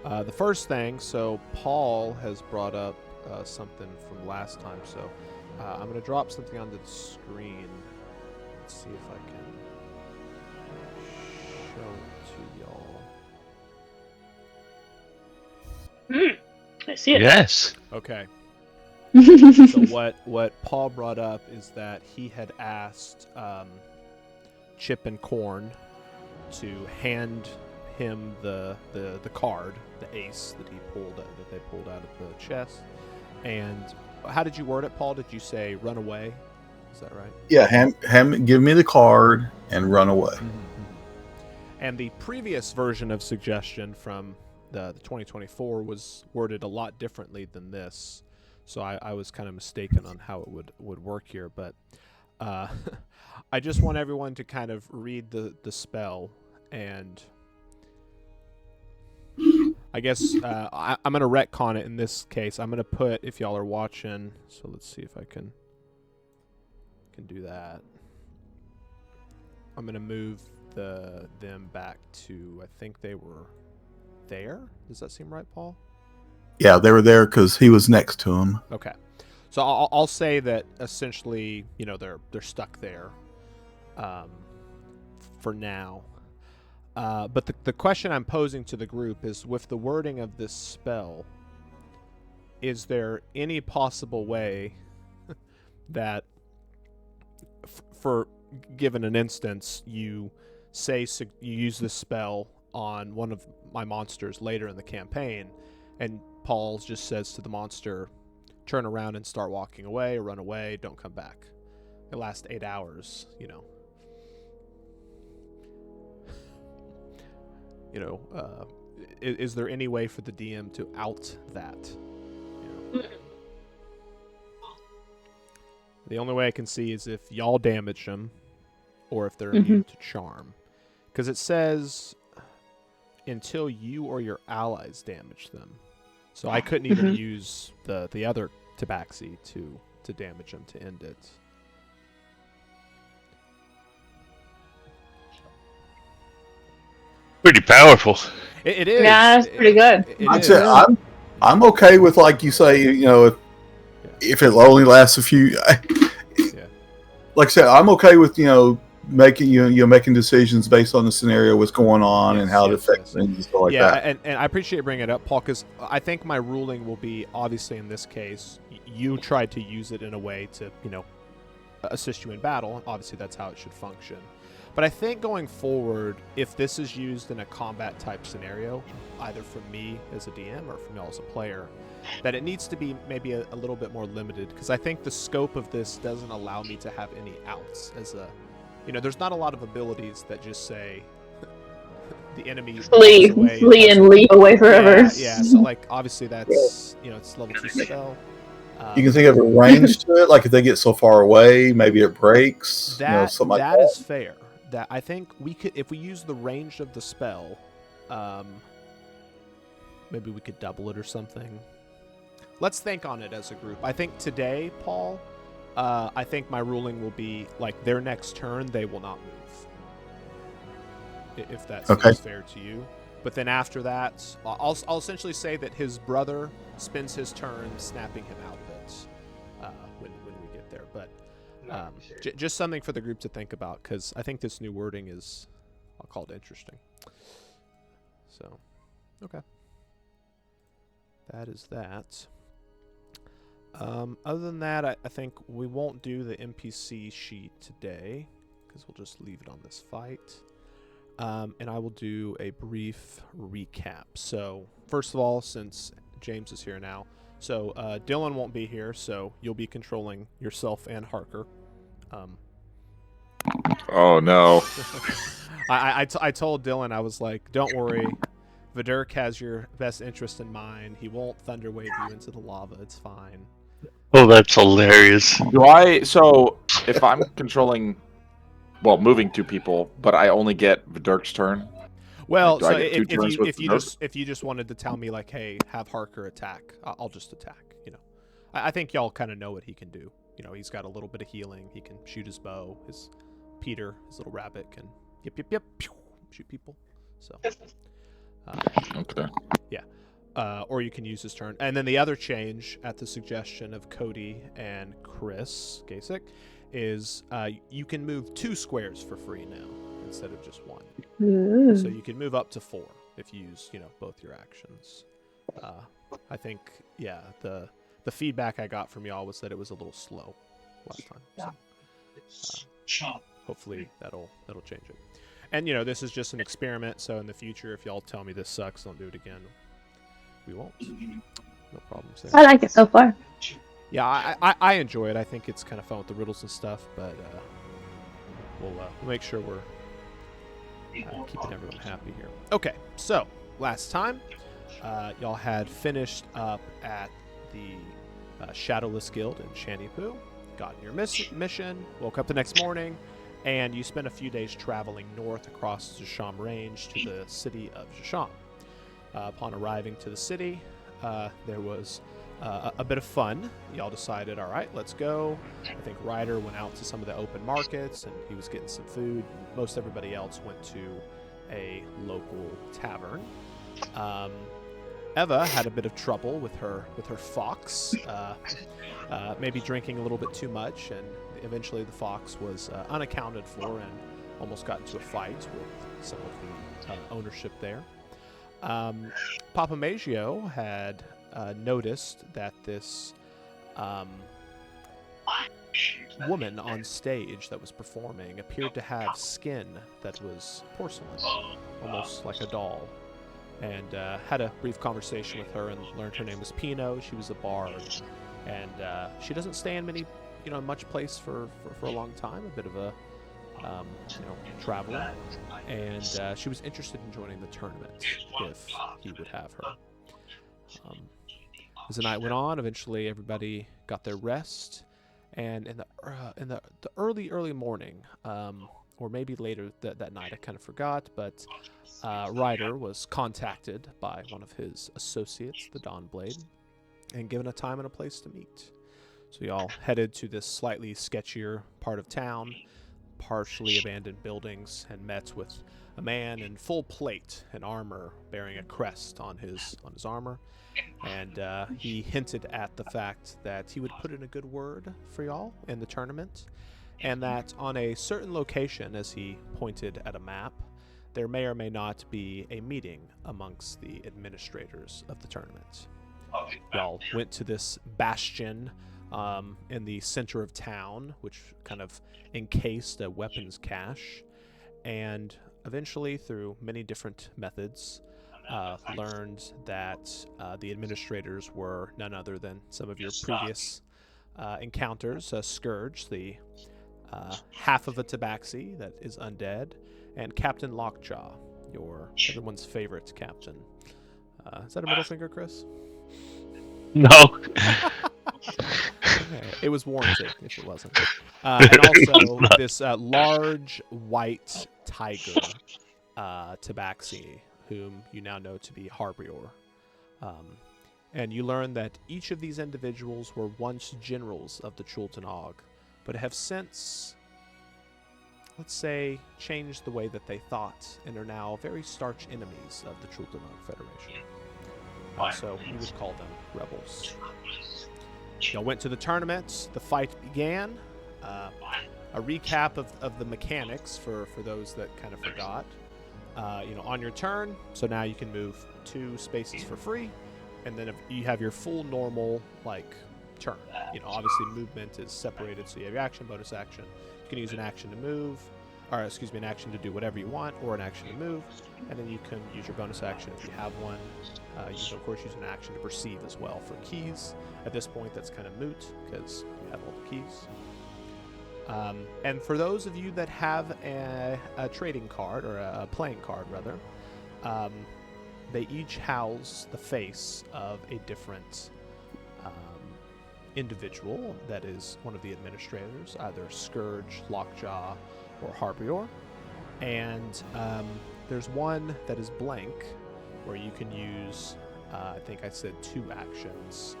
The first thing, so Paul has brought up something from last time, so I'm going to drop something onto the screen. Let's see if I can show it to y'all. I see it. Yes. Okay. So what Paul brought up is that he had asked Chip and Corn to hand him the card, the ace that they pulled out of the chest. And how did you word it, Paul? Did you say run away? Is that right? Yeah, give me the card and run away. Mm-hmm. And the previous version of suggestion from the 2024 was worded a lot differently than this. So I was kind of mistaken on how it would work here. But I just want everyone to kind of read the spell. And I guess I'm going to retcon it in this case. I'm going to put, if y'all are watching, so let's see if I can do that. I'm going to move them back to, I think they were there. Does that seem right, Paul? Yeah, they were there because he was next to him. Okay. So I'll say that essentially, they're stuck there for now. But the question I'm posing to the group is, with the wording of this spell, is there any possible way that, for given an instance, you use this spell on one of my monsters later in the campaign, and Paul just says to the monster, turn around and start walking away, or run away, don't come back. It lasts 8 hours, is there any way for the DM to out that? The only way I can see is if y'all damage them, or if they're immune to charm. Because it says until you or your allies damage them. So I couldn't even use the other tabaxi to damage them to end it. Pretty powerful. It is. Yeah, that's pretty good. I'm okay with, like you say, if it only lasts a few. Like I said, I'm okay with making decisions based on the scenario, what's going on, and how it affects things and stuff like that. Yeah, and I appreciate bringing it up, Paul, because I think my ruling will be, obviously in this case, you tried to use it in a way to, assist you in battle. Obviously, that's how it should function. But I think going forward, if this is used in a combat type scenario, either from me as a DM or from y'all as a player, that it needs to be maybe a little bit more limited, because I think the scope of this doesn't allow me to have any outs as a, there's not a lot of abilities that just say the enemy flee and leave away forever. Yeah. So obviously that's it's level 2 spell. You can think of a range to it, like if they get so far away, maybe it breaks. Something like that. That is fair. That I think we could, if we use the range of the spell, maybe we could double it or something. Let's think on it as a group. I think today, Paul, I think my ruling will be their next turn they will not move. If that seems fair to you. But then after that, I'll essentially say that his brother spends his turn snapping him out bits when we get there. But just something for the group to think about, because I think this new wording is, I'll call it interesting. So, okay. That is that. Other than that, I think we won't do the NPC sheet today, because we'll just leave it on this fight. And I will do a brief recap. So, first of all, since James is here now, so Dylan won't be here, so you'll be controlling yourself and Harker. Oh no! I told Dylan, I was like, don't worry, Vidurk has your best interest in mind. He won't thunderwave you into the lava. It's fine. Oh, that's hilarious. So if I'm controlling, moving 2 people, but I only get Vidurk's turn. Well, so if you just wanted to tell me hey, have Harker attack, I'll just attack. I think y'all kind of know what he can do. He's got a little bit of healing. He can shoot his bow. His Peter, his little rabbit, can yip, shoot people. So okay. Yeah. or you can use his turn. And then the other change, at the suggestion of Cody and Chris Gasek, is you can move 2 squares for free now instead of just 1. Ooh. So you can move up to 4 if you use, both your actions. I think, the feedback I got from y'all was that it was a little slow last time. So, hopefully that'll change it. And this is just an experiment, so in the future, if y'all tell me this sucks, don't do it again. We won't. No problems there. I like it so far. Yeah, I enjoy it. I think it's kind of fun with the riddles and stuff, but we'll make sure we're keeping everyone happy here. Okay, so last time, y'all had finished up at the Shadowless Guild in Shantypoo, gotten your mission, woke up the next morning, and you spent a few days traveling north across the Zhasham Range to the city of Zhasham. Upon arriving to the city, there was a bit of fun. Y'all decided, all right, let's go. I think Ryder went out to some of the open markets, and he was getting some food. Most everybody else went to a local tavern. Eva had a bit of trouble with her fox, maybe drinking a little bit too much, and eventually the fox was unaccounted for and almost got into a fight with some of the ownership there. Papa Maggio had noticed that this woman on stage that was performing appeared to have skin that was porcelain, almost like a doll. And had a brief conversation with her and learned her name was Pino. She was a bard, and she doesn't stay in much place for a long time. A bit of a traveler, and she was interested in joining the tournament if he would have her. As the night went on, eventually everybody got their rest, and in the early morning, or maybe later that night, I kind of forgot, but Ryder was contacted by one of his associates, the Dawnblade, and given a time and a place to meet. So we all headed to this slightly sketchier part of town, partially abandoned buildings, and met with a man in full plate and armor, bearing a crest on his armor, and he hinted at the fact that he would put in a good word for y'all in the tournament, and that on a certain location, as he pointed at a map, there may or may not be a meeting amongst the administrators of the tournament. Y'all went to this bastion in the center of town, which kind of encased a weapons cache, and eventually, through many different methods, learned that the administrators were none other than some of your previous encounters: Scourge, the half of a tabaxi that is undead, and Captain Lockjaw, everyone's favorite captain. Is that a middle finger, Chris? No. It was warranted if it wasn't. And also this large white tiger, tabaxi, whom you now know to be Harbior. And you learn that each of these individuals were once generals of the Chultanog, but have since, let's say, changed the way that they thought and are now very starch enemies of the Chultanog Federation. So you would call them rebels. Y'all went to the tournament. The fight began. A recap of the mechanics for those that kind of forgot. On your turn, so now you can move 2 spaces for free, and then if you have your full normal turn. Obviously movement is separated, so you have your action, bonus action. You can use an action to move, or an action to do whatever you want, or an action to move, and then you can use your bonus action if you have one. You can of course use an action to perceive as well for keys. At this point, that's kind of moot because you have all the keys. And for those of you that have a trading card, or a playing card rather, they each house the face of a different individual that is one of the administrators, either Scourge, Lockjaw, or Harbior. And there's one that is blank, where you can use, I think I said 2 actions.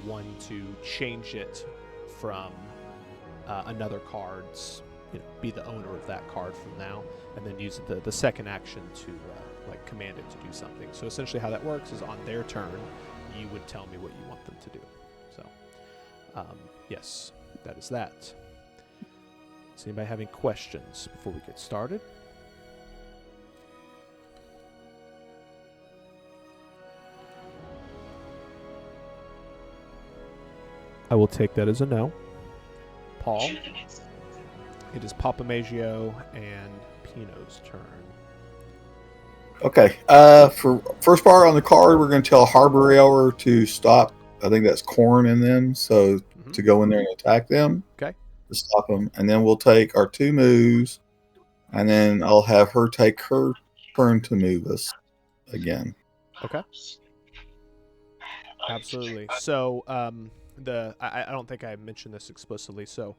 One to change it from another card's, be the owner of that card from now, and then use the second action like commanded to do something. So essentially how that works is on their turn, you would tell me what you want them to do. So, yes, that is that. Does anybody have any questions before we get started? I will take that as a no. Paul? It is Papa Maggio and Pino's turn. Okay. For first part on the card, we're going to tell Harbor Hour to stop. I think that's corn in them, so to go in there and attack them. Okay. To stop them, and then we'll take our 2 moves, and then I'll have her take her turn to move us again. Okay. Absolutely. So, I don't think I mentioned this explicitly. So,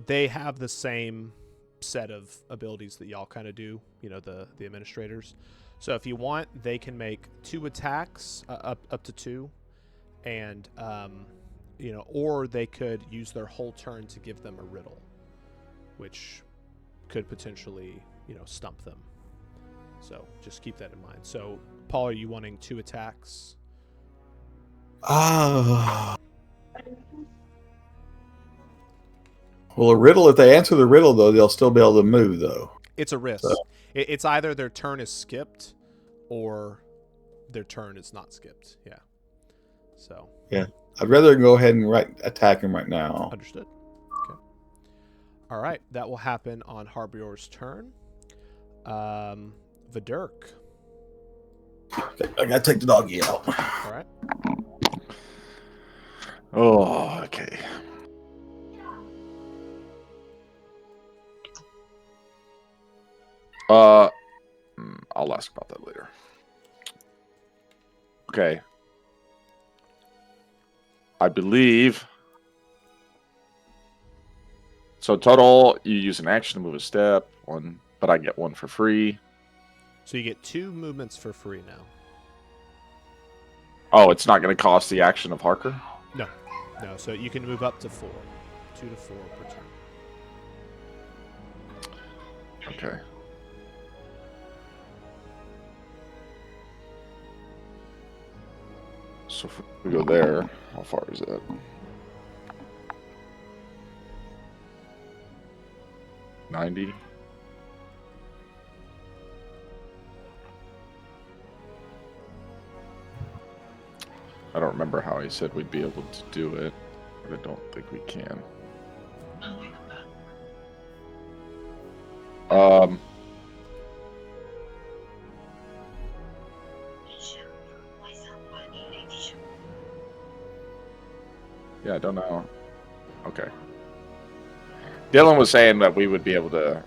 they have the same set of abilities that y'all kind of do. The administrators. So if you want, they can make 2 attacks, up to 2, and or they could use their whole turn to give them a riddle, which could potentially stump them. So just keep that in mind. So Paul, are you wanting 2 attacks? Well, a riddle, if they answer the riddle, though, they'll still be able to move, though. It's a risk. So. It's either their turn is skipped or their turn is not skipped. Yeah. So. Yeah. I'd rather go ahead and attack him right now. Understood. Okay. All right. That will happen on Harbior's turn. Vidurk. I got to take the doggy out. All right. Oh, okay. I'll ask about that later. Okay. I believe. So total, you use an action to move a step, 1, but I get 1 for free. So you get 2 movements for free now. Oh, it's not going to cost the action of Harker? No. So you can move up to 4. 2 to 4 per turn. Okay. So if we go there, how far is that? $90. I don't remember how he said we'd be able to do it, but I don't think we can. Yeah, I don't know. Okay. Dylan was saying that we would be able to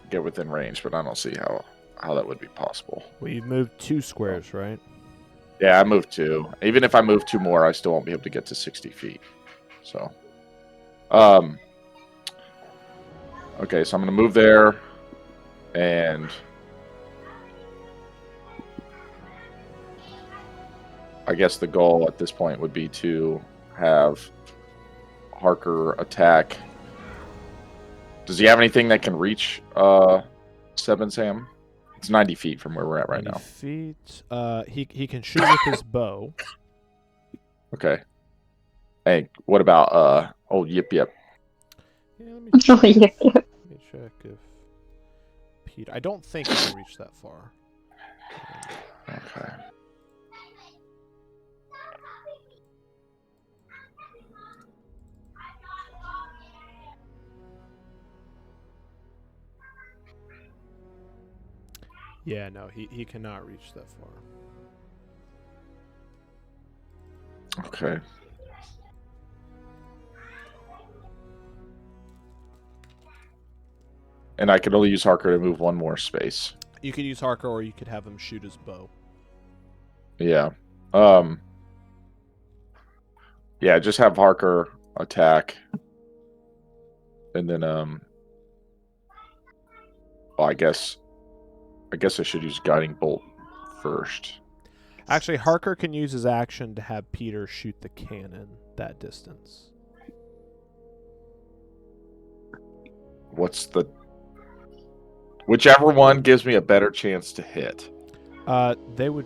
get within range, but I don't see how that would be possible. Well, you've moved 2 squares, right? Yeah, I moved 2. Even if I move 2 more, I still won't be able to get to 60 feet. So, okay, so I'm going to move there, and I guess the goal at this point would be to have Harker attack. Does he have anything that can reach 7 Sam? It's 90 feet from where we're at right 90 now. feet. He can shoot with his bow. Okay. Hey, what about Yip? Yeah, let me Oh, yeah. Let me check if Peter. I don't think he can reach that far. Okay. Yeah, no, he cannot reach that far. Okay. And I could only use Harker to move 1 more space. You could use Harker, or you could have him shoot his bow. Yeah. Yeah, just have Harker attack. And then well, I guess I should use Guiding Bolt first. Actually, Harker can use his action to have Peter shoot the cannon that distance. What's the Whichever one gives me a better chance to hit. They would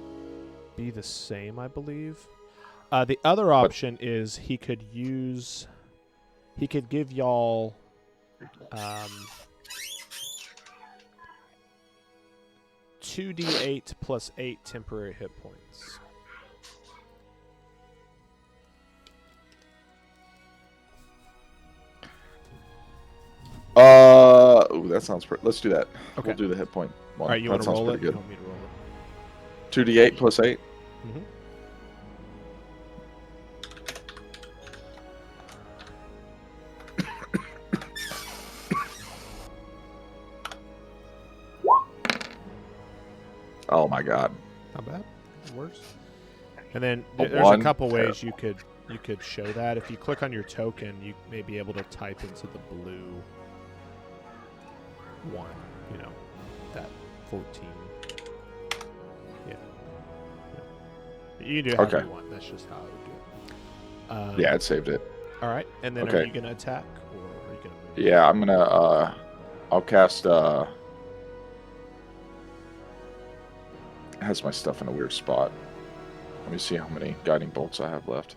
be the same, I believe. The other option is he could give y'all 2d8 plus 8 temporary hit points. Ooh, that sounds pretty. Let's do that. Okay. We'll do the hit point one. All right, you that want to sounds roll it? pretty You good. want me to roll it? 2d8 plus 8. Mm-hmm. Oh my god. Not bad. Worse. And then A there's a one. couple ways you could show that. If you click on your token, you may be able to type into the blue one. You know, that 14. Yeah. You can do however Okay. you want. That's just how I would do it. Yeah, it saved it. All right. And then are Okay. you gonna attack or are you gonna move? Yeah, I'm gonna. I'll cast. It has my stuff in a weird spot. Let me see how many guiding bolts I have left.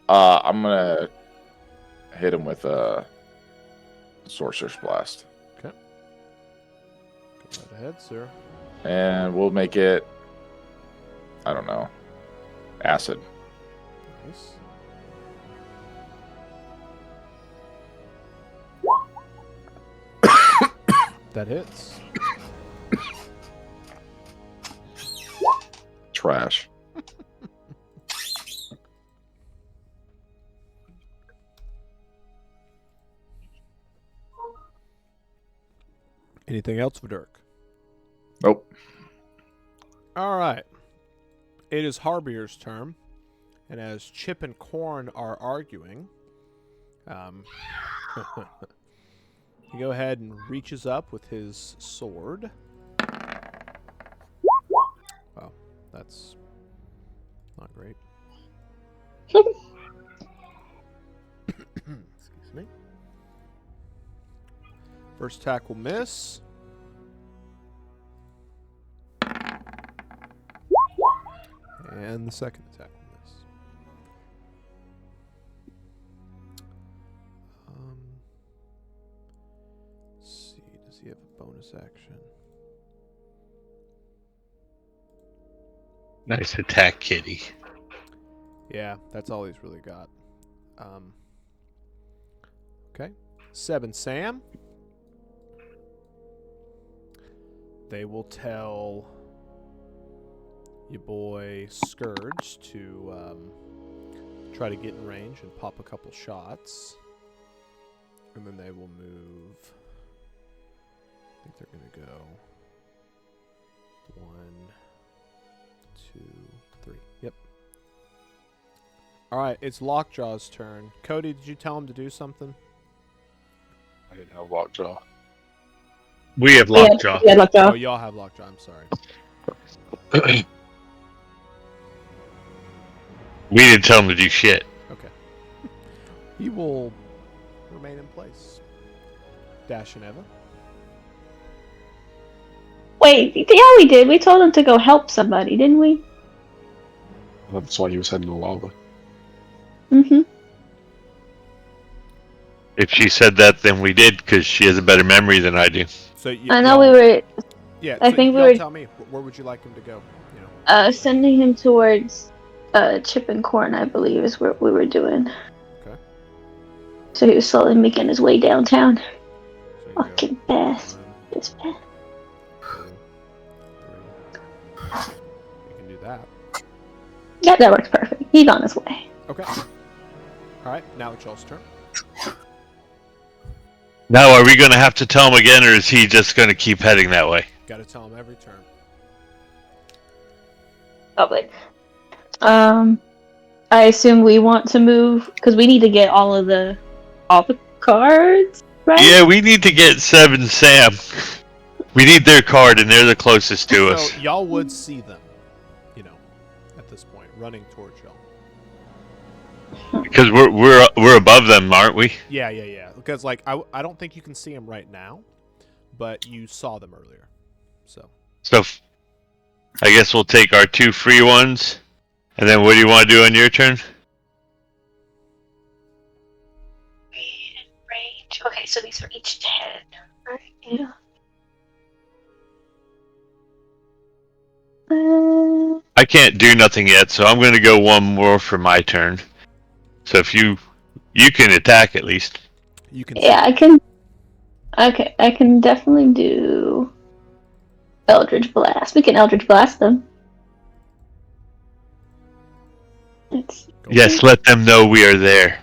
I'm gonna hit him with a Sorcerer's Blast. Okay. Go right ahead, sir. And we'll make it, I don't know, acid. Nice. That hits. Trash. Anything else for Dirk? Nope. All right. It is Harbier's turn, and as Chip and Corn are arguing, he go ahead and reaches up with his sword. Wow, that's not great. Excuse me. First attack will miss. And the second attack will miss. Let's see. Does he have a bonus action? Nice attack, kitty. Yeah, that's all he's really got. Okay. 7 Sam. They will tell your boy Scourge to try to get in range and pop a couple shots. And then they will move. I think they're going to go 1, 2, 3. Yep. All right, it's Lockjaw's turn. Cody, did you tell him to do something? I didn't have Lockjaw. We have Lockjaw. Yeah, Lockjaw. Oh, y'all have Lockjaw. I'm sorry. We didn't tell him to do shit. Okay. He will remain in place. Dash and Eva. Wait, yeah, we did. We told him to go help somebody, didn't we? That's why he was heading to lava. Mm-hmm. If she said that, then we did, because she has a better memory than I do. So I know we were Yeah, I so think we y'all were- tell me, where would you like him to go? You know. sending him towards Chip and Corn, I believe, is what we were doing. Okay. So he was slowly making his way downtown. So you go Fucking best. 1, This bad. 2, 3. You can do that. Yeah, that works perfect. He's on his way. Okay. All right, now it's y'all's turn. Now, are we going to have to tell him again, or is he just going to keep heading that way? Got to tell him every turn. Probably. I assume we want to move because we need to get all the cards, right? Yeah, we need to get 7 Sam. We need their card, and they're the closest to us. So y'all would see them, you know, at this point, running towards y'all. Because we're above them, aren't we? Yeah. Because like I don't think you can see them right now, but you saw them earlier. So So I guess we'll take our 2 free ones, and then what do you want to do on your turn? Range. Okay, so these are each 10. Right, yeah. I can't do nothing yet, so I'm going to go 1 more for my turn. So if you can attack at least. you can. Yeah, I can. Okay, I can definitely do Eldritch Blast. We can Eldritch Blast them. Let's Yes, let them know we are there.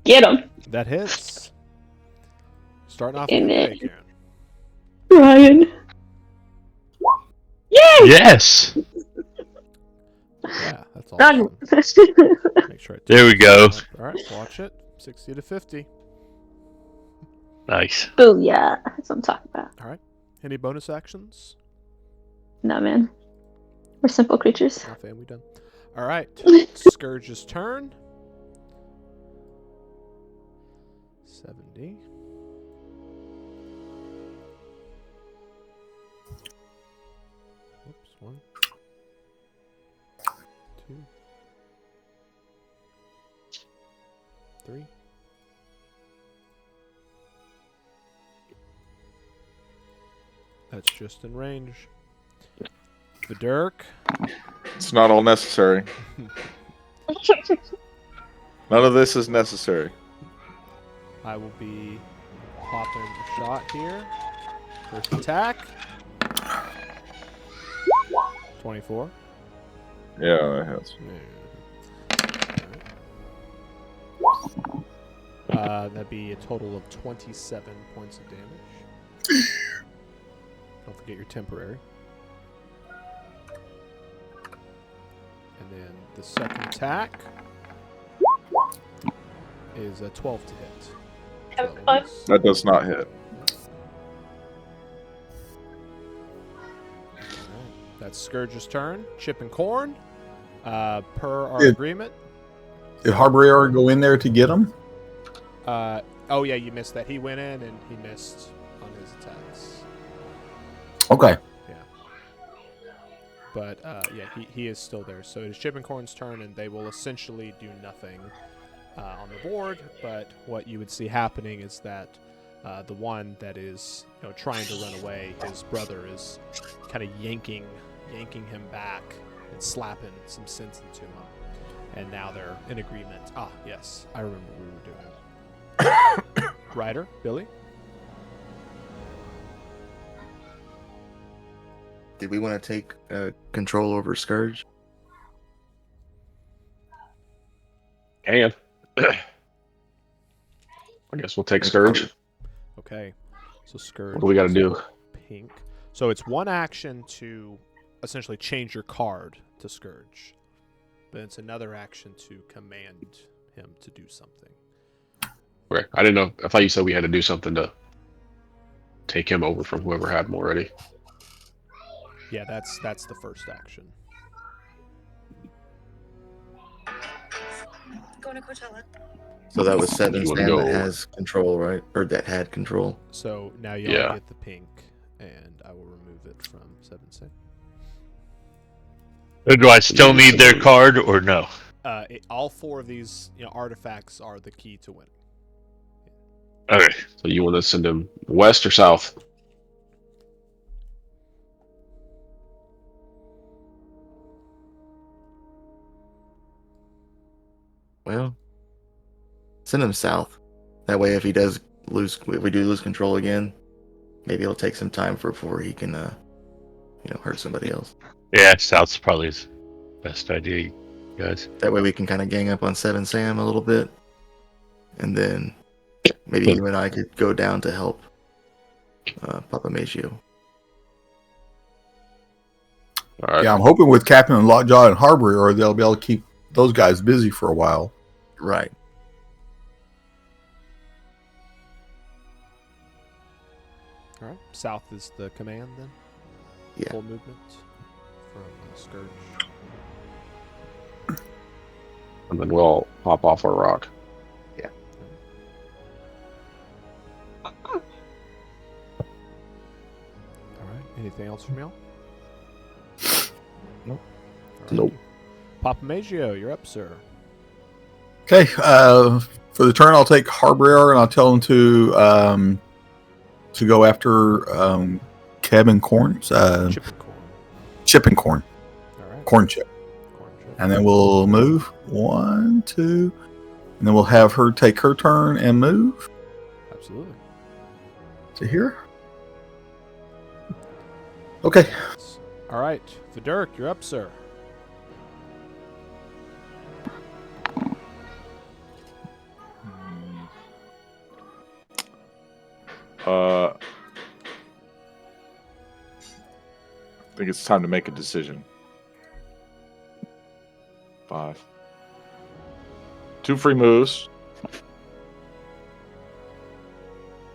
get them. That hits. Starting off And good then- day, Karen. Ryan. Yay! Yes. Yeah, that's Run. awesome. Make sure. There we go. All right, watch it. 60 to 50. Nice. Booyah. That's what I'm talking about. All right. Any bonus actions? No, man. We're simple creatures. Nothing. We done. All right. Scourge's turn. 70. Oops. 1, 2, 3. That's just in range. The Dirk. It's not all necessary. None of this is necessary. I will be popping a shot here. First attack. 24. Yeah, that hits. That'd be a total of 27 points of damage. Don't forget your temporary. And then the second attack is a 12 to hit. So that was- That does not hit. Alright, that's Scourge's turn. Chip and Corn. Per our Did- agreement. Did Harbrier go in there to get him? Oh yeah, you missed that. He went in and he missed on his attacks. Okay. But yeah, he is still there. So it is Chip and Corn's turn, and they will essentially do nothing on the board. But what you would see happening is that the one that is trying to run away, his brother is kind of yanking him back and slapping some sense into him. And now they're in agreement. Ah, yes, I remember what we were doing. Ryder, Billy. Did we want to take control over Scourge? And I guess we'll take Scourge. Okay, so Scourge. What do we got to do? Pink. So it's one action to essentially change your card to Scourge. But it's another action to command him to do something. Okay. I didn't know. I thought you said we had to do something to take him over from whoever had him already. Yeah, that's the first action. Going to Coachella. So that was Seven You wanna Sam go- that has control, right? Or that had control. So now y'all Yeah. get the pink, and I will remove it from 7-6. Do I still need their card or no? All 4 of these artifacts are the key to winning. Okay. So you want to send him west or south? Well, send him south. That way, if he does lose, if we do lose control again, maybe it'll take some time before he can, hurt somebody else. Yeah, south's probably his best idea, guys. That way, we can kind of gang up on Seven Sam a little bit, and then maybe you and I could go down to help Papa Magio. All right. Yeah, I'm hoping with Captain and Lockjaw and Harbrier, they'll be able to keep those guys busy for a while. Right. All right. South is the command then. Yeah. Full movement from Scourge. and then we'll hop off our rock. All right. Anything else from y'all? Nope. All right. Nope. Papa Maggio, you're up, sir. Okay. For the turn, I'll take Harbor and I'll tell him to go after Keb and Corn's Chip and corn. Chip and Corn, All right. Corn Chip, Corn chip. and then we'll move 1, 2, and then we'll have her take her turn and move Absolutely. to here. Okay. All right. Vidurk, you're up, sir. I think it's time to make a decision. 5. 2 free moves.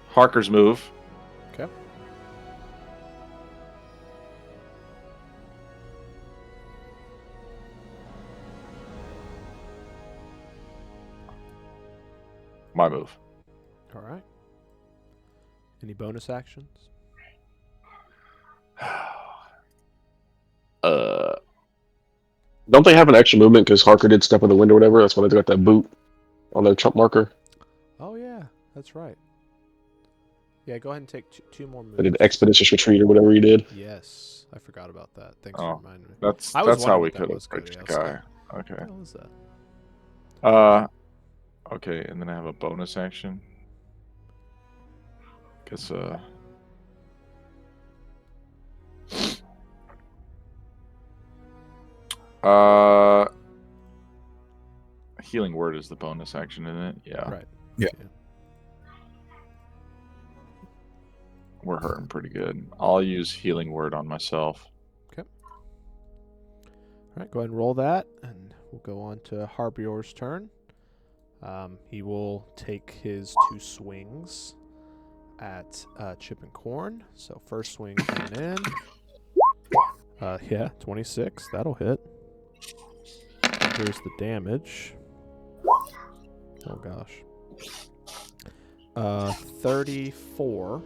Harker's move. Okay. My move. All right. Any bonus actions? Don't they have an extra movement because Harker did step in the window or whatever? That's why they got that boot on their trump marker. Oh, yeah. That's right. Yeah, go ahead and take two more moves. They did expeditious retreat or whatever he did. Yes. I forgot about that. Thanks Oh, for reminding me. That's I was how wondering we what that could was, have bridged the Cody. I was guy. What Okay. the hell is that? Okay, and then I have a bonus action. Guess healing word is the bonus action, isn't it? Yeah. Right. Yeah. We're hurting pretty good. I'll use healing word on myself. All right, go ahead and roll that, and we'll go on to Harbior's turn. He will take his 2 swings at Chip and Corn. So first swing coming in. Yeah, 26. That'll hit. Here's the damage. Oh gosh. 34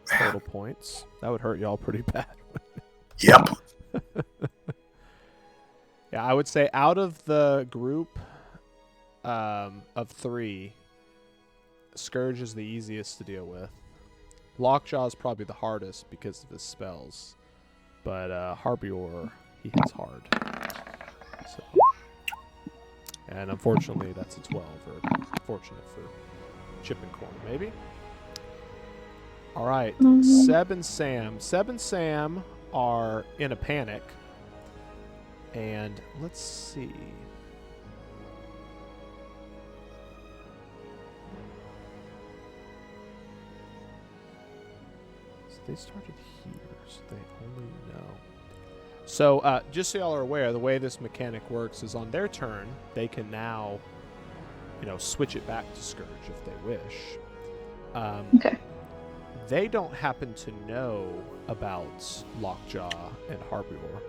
total points. That would hurt y'all pretty bad. Yep. Yeah, I would say out of the group of 3, Scourge is the easiest to deal with. Lockjaw is probably the hardest because of his spells. But Harbior, he hits hard. So. And unfortunately, that's a 12. Or fortunate for Chip and Corn, maybe. All right, Seb and Sam. Seb and Sam are in a panic. And let's see. So they started here, so they only know. So just so y'all are aware, the way this mechanic works is on their turn, they can now, switch it back to Scourge if they wish. Okay. They don't happen to know about Lockjaw and Harbior.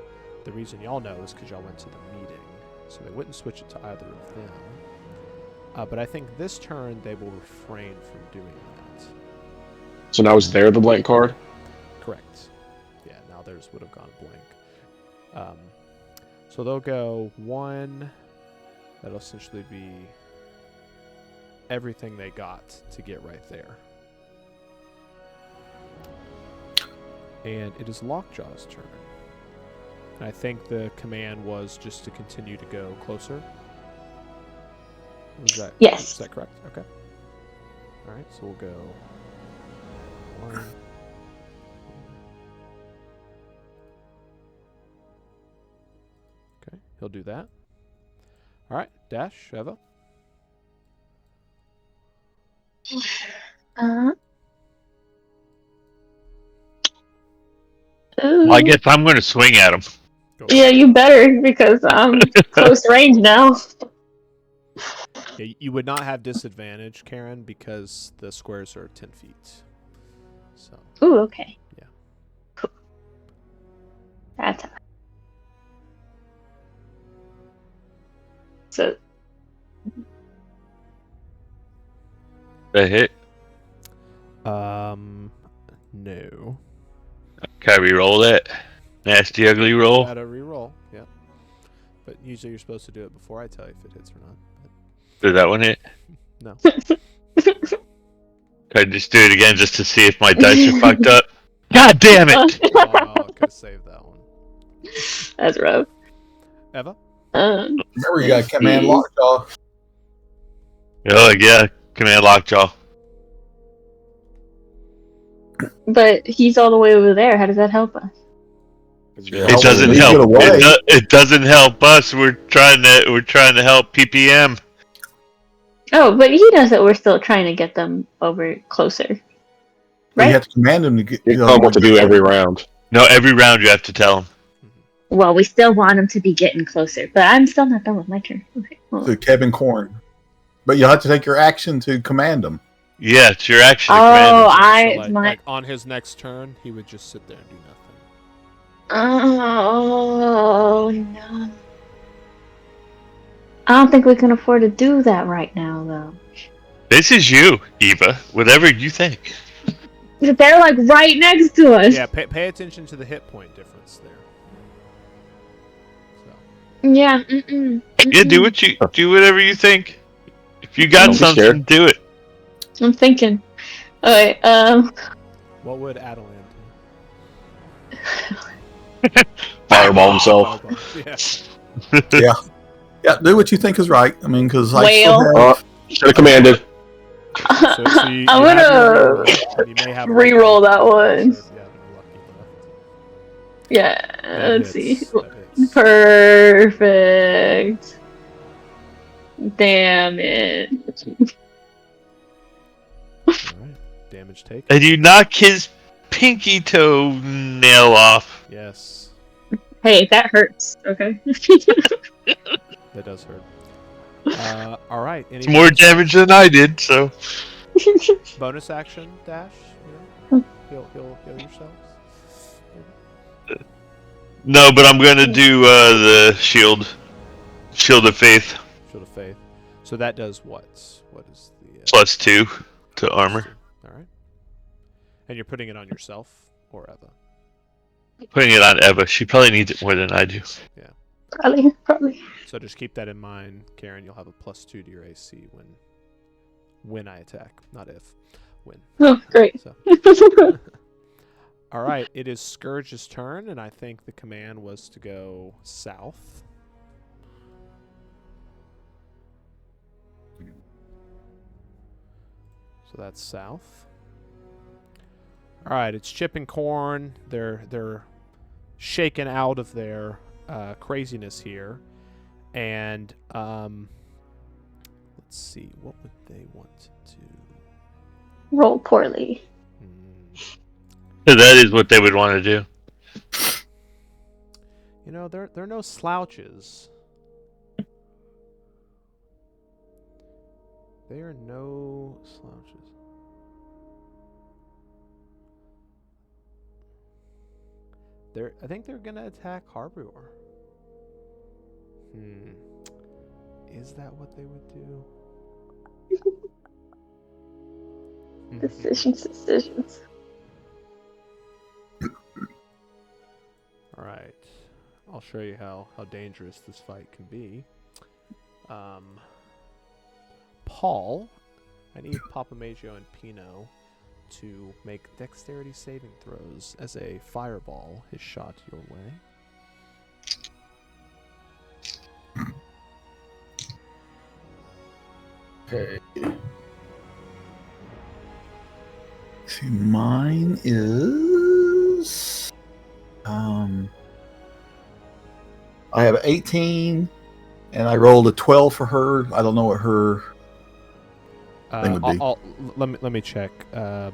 The reason y'all know is because y'all went to the meeting, so they wouldn't switch it to either of them. But I think this turn they will refrain from doing that. So now is there the blank card? Correct. Yeah, now theirs would have gone blank. So they'll go 1. That'll essentially be everything they got to get right there. And it is Lockjaw's turn. And I think the command was just to continue to go closer. Was that, Yes. Is that correct? Okay. All right, so we'll go 1. Okay, he'll do that. All right, Dash, Eva. I guess I'm going to swing at him. Go. Yeah, you better, because I'm close range now. Yeah, you would not have disadvantage, Karen, because the squares are 10 feet. So. Ooh, okay. Yeah. Cool. That's That hit. No. Can I re-roll that? Nasty ugly roll. Gotta re-roll. Yeah. But usually you're supposed to do it before I tell you if it hits or not. Did that one hit? No. Can I just do it again just to see if my dice are fucked up? God damn it! Oh, I could have saved that one. That's rough. Eva? Remember, you got command see. lockjaw. Oh yeah, command lockjaw. But he's all the way over there. How does that help us? It doesn't leave help. it away. It doesn't help us. We're trying to help PPM. Oh, but he knows that we're still trying to get them over closer. You Right? have to command him to get. You tell him what to do every round. No, every round you have to tell him. Well, we still want them to be getting closer, but I'm still not done with my turn. Okay. Hold To on. Kevin Corn. But you'll have to take your action to command him. Yeah, it's your action. to Oh, command him. So, my. like on his next turn, he would just sit there and do nothing. Oh no. I don't think we can afford to do that right now, though. This is you, Eva. Whatever you think. They're like right next to us. Yeah, pay attention to the hit point difference there. So. Yeah. Yeah, do whatever you think. If you got Don't be something, scared. do it. I'm thinking. Alright, What would Adelan do? Fireball himself. Yeah. Yeah, do what you think is right. I mean, because Whale. Should have commanded. So you I'm have gonna your reroll, and you may have re-roll lucky. that one. Sure if you have any lucky left. Yeah, That let's hits. see. That hits. Perfect. Damn it. Alright. Damage taken. And you knock his pinky toe nail off. Yes. Hey, that hurts, okay? That does hurt. Alright. It's more damage than I did, so. Bonus action dash? You know? Heal yourselves? No, but I'm gonna do the shield of faith. Shield of Faith. So that does what? What is the +2 to armor. Alright. And you're putting it on yourself or Eva? Putting it on Eva. She probably needs it more than I do. Probably. So just keep that in mind, Karen. You'll have a +2 to your AC when I attack, not if. When. Oh, great. So. All right, it is Scourge's turn, and I think the command was to go south. So that's south. All right, it's Chip and Corn. They're shaken out of their craziness here, and let's see, what would they want to do? Roll poorly. That is what they would want to do. You know, they're no slouches. They are no slouches. I think they're gonna attack Harbor. Is that what they would do? Decisions. All right, I'll show you how dangerous this fight can be. Paul, I need Papa Maggio and Pino to make dexterity saving throws as a fireball is shot your way. Okay. See, mine is I have 18 and I rolled a 12 for her. I don't know what her thing would be. Let me check. I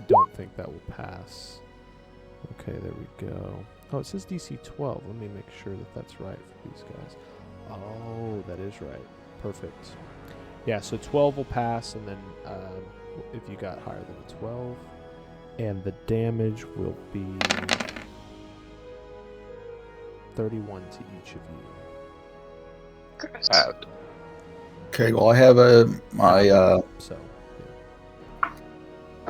don't think that will pass. Okay, there we go. Oh, it says DC 12. Let me make sure that that's right for these guys. Oh, that is right. Perfect. Yeah, so 12 will pass, and then if you got higher than a 12, and the damage will be 31 to each of you. Okay, well, I have my So,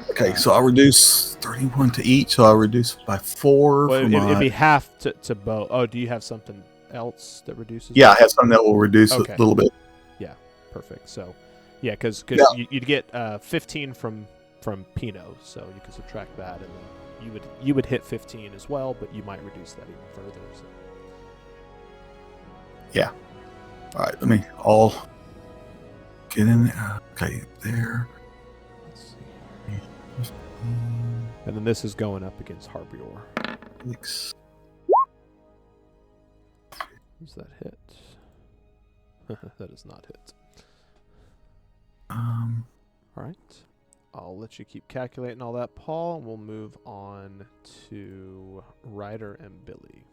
Okay, so I'll reduce 31 to each, so I'll reduce by 4 Well, for it'd my... be half to both. Oh, do you have something else that reduces? Yeah, I have something that will reduce Okay. a little bit. Yeah, perfect. So, yeah, because Yeah. you'd get 15 from Pinot, so you could subtract that, and then you would hit 15 as well, but you might reduce that even further. So. Yeah. All right, let me all get in there. Okay, there. Let's see. And then this is going up against Harbior. Six. Does that hit? That does not hit. All right. I'll let you keep calculating all that, Paul, and we'll move on to Ryder and Billy.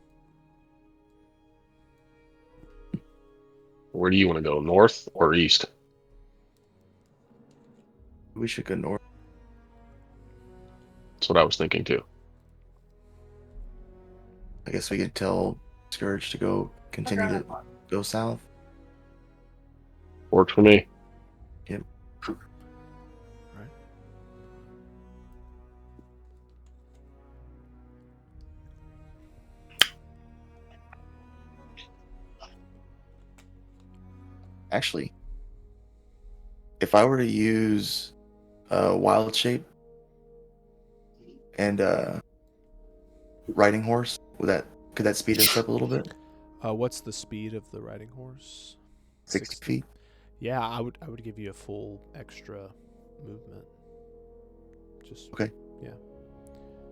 Where do you want to go, north or east? We should go north. That's what I was thinking too. I guess we could tell Scourge to continue to go south. Worked for me. Yep. Right. Actually, if I were to use Wild Shape and Riding Horse, could that speed us up a little bit? What's the speed of the riding horse? 60 feet. Yeah, I would give you a full extra movement. Just Okay. Yeah.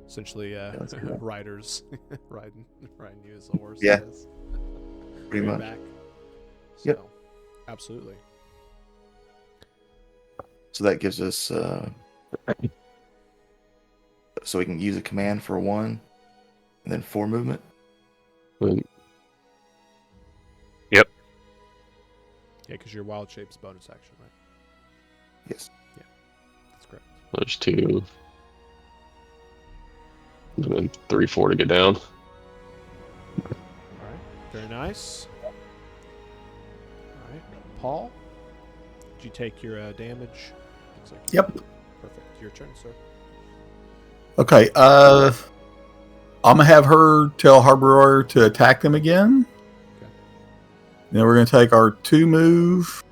Essentially, let's do that. riders riding you as a horse. Yeah. I guess. Pretty Bring much. Back. Yep. So, absolutely. So that gives us so we can use a command for 1 and then 4 movement. Yep. Yeah, because your wild shape's bonus action, right? Yes. Yeah, that's correct. There's 2. And then 3, 4 to get down. All right. Very nice. All right. Paul, did you take your damage? Looks like you Yep. did. Perfect. Your turn, sir. Okay, I'm gonna have her tell Harbior to attack them again. Okay. Then we're gonna take our 2 move,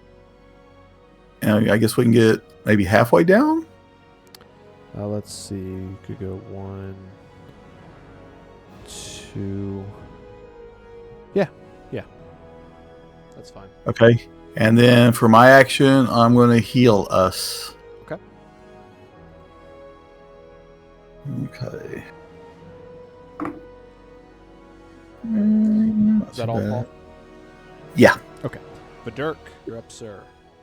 and I guess we can get maybe halfway down. Let's see. You could go 1, 2. Yeah. That's fine. Okay, and then for my action, I'm gonna heal us. Okay. Okay. Is that all, Paul? Yeah. Okay. But you're up, sir.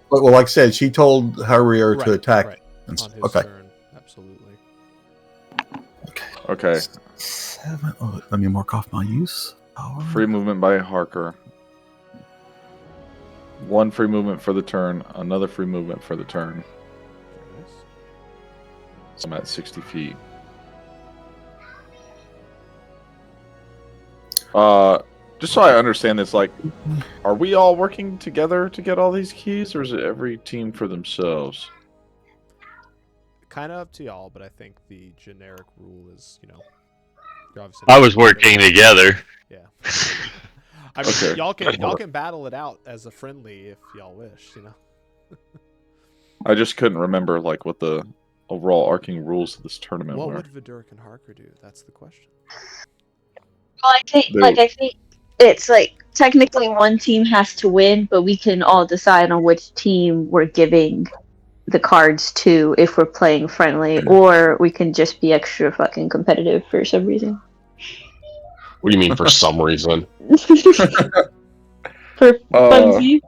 Well, like I said, she told Harbior to attack. Right. And On his okay. turn. Absolutely. Okay. 7. Oh, let me mark off my use. Power. Free movement by Harker. 1 free movement for the turn. Another free movement for the turn. Very nice. So I'm at 60 feet. Just so I understand this, like, are we all working together to get all these keys, or is it every team for themselves? Kind of up to y'all, but I think the generic rule is, you're obviously I not was working together. Yeah. I mean, Okay. y'all can battle it out as a friendly if y'all wish, I just couldn't remember like what the overall arcing rules of this tournament What were. would Vidurk and Harker do? That's the question. Well, I think it's like technically one team has to win, but we can all decide on which team we're giving the cards to if we're playing friendly, or we can just be extra fucking competitive for some reason. What do you mean for some reason? For funsies.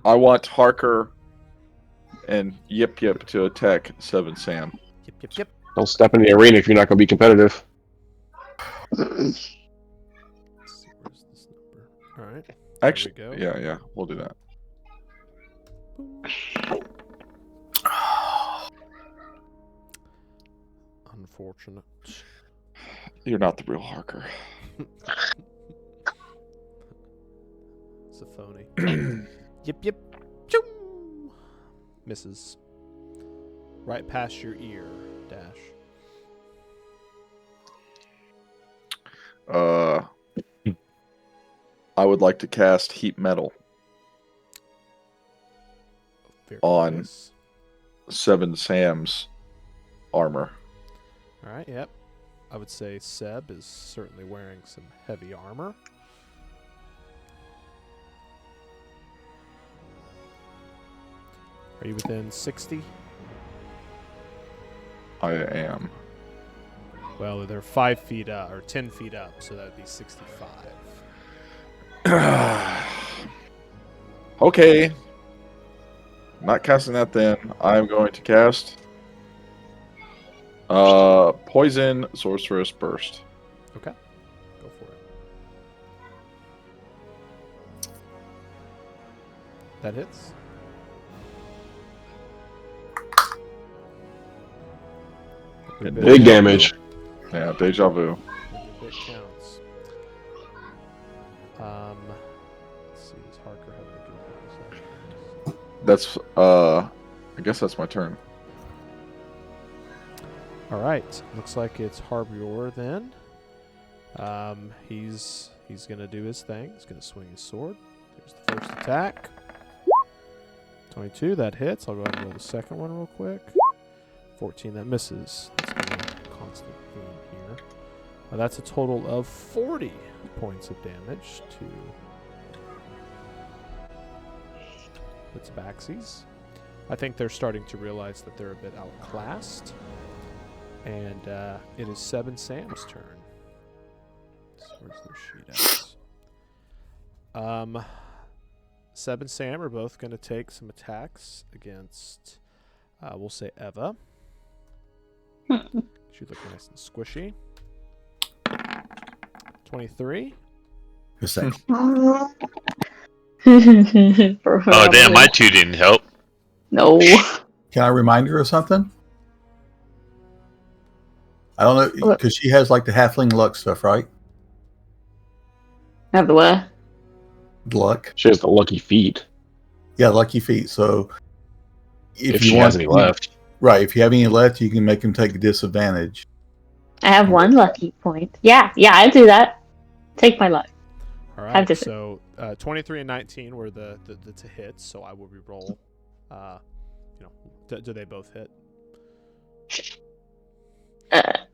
I want Harker and Yip Yip to attack 7 Sam. Yep. Don't step in the arena if you're not going to be competitive. Let's see, where's this number? All right. Actually, There we go. yeah, we'll do that. Unfortunate. You're not the real Harker. It's a phony. Yip. Choo! Misses. Right past your ear, Dash. I would like to cast Heat Metal Very on nice. 7 Sam's armor. All right, yep. I would say Seb is certainly wearing some heavy armor. Are you within 60? I am. Well, they're 5 feet up, or 10 feet up, so that would be 65. Okay. Not casting that then. I'm going to cast Poison Sorceress Burst. Okay. Go for it. That hits. Big damage. Yeah, deja vu. Every bit counts. Let's see, does Harker have any good bonus actions? That's I guess that's my turn. All right, looks like it's Harbior then. He's gonna do his thing. He's gonna swing his sword. There's the first attack. 22, that hits. I'll go ahead and roll the second one real quick. 14, that misses. That's been a constant theme here. That's a total of 40 points of damage to its backsies. I think they're starting to realize that they're a bit outclassed. And it is 7 Sam's turn. So where's their sheet at? Seb and Sam are both going to take some attacks against, we'll say, Eva. She looks nice and squishy. 23. Just saying. Oh damn, my 2 didn't help. No. Can I remind her of something? I don't know, because she has like the halfling luck stuff, right? Have the what? Luck. She has the lucky feet. Yeah, lucky feet. So If she has any left. Right, if you have any left, you can make them take a disadvantage. I have 1 lucky point. Yeah, I do that. Take my luck. All Have right, to- so 23 and 19 were the to hit, so I will re-roll. Do they both hit?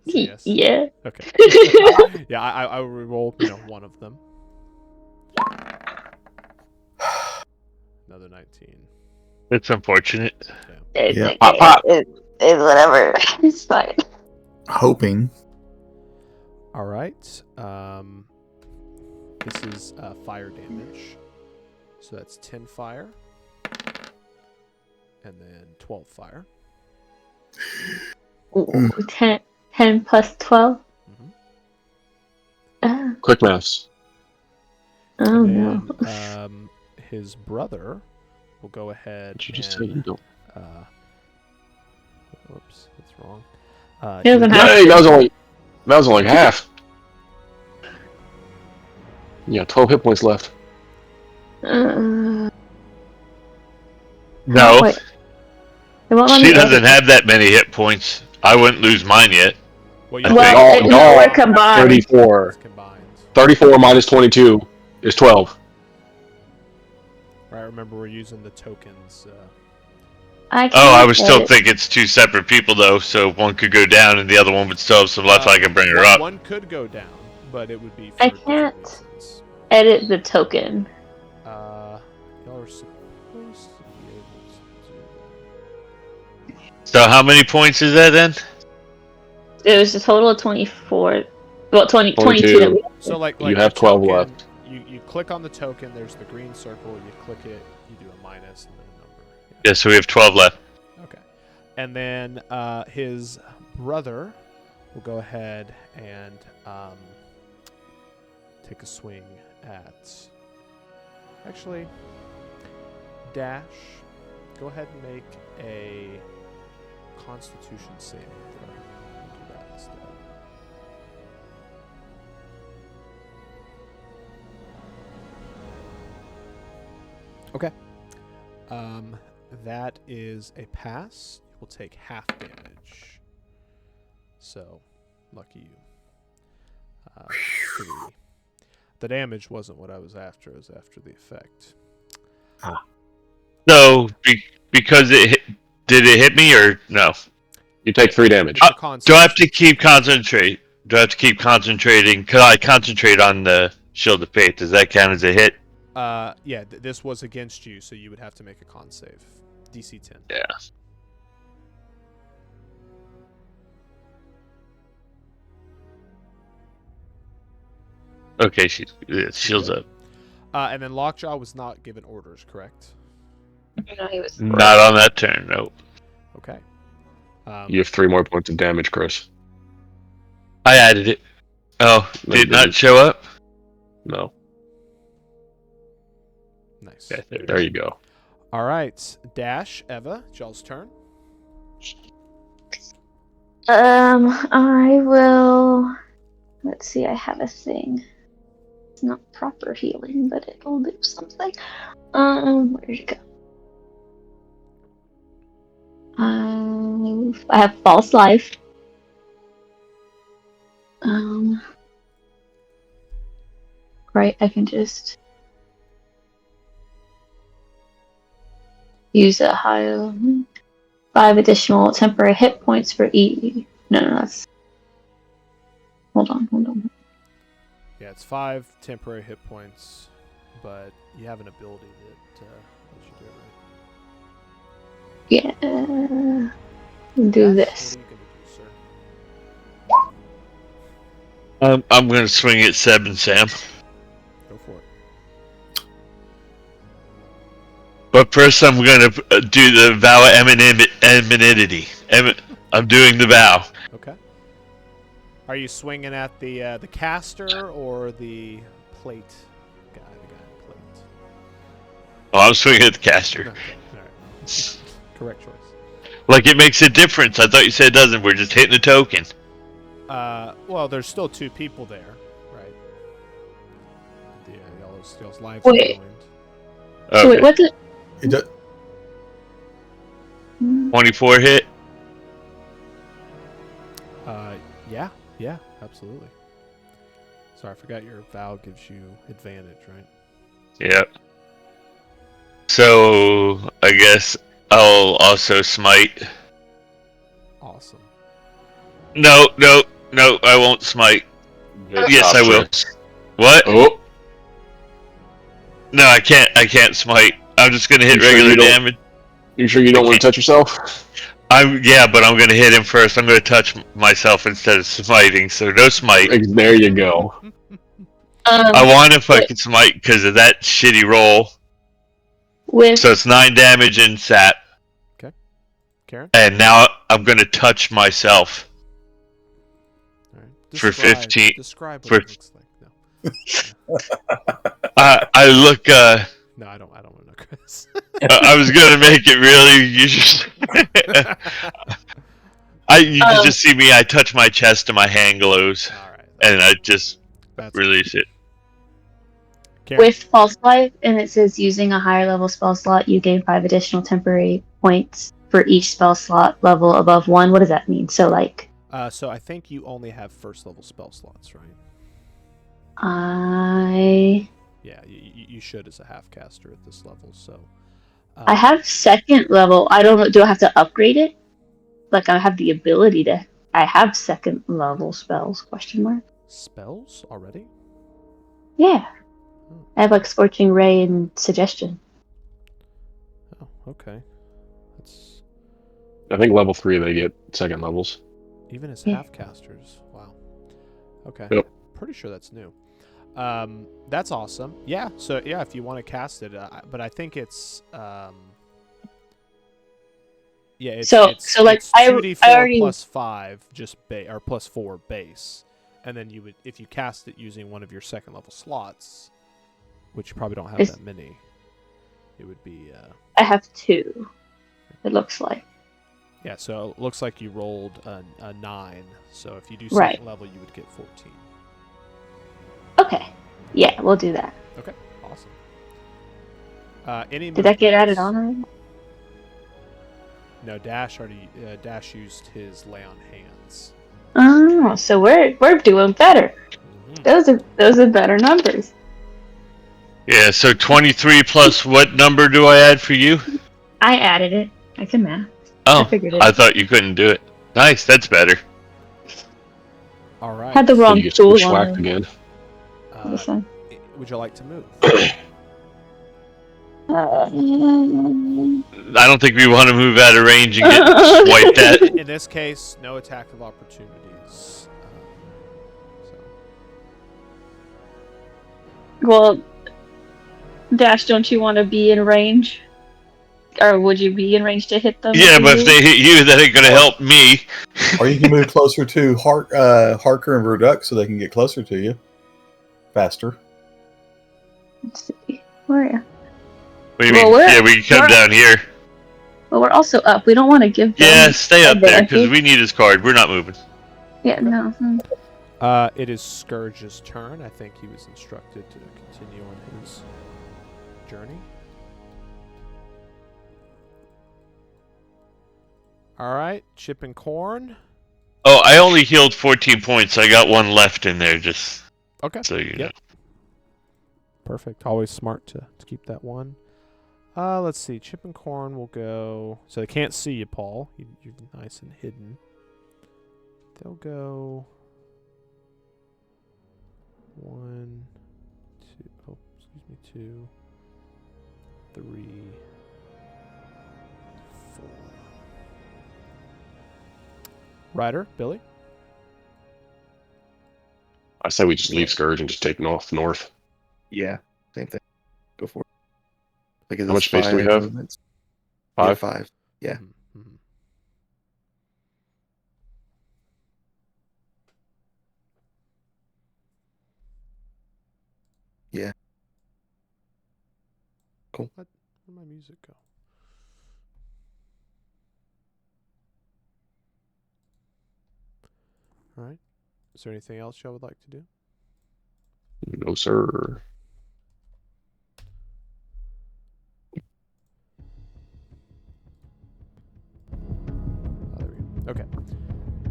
Yes. Yeah. Okay. Yeah, I will re-roll, one of them. Another 19. It's unfortunate. Yeah. Pop, pop. It's whatever. It's fine. Hoping. All right. This is fire damage. So that's 10 fire. And then 12 fire. Ooh, 10 plus 12. Mm-hmm. Quick maths. Oh And no. then, his brother will go ahead. Did you just and, say you don't? Whoops, that's wrong. He doesn't have Hey, that was only half. Yeah, 12 hit points left. No, Wait. It won't let she me doesn't edit. have that many hit points. I wouldn't lose mine yet. Well, I Well, think. no, Oh, we're combined. 34. It's combined. 34 minus 22 is 12. Right, remember we're using the tokens. I was still thinking it's 2 separate people though, so one could go down and the other one would still have some left. I could bring her up. One could go down, but it would be for I different can't. reasons. edit the token. Y'all are supposed to be able to do So how many points is that then? It was a total of 24. Well, 22 that 22. we that. So like You have the 12 token, left. You click on the token. There's the green circle. You click it. You do a minus and then a number. Yeah, so we have 12 left. Okay. And then his brother will go ahead and take a swing at. Actually, Dash, go ahead and make a Constitution saving throw. Do that instead. Okay. That is a pass. will take half damage. So, lucky you. 3. The damage wasn't what I was after. I was after the effect. So, because it hit, did it hit me or no? You take 3 damage. Do I have to keep concentrate? Do I have to keep concentrating? Could I concentrate on the Shield of Faith? Does that count as a hit? Yeah, this was against you, so you would have to make a con save. DC 10. Yeah. Okay, shield's up. And then Lockjaw was not given orders, correct? No, he was. Not on that turn, nope. Okay. You have 3 more points of damage, Chris. I added it. Oh, No, did you not didn't. show up? No. Nice. Yeah, There you go. All right. Dash, Eva, Jell's turn. I will. Let's see. I have a thing. It's not proper healing, but it'll do something. Where'd it go? I have false life. Right. I can just use a higher 5 additional temporary hit points for each. No, that's. Hold on. Yeah, it's 5 temporary hit points, but you have an ability that lets you do it, right? Yeah. Do this. What are you gonna do, sir? I'm going to swing at Seb and Sam. Go for it. But first I'm going to do the vow of amenity. I'm doing the vow. Okay. Are you swinging at the caster or the plate guy? The guy in plate. Oh, I'm swinging at the caster. Okay. All right. Correct choice. Like it makes a difference. I thought you said it doesn't. We're just hitting the token. Well, there's still 2 people there, right? Y'all's lives Wait. are ruined. Okay. Wait, what's it? It does, 24 hit. Yeah, absolutely. Sorry, I forgot your vow gives you advantage, right? Yep. So I guess I'll also smite. Awesome. No, I won't smite. Good Yes, job, I will. Chris. What? Oh, No, I can't smite. I'm just gonna hit You sure regular you don't- damage. you sure you don't want to touch yourself? But I'm gonna hit him first. I'm gonna touch myself instead of smiting. So no smite. There you go. I want if I can smite because of that shitty roll. With So it's 9 damage in sap. Karen? And now I'm gonna touch myself. All right. For 15 Describe what for- it looks like. No. I look. No, I don't want to know, Chris. I was gonna make it really. You can just see me. I touch my chest and my hand glows, All right. and I just That's release it. Karen? with false life, and it says using a higher level spell slot, you gain 5 additional temporary points for each spell slot level above 1. What does that mean? So like, So I think you only have first level spell slots, right? Yeah, you should as a half caster at this level. So I have second level. I don't know. Do I have to upgrade it? Like I have the ability to. I have second level spells? Question mark. spells already. Yeah. Oh. I have like Scorching Ray and Suggestion. Oh, okay. That's I think level 3 they get second levels. even as Yeah. half casters. Wow. Okay. Yep. Pretty sure that's new. That's awesome. Yeah. So yeah, if you want to cast it, but I think it's yeah. It's, So- it's, so, like, it's I 2d4 already- plus 5 just or plus 4 base, and then you would if you cast it using one of your second level slots, which you probably don't have Is- that many. It would be I have 2. It looks like. yeah. So it looks like you rolled a 9. So if you do Right. second level, you would get 14. Okay. Yeah, we'll do that. Okay, awesome. Any Did that get added movements? on already? No, Dash already. Dash used his lay on hands. Oh, so we're doing better. Mm-hmm. Those are better numbers. Yeah, so 23 plus what number do I add for you? I added it. I can math. I Oh, figured it I out. thought you couldn't do it. Nice, that's better. All right. Had the So wrong you get tool swhacked on. again. This one. Would you like to move? I don't think we want to move out of range and get swiped at. In this case, no attack of opportunities. Well, Dash, don't you want to be in range? Or would you be in range to hit them? Yeah, but if they hit you, that ain't going to help me. Or you can move closer to Harker and Verduk so they can get closer to you faster. Let's see. Where are you? What do you mean? Yeah, we can come down here. Well, we're also up. We don't want to give them... Yeah, stay up there, because we need his card. We're not moving. Yeah, no. It is Scourge's turn. I think he was instructed to continue on his journey. All right, Chip and Corn. Oh, I only healed 14 points. I got one left in there, just so you know. Perfect. Always smart to keep that one. Let's see. Chip and Corn will go... So they can't see you, Paul. You're nice and hidden. They'll go... 1, 2... Oh, excuse me. 2, 3, 4... Ryder, Billy? I say we just leave Scourge and just take north. Yeah, same thing. Go for it. Because How much space do we have? 5? Yeah, 5. Yeah. Mm-hmm. Yeah. Cool. Where'd my music go? All right. Is there anything else y'all would like to do? No, sir. There we go. Okay.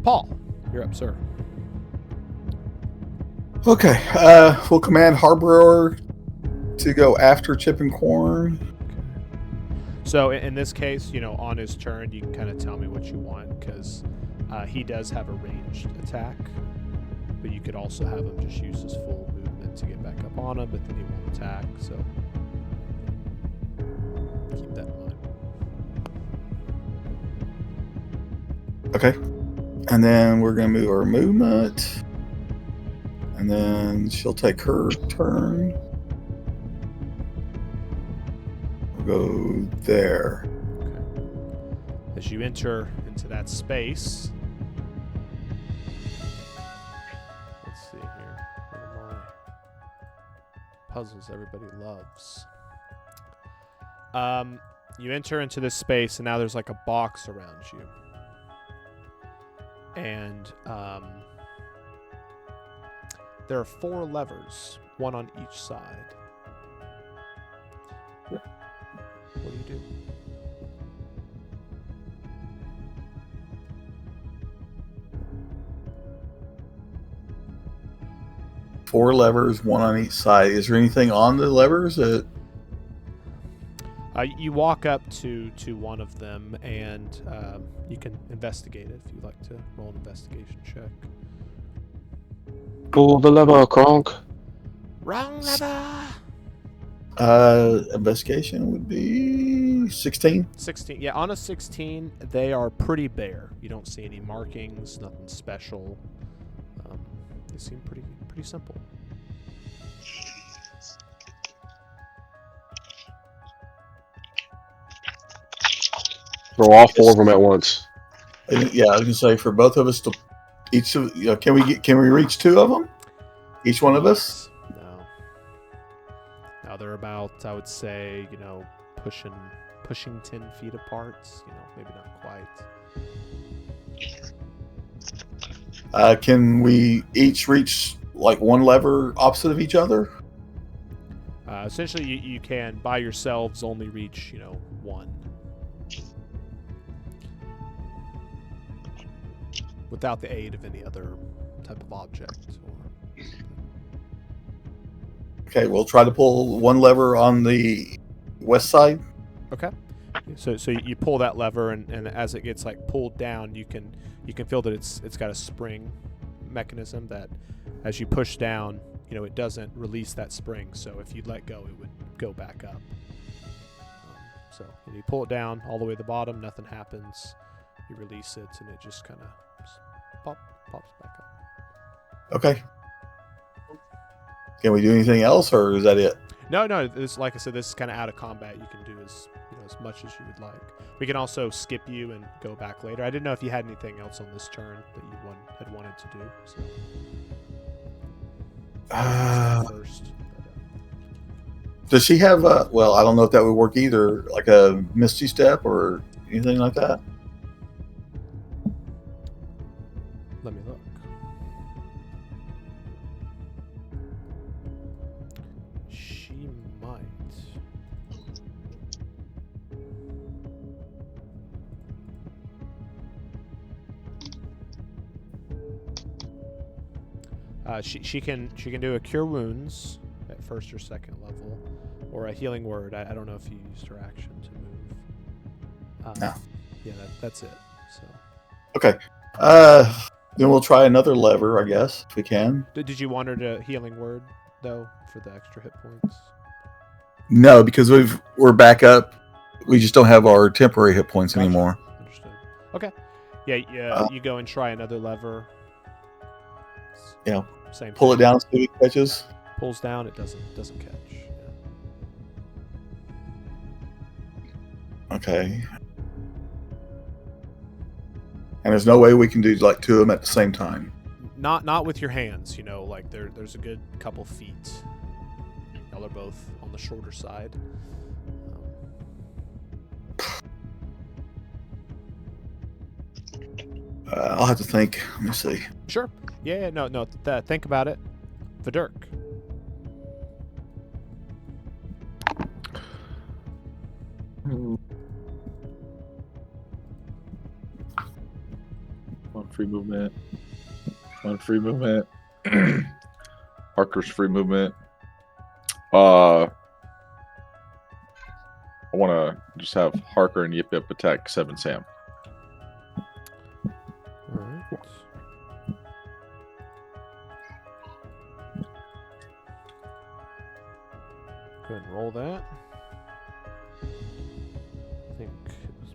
Paul, you're up, sir. Okay, we'll command Harborer to go after Chip and Corn. So in this case, on his turn, you can kind of tell me what you want, because he does have a ranged attack, but you could also have him just use his full movement to get back up on him, but then he won't attack, so keep that in mind. Okay, and then we're going to move our movement, and then she'll take her turn. We'll go there. Okay. As you enter into that space, let's see here. What are my puzzles everybody loves? You enter into this space, and now there's like a box around you. And there are 4 levers, one on each side. What do you do? Four levers, one on each side. Is there anything on the levers that... You walk up to one of them, and you can investigate it if you'd like to roll an investigation check. Pull the lever, Kronk. Wrong lever! Investigation would be 16. 16. Yeah, on a 16, they are pretty bare. You don't see any markings, nothing special. They seem pretty simple. Throw all 4 of them at once. Yeah, I was gonna say for both of us to each of can we reach 2 of them? Each one of us? No. Now they're about, I would say, pushing 10 feet apart. Maybe not quite. Can we each reach like one lever opposite of each other? Essentially, you can by yourselves only reach, one. without the aid of any other type of object. Okay, we'll try to pull one lever on the west side. Okay. So you pull that lever, and as it gets like pulled down, you can feel that it's got a spring mechanism that, as you push down, it doesn't release that spring. So if you let go, it would go back up. So you pull it down all the way to the bottom, nothing happens. You release it, and it just kind of pops back up. Okay. Can we do anything else, or is that it? No. This, like I said, this is kind of out of combat. You can do as much as you would like. We can also skip you and go back later. I didn't know if you had anything else on this turn that you had wanted to do. So. First. Does she have well, I don't know if that would work either, like a Misty Step or anything like that? Let me look. She might. She can do a Cure Wounds at first or second level, or a Healing Word. I don't know if you used her action to move. No. Yeah, that's it. So. Okay. Then we'll try another lever, I guess, if we can. Did you want her to Healing Word though for the extra hit points? No, because we're back up. We just don't have our temporary hit points anymore. Understood. Okay. Yeah. You go and try another lever. Yeah. Same. Pull thing. it down so it catches. Pulls down, it doesn't catch. Yeah. Okay. And there's no way we can do like two of them at the same time. Not with your hands, like there's a good couple feet. Y'all are both on the shorter side. I'll have to think. Let me see. Sure. Yeah. No. Think about it. Vidurk. One free movement. Harker's free movement. I want to just have Harker and Yip Yip attack 7 Sam. All right. Go ahead and roll that. I think it was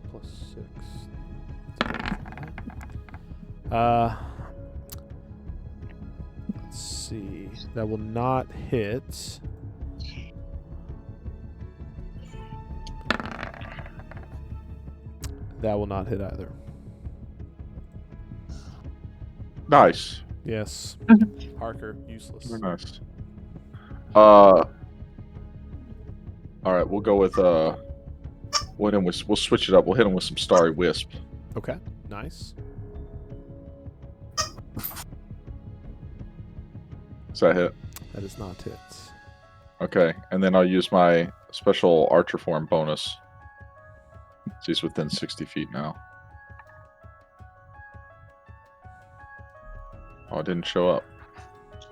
+6. Let's see. That will not hit. That will not hit either. Nice. Yes. Harker, useless. Very nice. All right, we'll go with we'll switch it up. We'll hit him with some Starry Wisp. Okay, nice. Does that hit? That is not hit. Okay, and then I'll use my special Archer form bonus. So he's within 60 feet now. Oh, it didn't show up.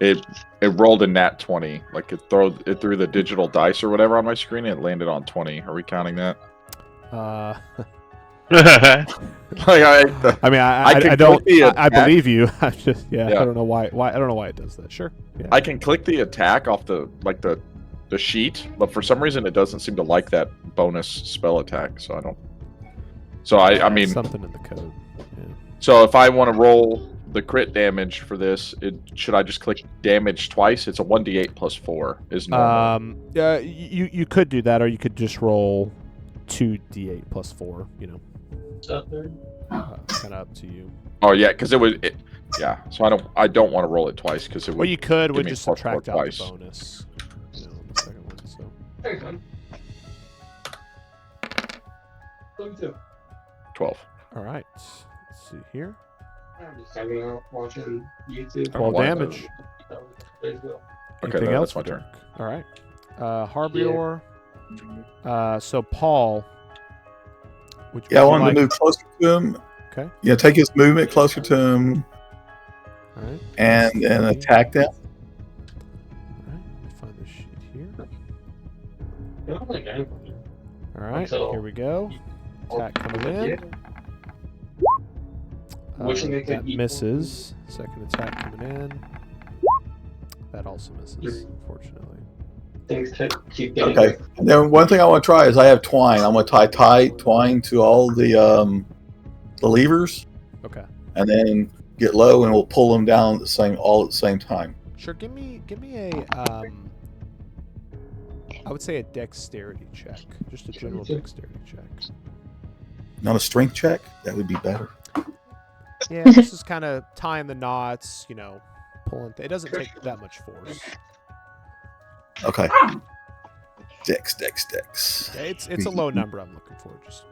It rolled a nat 20. Like it threw the digital dice or whatever on my screen and it landed on 20. Are we counting that? I mean, I don't. I believe you. I just, Yeah. I don't know why. I don't know why it does that. Sure. Yeah. I can click the attack off the sheet, but for some reason it doesn't seem to like that bonus spell attack. So I don't. So I mean something in the code. Yeah. So if I want to roll the crit damage for this, should I just click damage twice? It's a 1d8 plus 4 is normal. You could do that, or you could just roll 2d8 plus 4. Kind of up to you. Oh yeah, because yeah. So I don't want to roll it twice because it would. Well, you could. Would just subtract out the bonus. The second one. So. There you go. 12. All right. Let's see here. I'm just hanging out watching YouTube. 12 damage. There you go. Okay, Anything else? that's my turn. All right. Harbior. So Paul. I wanted to move closer to him Okay. Yeah, take his movement closer to him All right. and attack them. All right. Let me find this sheet here. I don't think anything. All right. Until- Here we go. Attack coming in. Wishing they could That eat misses. Second attack coming in. That also misses, unfortunately. Things keep getting. Okay. And then one thing I want to try is I have twine. I'm going to tie twine to all the levers, Okay. and then get low, and we'll pull them down all at the same time. Sure. Give me a I would say a dexterity check. Just a general dexterity check. Not a strength check. That would be better. Yeah, this is kind of tying the knots, pulling. It doesn't take that much force. Okay. Dex. Yeah, it's a low number I'm looking for. Just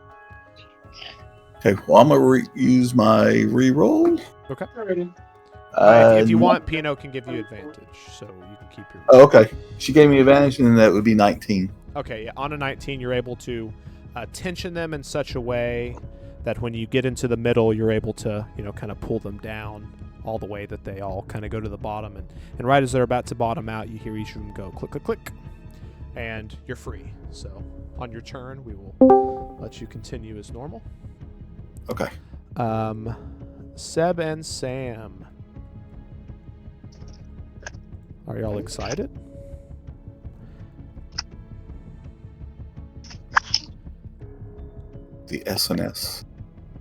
Okay. Well, I'm gonna use my re-roll. okay. Alrighty. If you want, Pino can give you advantage, so you can keep your. Oh, okay. She gave me advantage, and then that would be 19. Okay, yeah. On a 19, you're able to tension them in such a way that when you get into the middle, you're able to, kind of pull them down all the way that they all kind of go to the bottom. And right as they're about to bottom out, you hear each of them go click, click, click. And you're free. So on your turn, we will let you continue as normal. Okay. Seb and Sam. Are y'all excited? The SNS.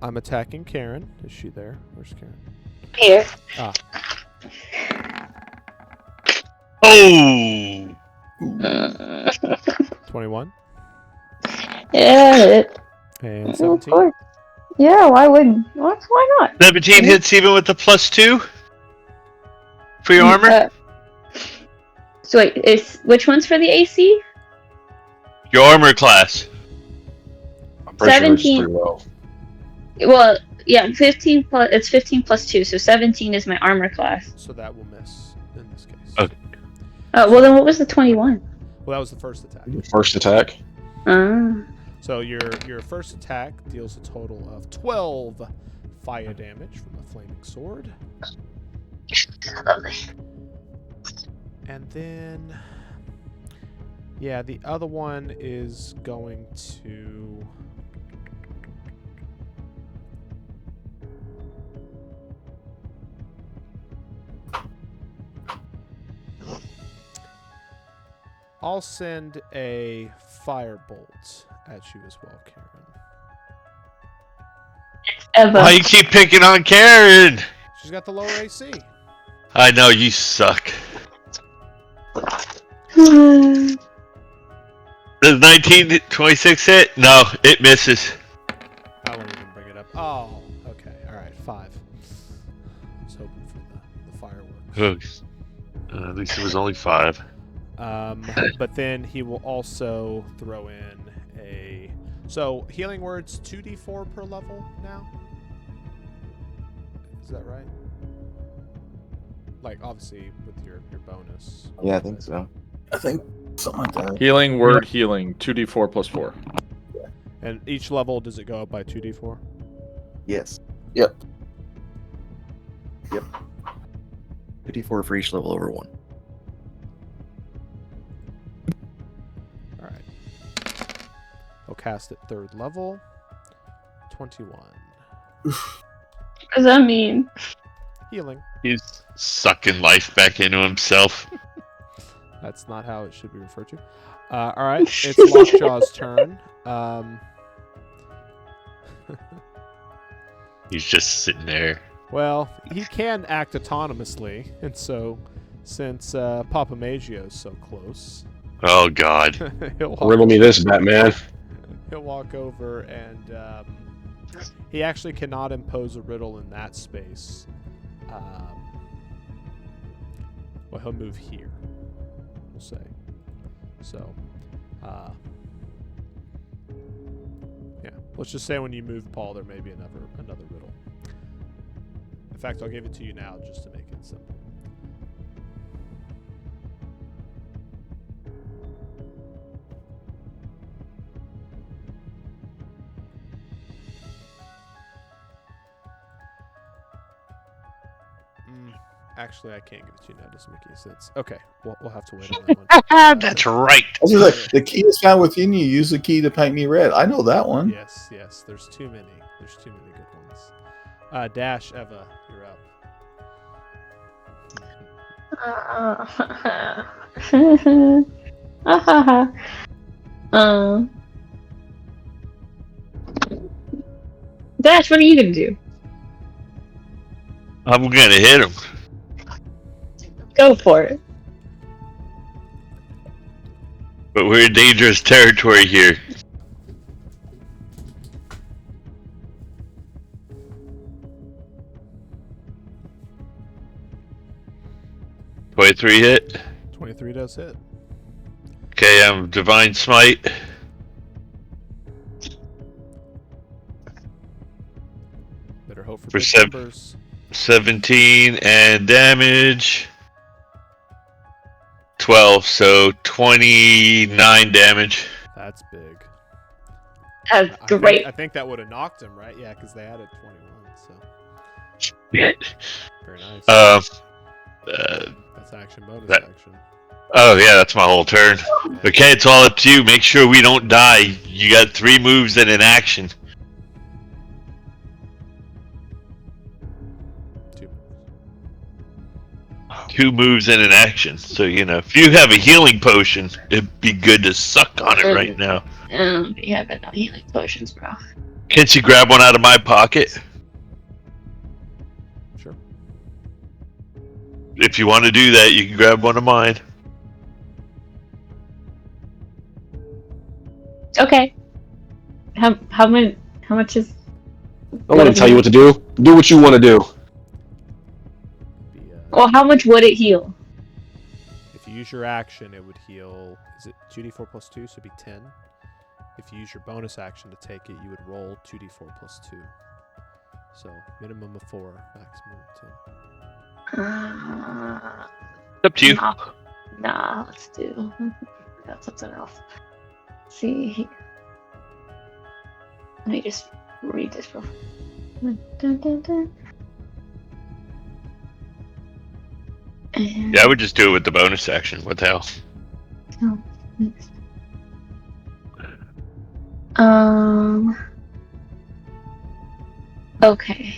I'm attacking Karen. Is she there? Where's Karen? Here. Ah, Oh! 21 Yeah. and Of 17. course. Yeah. Why wouldn't? Why not? 17 hits even with the +2 for your armor? So wait, which one's for the AC? Your armor class. I'm pretty sure it's 17. pretty low. Well, yeah, 15 plus. It's 15 plus 2, so 17 is my armor class. So that will miss in this case. Okay. Well, then what was the 21? Well, that was the first attack. First attack. So your first attack deals a total of 12 fire damage from a flaming sword. Lovely. And then, yeah, the other one is going to... I'll send a firebolt at you as well, Karen. Eva. Why you keep picking on Karen? She's got the lower AC. I know you suck. Hmm. Does 1926 hit? No, it misses. I won't even bring it up. Oh, okay. All right, 5. I was hoping for the fireworks. At least it was only 5. But then he will also throw in a... So, healing words 2d4 per level now? Is that right? Like, obviously, with your bonus. Yeah, I think so. I think something like that. Healing word healing 2d4 plus 4. And each level, does it go up by 2d4? Yes. Yep. 54 for each level over 1. Alright. He'll cast at 3rd level. 21. What does that mean? Healing. He's sucking life back into himself. That's not how it should be referred to. Alright, it's Lockjaw's turn. He's just sitting there. Well, he can act autonomously, and so, since Papa Magio's so close, Oh god. Riddle me this, Batman. he'll walk over and he actually cannot impose a riddle in that space. Well, he'll move here, we'll say. So, yeah. Let's just say when you move, Paul, there may be another riddle. In fact, I'll give it to you now just to make it simple. Actually, I can't give it to you now, just Mickey. So it's okay. We'll have to wait on that one. That's right. I was gonna say, the key is found within you. Use the key to paint me red. I know that one. Yes. There's too many. There's too many good ones. Dash, Eva, you're up. Dash, what are you gonna do? I'm gonna hit him. Go for it. But we're in dangerous territory here. .23 hit. 23 does hit. Okay, I'm Divine Smite. Better hope for For big numbers. 17 and damage. 12, so 29 damage. That's big. That's I great. think that would have knocked him, right? Yeah, because they added 21. So Shit. very nice. That's action bonus that- action. Oh yeah, that's my whole turn. Okay, it's all up to you. Make sure we don't die. You got 3 moves and an action. 2 moves and an action. So, if you have a healing potion, it'd be good to suck on it right now. You have no healing potions, bro. Can't you grab one out of my pocket? Sure. If you want to do that, you can grab one of mine. Okay. How much is? I'm gonna tell you what to do. Do what you want to do. Well, how much would it heal? If you use your action, it would heal. Is it 2d4 plus 2? So it'd be 10. If you use your bonus action to take it, you would roll 2d4 plus 2. So minimum of 4, maximum of 10. It's up to you. Nah, let's do. Got something else. Let's see. Let me just read this real. Dun, dun, dun. Yeah, I would just do it with the bonus action. What the hell? Oh, okay.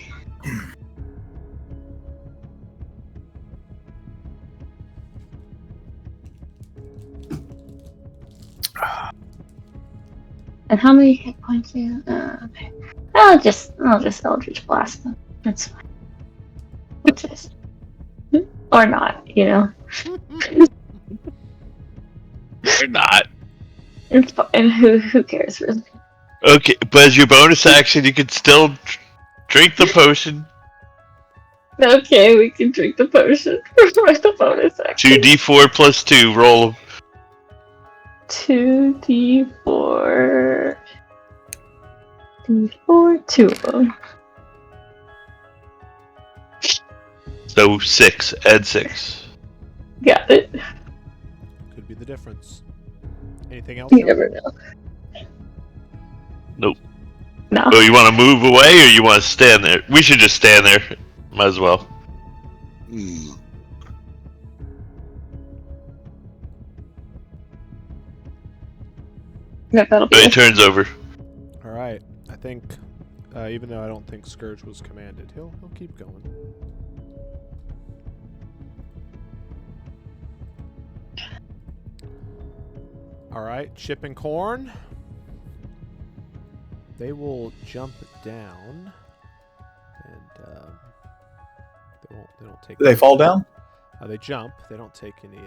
And how many hit points do you? Okay. I'll just Eldritch Blast them. That's fine. Just, or not, Or not. It's fine. Who cares really? Okay, but as your bonus action, you can still drink the potion. Okay, we can drink the potion for the bonus action. 2d4 plus 2, roll. 2d4. D4, 2 of them. So 6, add 6. Got it. Could be the difference. Anything else? You Joe? never know. Nope. No. Oh, you want to move away or you want to stand there? We should just stand there. Might as well. Yeah, that'll be It it. turns over. All right. I think, even though I don't think Scourge was commanded, he'll keep going. All right, Chip and Corn. They will jump down, and they don't take. Do they fall down? They jump. They don't take any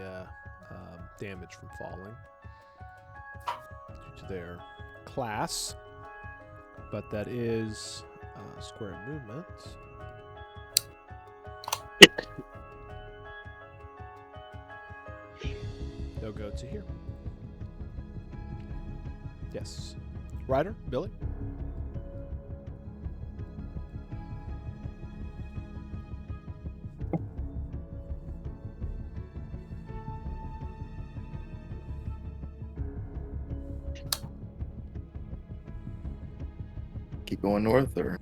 damage from falling due to their class, but that is square movement. They'll go to here. Yes. Ryder, Billy? Keep going north, or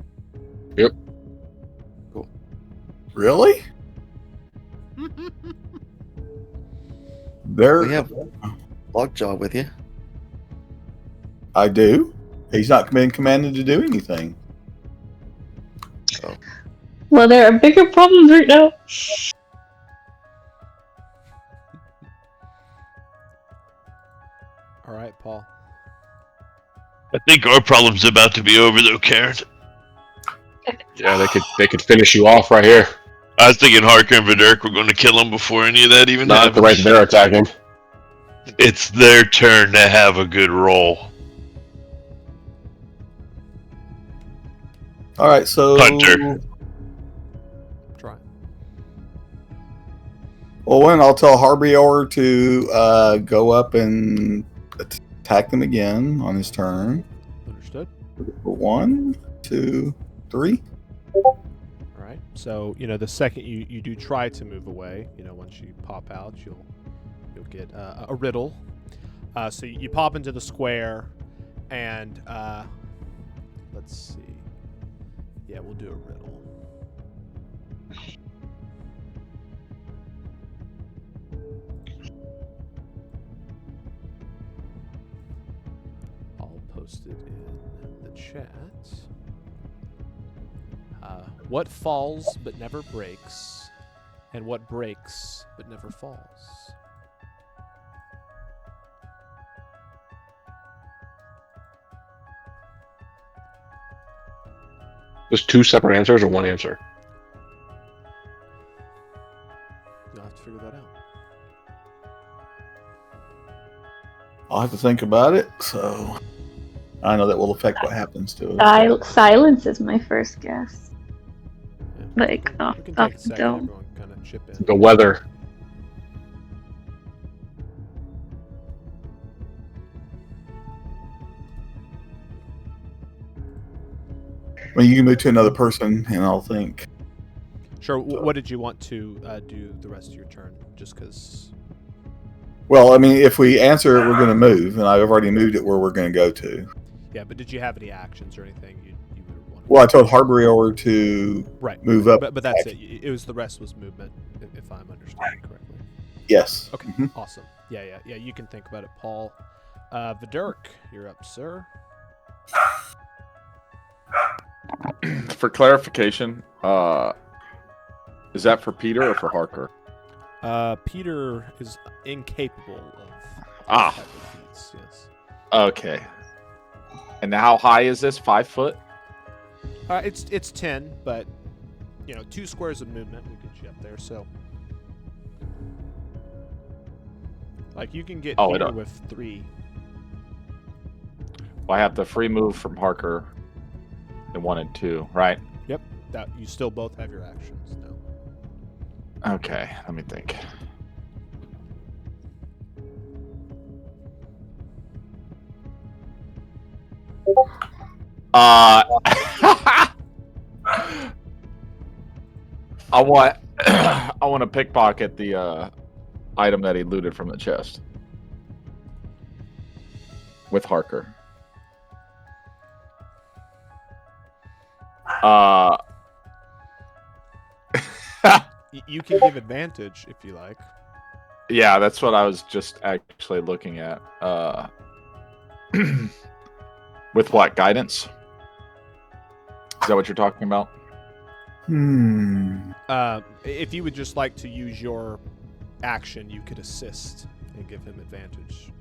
Really? There, We have Lockjaw with you. I do. He's not been commanded to do anything. Well, there are bigger problems right now. All right, Paul. I think our problem's about to be over, though, Karen. Yeah, they could finish you off right here. I was thinking Harker and Vidurk were going to kill him before any of that even Not at the happens. rate they're attacking. It's their turn to have a good roll. All right, so Hunter. Try. Well, one, I'll tell Harbior to go up and attack them again on his turn. Understood. 1, 2, 3. All right. So the second you do try to move away, once you pop out, you'll get a riddle. So you pop into the square, and let's see. Yeah, we'll do a riddle. I'll post it in the chat. What falls but never breaks, and what breaks but never falls? There's two separate answers or one answer? You'll have to figure that out. I'll have to think about it. So I know that will affect what happens to us. Silence is my first guess. Yeah. Like, We off can take the a second. dome. Everyone kind of chip in. The weather. Well, you can move to another person, and I'll think. Sure. What did you want to do the rest of your turn? Just because. Well, I mean, if we answer it, we're going to move, and I've already moved it where we're going to go to. Yeah, but did you have any actions or anything you would want? Well, I told Harbior to move up. But that's it. It was the rest was movement, if I'm understanding correctly. Yes. Okay. Awesome. Yeah. You can think about it, Paul. Vidurk, you're up, sir. For clarification, is that for Peter or for Harker? Peter is incapable of Ah. type of feats, yes. Okay. And how high is this? 5 foot? It's 10, but 2 squares of movement will get you up there. So, like, you can get Peter with 3. Well, I have the free move from Harker in 1 and 2, right? Yep. That you still both have your actions now. Okay, let me think. I want to pickpocket the item that he looted from the chest with Harker. You can give advantage if you like. Yeah, that's what I was just actually looking at. With what, guidance? Is that what you're talking about? If you would just like to use your action, you could assist and give him advantage.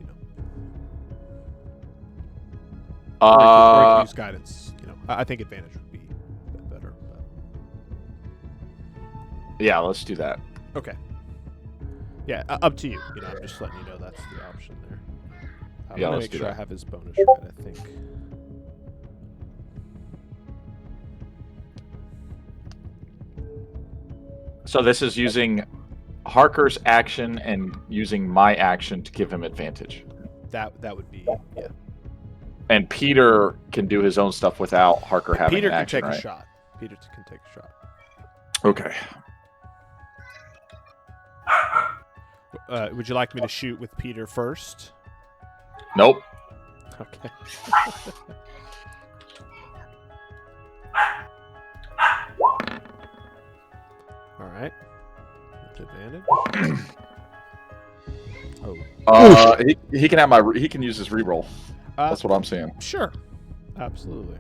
Or you could use guidance. I think advantage would be better. But... Yeah, let's do that. Okay. Yeah, up to you. I'm just letting you know that's the option there. Yeah, let me let's make do sure that. I have his bonus right, I think. So this is using Harker's action and using my action to give him advantage. That would be, yeah. And Peter can do his own stuff without Harker having Peter an can action, take right? a shot. Peter can take a shot. Okay. Would you like me to shoot with Peter first? Nope. Okay. All right. advantage. He can have he can use his reroll. That's what I'm saying. Sure. Absolutely.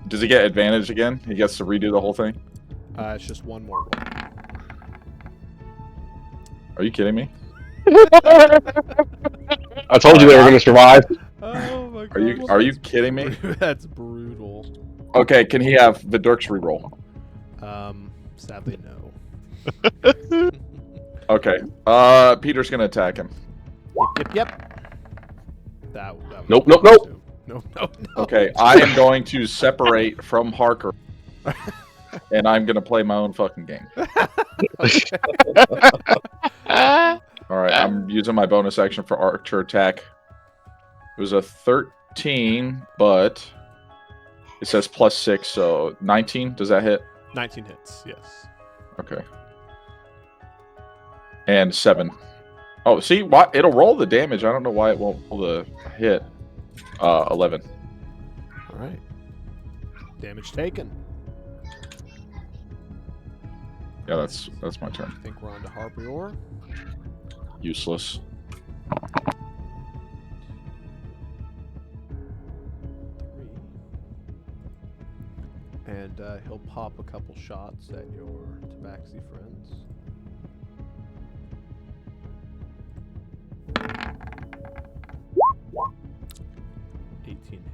Does he get advantage again? He gets to redo the whole thing? It's just one more roll. Are you kidding me? I told you they were going to survive. Oh my god. Are you kidding me? That's brutal. Okay, can he have Vidurk's reroll? Sadly no. Okay. Peter's gonna attack him. Yep. That Nope. No. Okay, I am going to separate from Harker. And I'm gonna play my own fucking game. Alright, I'm using my bonus action for Archer attack. It was a 13, but it says +6, so 19. Does that hit? 19 hits, yes. Okay. And 7. Oh, see, why it'll roll the damage. I don't know why it won't roll the hit. 11. Alright. Damage taken. Yeah, that's my turn. I think we're on to Harpior. Useless. And he'll pop a couple shots at your Tabaxi friends.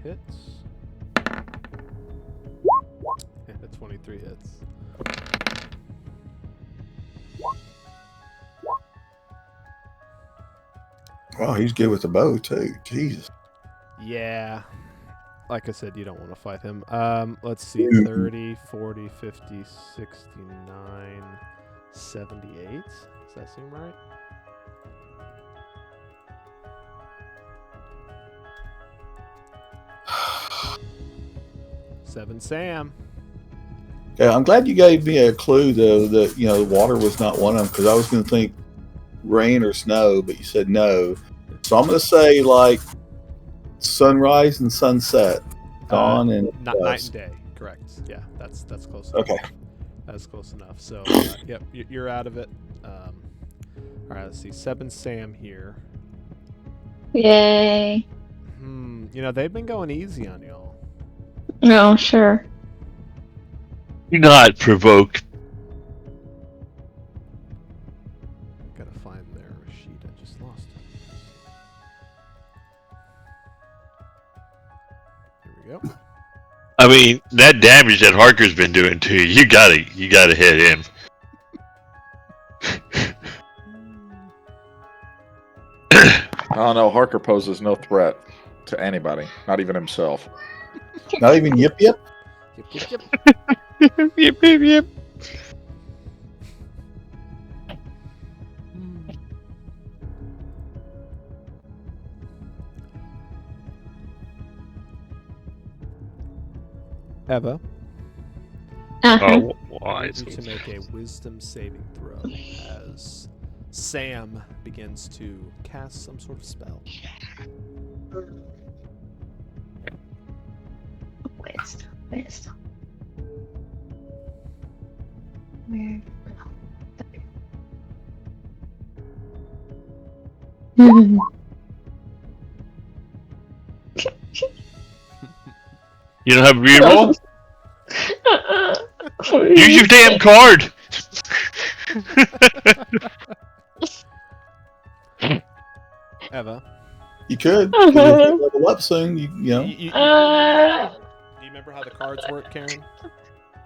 Hits. And 23 hits. Oh, he's good with the bow too. Jesus. Yeah. Like I said, you don't want to fight him. Let's see. 30, 40, 50, 69, 78. Does that seem right? Seven Sam. Yeah, I'm glad you gave me a clue though that water was not one of them, because I was going to think rain or snow, but you said no. So I'm going to say like sunrise and sunset, dawn and night and day. Correct. Yeah, that's close enough. Okay. That's close enough. So yep, you're out of it. All right, let's see. Seb and Sam here. Yay. They've been going easy on y'all. No, sure. Do not provoke. Gotta find their sheet. I just lost it. Here we go. I mean, that damage that Harker's been doing to you, you gotta hit him. Oh no, Harker poses no threat to anybody, not even himself. Not even Yip Yip? Yep. Yep. Eva. Uh-huh. Why? Need to make a wisdom saving throw as Sam begins to cast some sort of spell. Wisdom. Where? You don't have a reroll? Use your damn card! Eva. You could. 'Cause if you level up soon, you know. Do you remember how the cards work, Karen?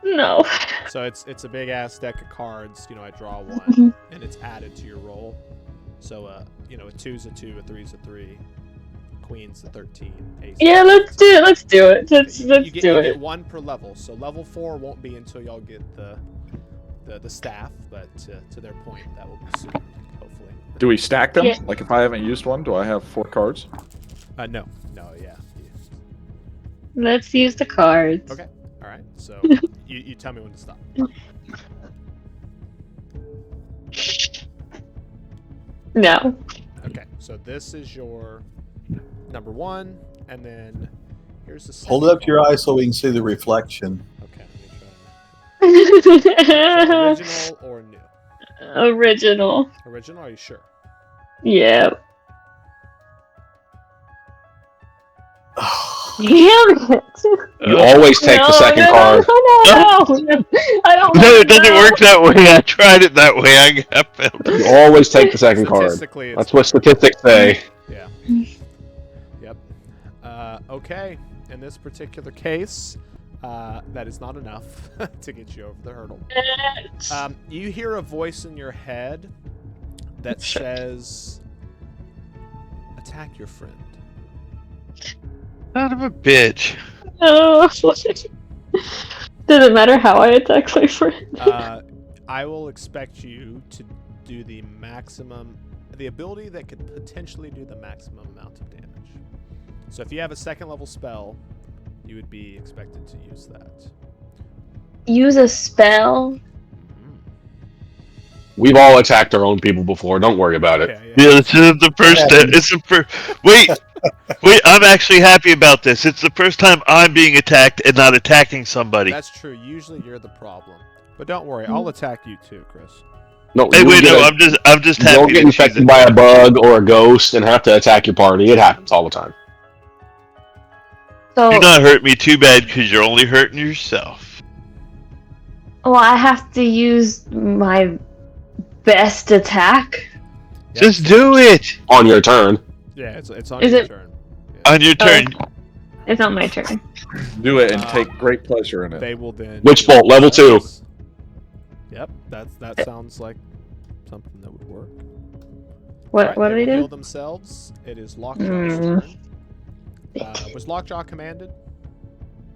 No. So it's a big ass deck of cards. I draw one, and it's added to your roll. So a 2's a 2, a 3's a 3, Queen's a 13, Ace. Yeah, let's do it. Let's do it. Let's You do get it. one per level. So level 4 won't be until y'all get the staff, but to their point, that will be soon, hopefully. Do we stack them? Yeah. Like if I haven't used one, do I have 4 cards? No, yeah. Let's use the cards. Okay. All right. So you tell me when to stop. No. Okay. So this is your number 1, and then here's the second Hold it up to your card. eye so we can see the reflection. Okay. Let me Original or new? Original. Original, are you sure? Yeah. Damn it! You always take the second card. No, I don't. No, it doesn't know. work that way. I tried it that way. I got failed. You always take the second card. Statistically, it's That's what statistics say. Yeah. Yep. Okay. In this particular case, that is not enough to get you over the hurdle. You hear a voice in your head that says, "Attack your friend." Son of a bitch. No. Does it matter how I attack my friend? I will expect you to do the maximum, the ability that could potentially do the maximum amount of damage. So if you have a second level spell, you would be expected to use that. Use a spell? We've all attacked our own people before. Don't worry about it. Yeah, this is the first step. It's the first. Wait, I'm actually happy about this. It's the first time I'm being attacked and not attacking somebody. That's true. Usually you're the problem. But don't worry, I'll attack you too, Chris. No, Hey, wait, no, I'm just happy. You don't get infected by a bug or a ghost and have to attack your party. It happens all the time. So, You're not hurting me too bad because you're only hurting yourself. well, I have to use my best attack? Yep. Just do it On your turn. Yeah, it's on Is your it- turn. Yeah. on your turn. It's not my turn. Do it and take great pleasure in it. They will then. Witch bolt, level 2. Yep, that sounds like something that would work. What do they will heal do? themselves. It is Lockjaw's turn. Was Lockjaw commanded?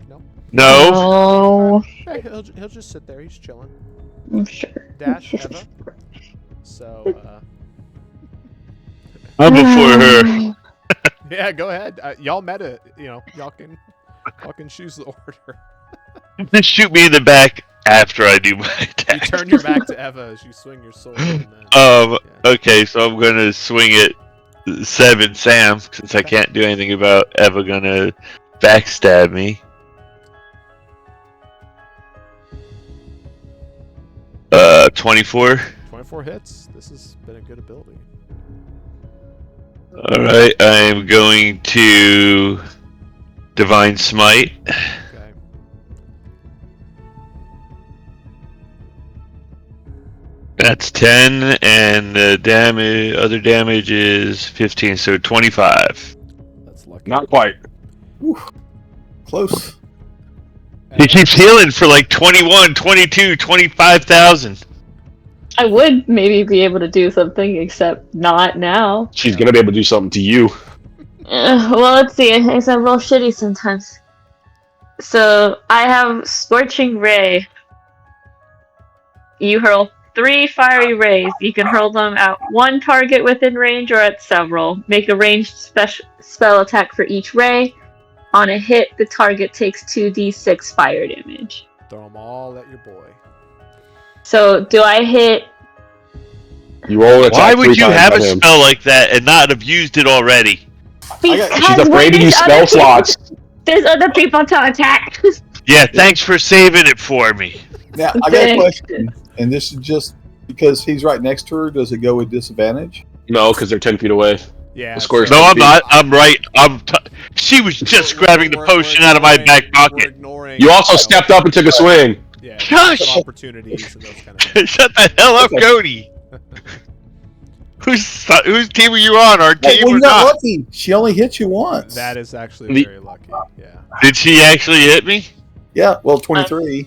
No. No. Oh, Hey, he'll just sit there. He's chilling. I'm sure. Dash Eva. So I'm before her. yeah, go ahead. Y'all met it. Y'all can choose the order. Just shoot me in the back after I do my You attack. turn your back to Eva as you swing your sword. And then, yeah. Okay, so I'm gonna swing it 7 Sam since I can't do anything about Eva gonna backstab me. 24. 24 hits. This has been a good ability. Alright, I'm going to Divine Smite. Okay. That's 10, and the other damage is 15, so 25. That's lucky. Not quite. Close. He keeps healing for like 21, 22, 25,000. I would maybe be able to do something, except not now. She's gonna be able to do something to you. Well, let's see. It's a real shitty sometimes. So I have Scorching Ray. You hurl 3 fiery rays. You can hurl them at one target within range or at several. Make a ranged spell attack for each ray. On a hit, the target takes 2d6 fire damage. Throw them all at your boy. So, do I hit? You roll an attack. Why would 3 you times have by a him. spell like that and not have used it already? Because She's afraid to when use spell slots. There's other people to attack. Yeah, thanks for saving it for me. Now, I got a question, and this is just because he's right next to her. Does it go with disadvantage? No, because they're 10 feet away. Yeah. The square's No, I'm feet. not. I'm right. She was just grabbing the potion out of my back We're pocket. ignoring. You also stepped up and took a swing. Yeah. Shush! Some opportunities and those kind of things. Shut the hell up, Cody. Whose team are you on? Our team Well, or you got not? lucky. She only hit you once. That is actually very lucky. Yeah. Did she actually hit me? Yeah, well, 23.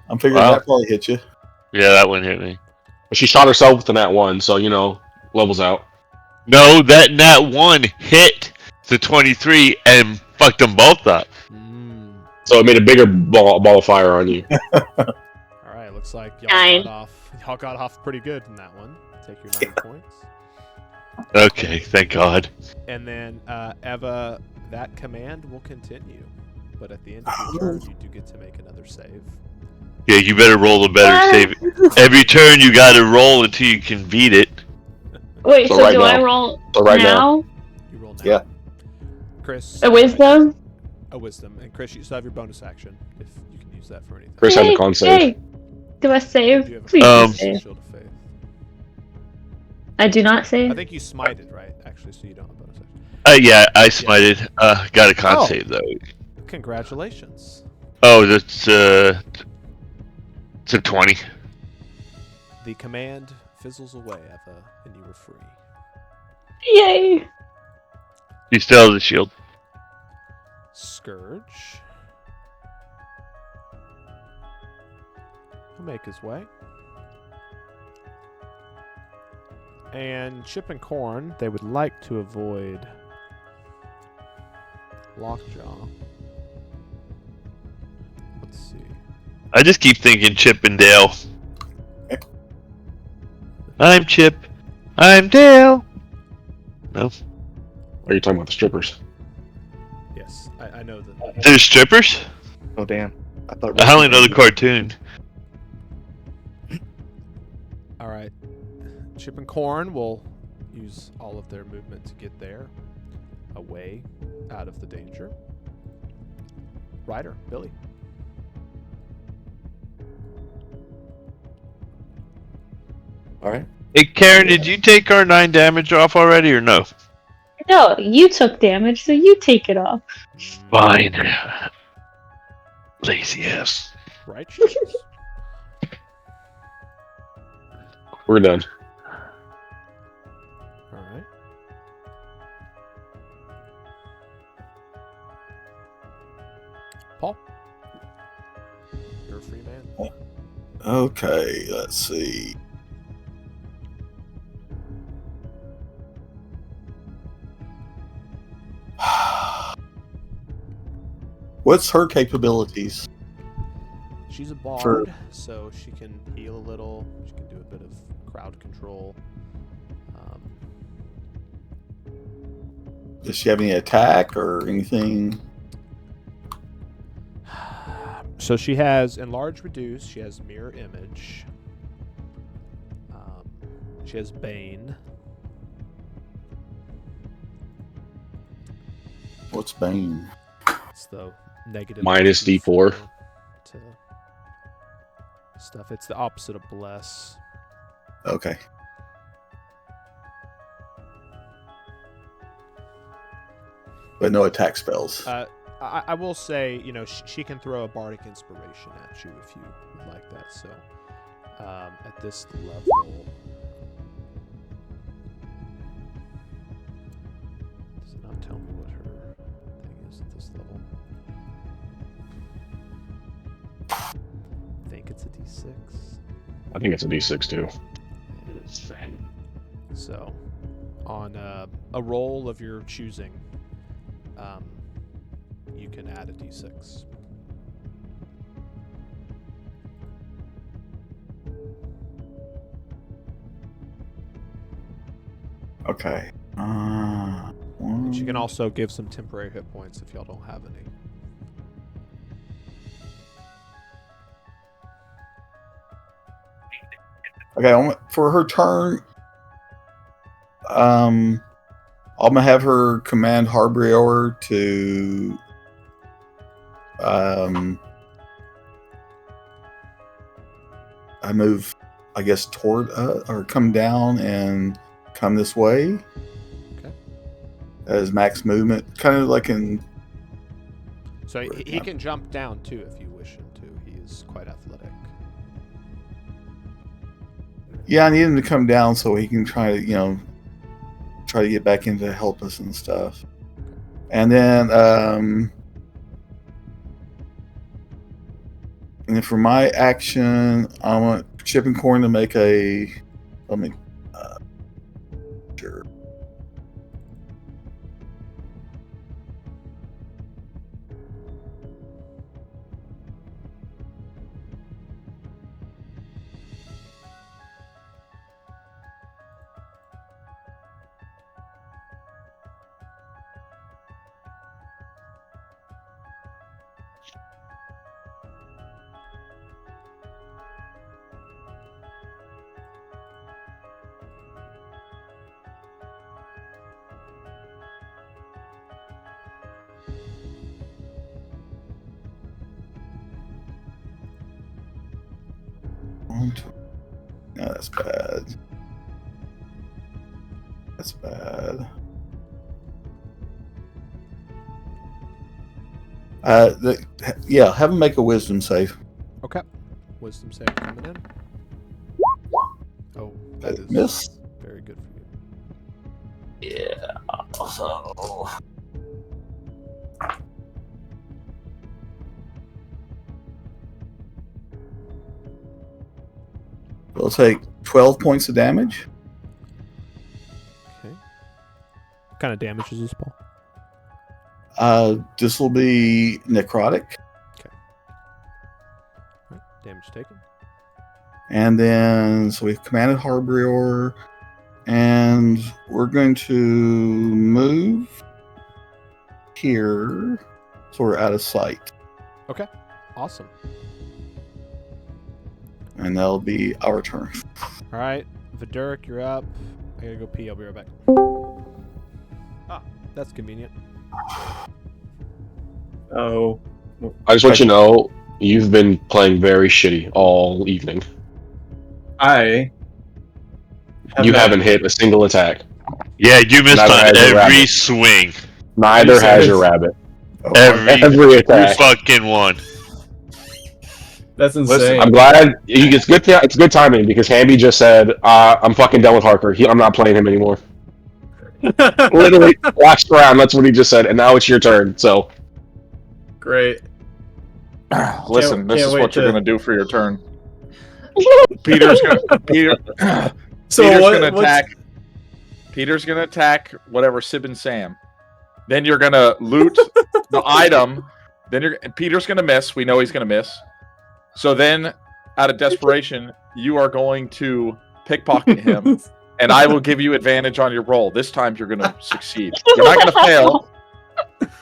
I'm figuring Wow. that probably hit you. Yeah, that one hit me. She shot herself with the nat 1, so, levels out. No, that nat 1 hit the 23 and fucked them both up. So it made a bigger ball of fire on you. All right. Looks like y'all 9. got off pretty good in that one. Take your 9 points. Okay, thank God. And then Eva, that command will continue, but at the end of your turn, you do get to make another save. Yeah, you better roll a better save. Every turn you gotta roll until you can beat it. Wait, So so right do I now. roll So right now? You roll now. Yeah. Chris. A wisdom? A wisdom, and Chris, you still have your bonus action if you can use use that for anything. Chris has a con save. Yay! Do I You save? have a Please Um, do save. Shield of Faith. I do not save. I think you smited, right? Actually, so you don't have bonus action. Yeah, I smited. Got a con Oh. save though. Congratulations. Oh, that's it's a 20. The command fizzles away, Eva, and you were free. Yay! You still have the shield. Scourge. He'll make his way. And Chip and Corn, they would like to avoid Lockjaw. Let's see. I just keep thinking Chip and Dale. I'm Chip. I'm Dale. No, Are you talking about the strippers? Yes, I know that. there's strippers. Oh damn! I thought. I only know the cartoon. All right. Chip and Corn will use all of their movement to get there, away, out of the danger. Ryder, Billy. All right. Hey, Karen, did you take our 9 damage off already or no? No, you took damage, so you take it off. Fine. Lazy ass. Righteous. We're done. All right. Paul, you're a free man. Okay, let's see. What's her capabilities? She's a bard, For- so she can heal a little. She can do a bit of crowd control. Does she have any attack or anything? So she has enlarge, reduce. She has mirror image. She has bane. What's Bane? It's the negative Minus D4 D4. to stuff. It's the opposite of bless. Okay. But no attack spells. I will say, you know, she can throw a bardic inspiration at you if you would like that. So, at this level, does it not tell me what her thing is at this level? I think it's a D6. I think it's a D6 too. So, on a roll of your choosing, you can add a D6. Okay. And she can also give some temporary hit points if y'all don't have any. Okay, for her turn, I'm gonna have her command Harbor to I move, I guess, toward or come down and come this way. Okay. As max movement, kind of like in. So he can jump down too if you wish him to. He is quite athletic. Yeah, I need him to come down so he can try to, try to get back in to help us and stuff. And then for my action, I want Chip and Corn to make a. Let me. Sure. No, that's bad. That's bad. Yeah, have him make a wisdom save. Okay. Wisdom save coming in. Oh, that is Miss. very good for you. Yeah. So. We'll take 12 points of damage. Okay. What kind of damage is this, Paul? This will be necrotic. Right. Damage taken. And then, so we've commanded Harbior, and we're going to move here so we're out of sight. Okay. Awesome. And that'll be our turn. All right. Viduric, you're up. I gotta go pee. I'll be right back. Ah, that's convenient. Oh. I just want you to know, you've been playing very shitty all evening. I You haven't hit a single attack. Yeah, you missed Neither on has your every rabbit. swing. Neither has your rabbit. Every attack. Fucking one. That's insane. I'm glad it's good. It's good timing because Hamby just said, "I'm fucking done with Harker. I'm not playing him anymore." Literally, last round. That's what he just said, and now it's your turn. So, Great. Listen, this can't is wait what you're to- gonna do for your turn. Peter's gonna So Peter's what, gonna what's- attack. Peter's gonna attack whatever Sib and Sam. Then you're gonna loot the item. Then Peter's gonna miss. We know he's gonna miss. So then, out of desperation, you are going to pickpocket him, and I will give you advantage on your roll. This time, you're gonna succeed. You're not gonna fail.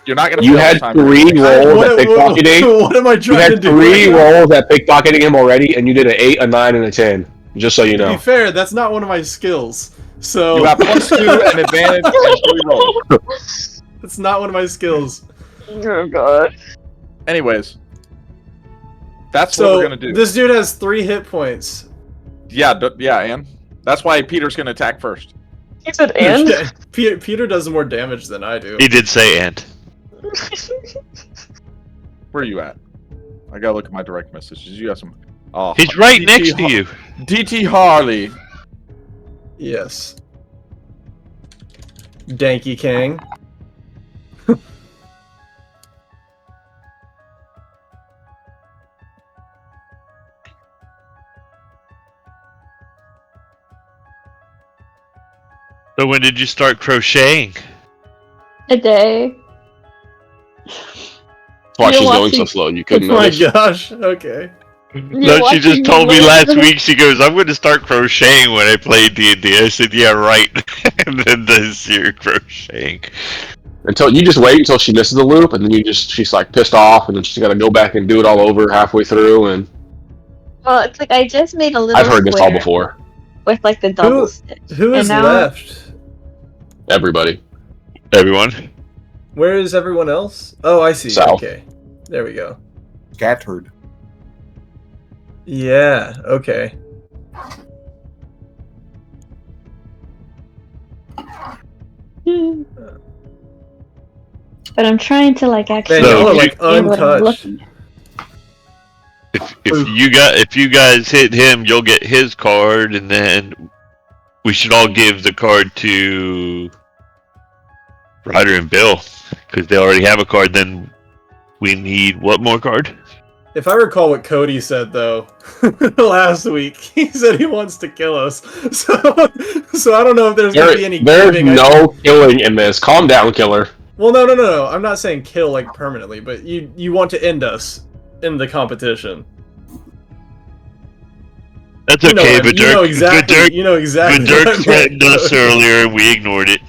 You're not gonna. you fail had this time. 3 rolls What- at pickpocketing. What am I You trying to had do? 3 rolls at pickpocketing him already, and you did an 8, a 9, and a 10. Just so you To be know. fair, that's not one of my skills. So You have +2 and advantage and 3 rolls. it's not one of my skills. Oh god. Anyways, that's So what we're gonna do. this dude has 3 hit points. Yeah, and that's why Peter's gonna attack first. You said and? Peter does more damage than I do. He did say and. Where are you at? I gotta look at my direct messages. You have some. Oh, He's right DT next to you. DT Harley. Yes. Danky King. So when did you start crocheting? A day. That's why You're she's going watching- so slow. You couldn't Oh my notice. gosh. Okay. No, she just told me last week. She goes, "I'm going to start crocheting when I play D&D." I said, "Yeah, right." And then this year crocheting. Until you just wait until she misses the loop, and then she's like pissed off, and then she's got to go back and do it all over halfway through. And Well, it's like I just made a little I've heard this all square before. with like the double stitch. Who is And now- left? Everybody. Everyone. Where is everyone else? Oh, I see. South. Okay. There we go. Scattered. Yeah, okay. But I'm trying to like actually. Man, y'all are So, like see what I'm untouched. looking- If you guys hit him, you'll get his card, and then we should all give the card to Ryder and Bill because they already have a card. Then we need what more card? If I recall what Cody said though last week, he said he wants to kill us. So I don't know if there's gonna be any There's giving. no killing in this. Calm down, killer. Well, no. I'm not saying kill like permanently, but you want to end us in the competition. That's You know okay, what- but you know Dirk, exactly. Dirk, You know exactly. Dirk what I meant, threatened us Cody. earlier, and we ignored it.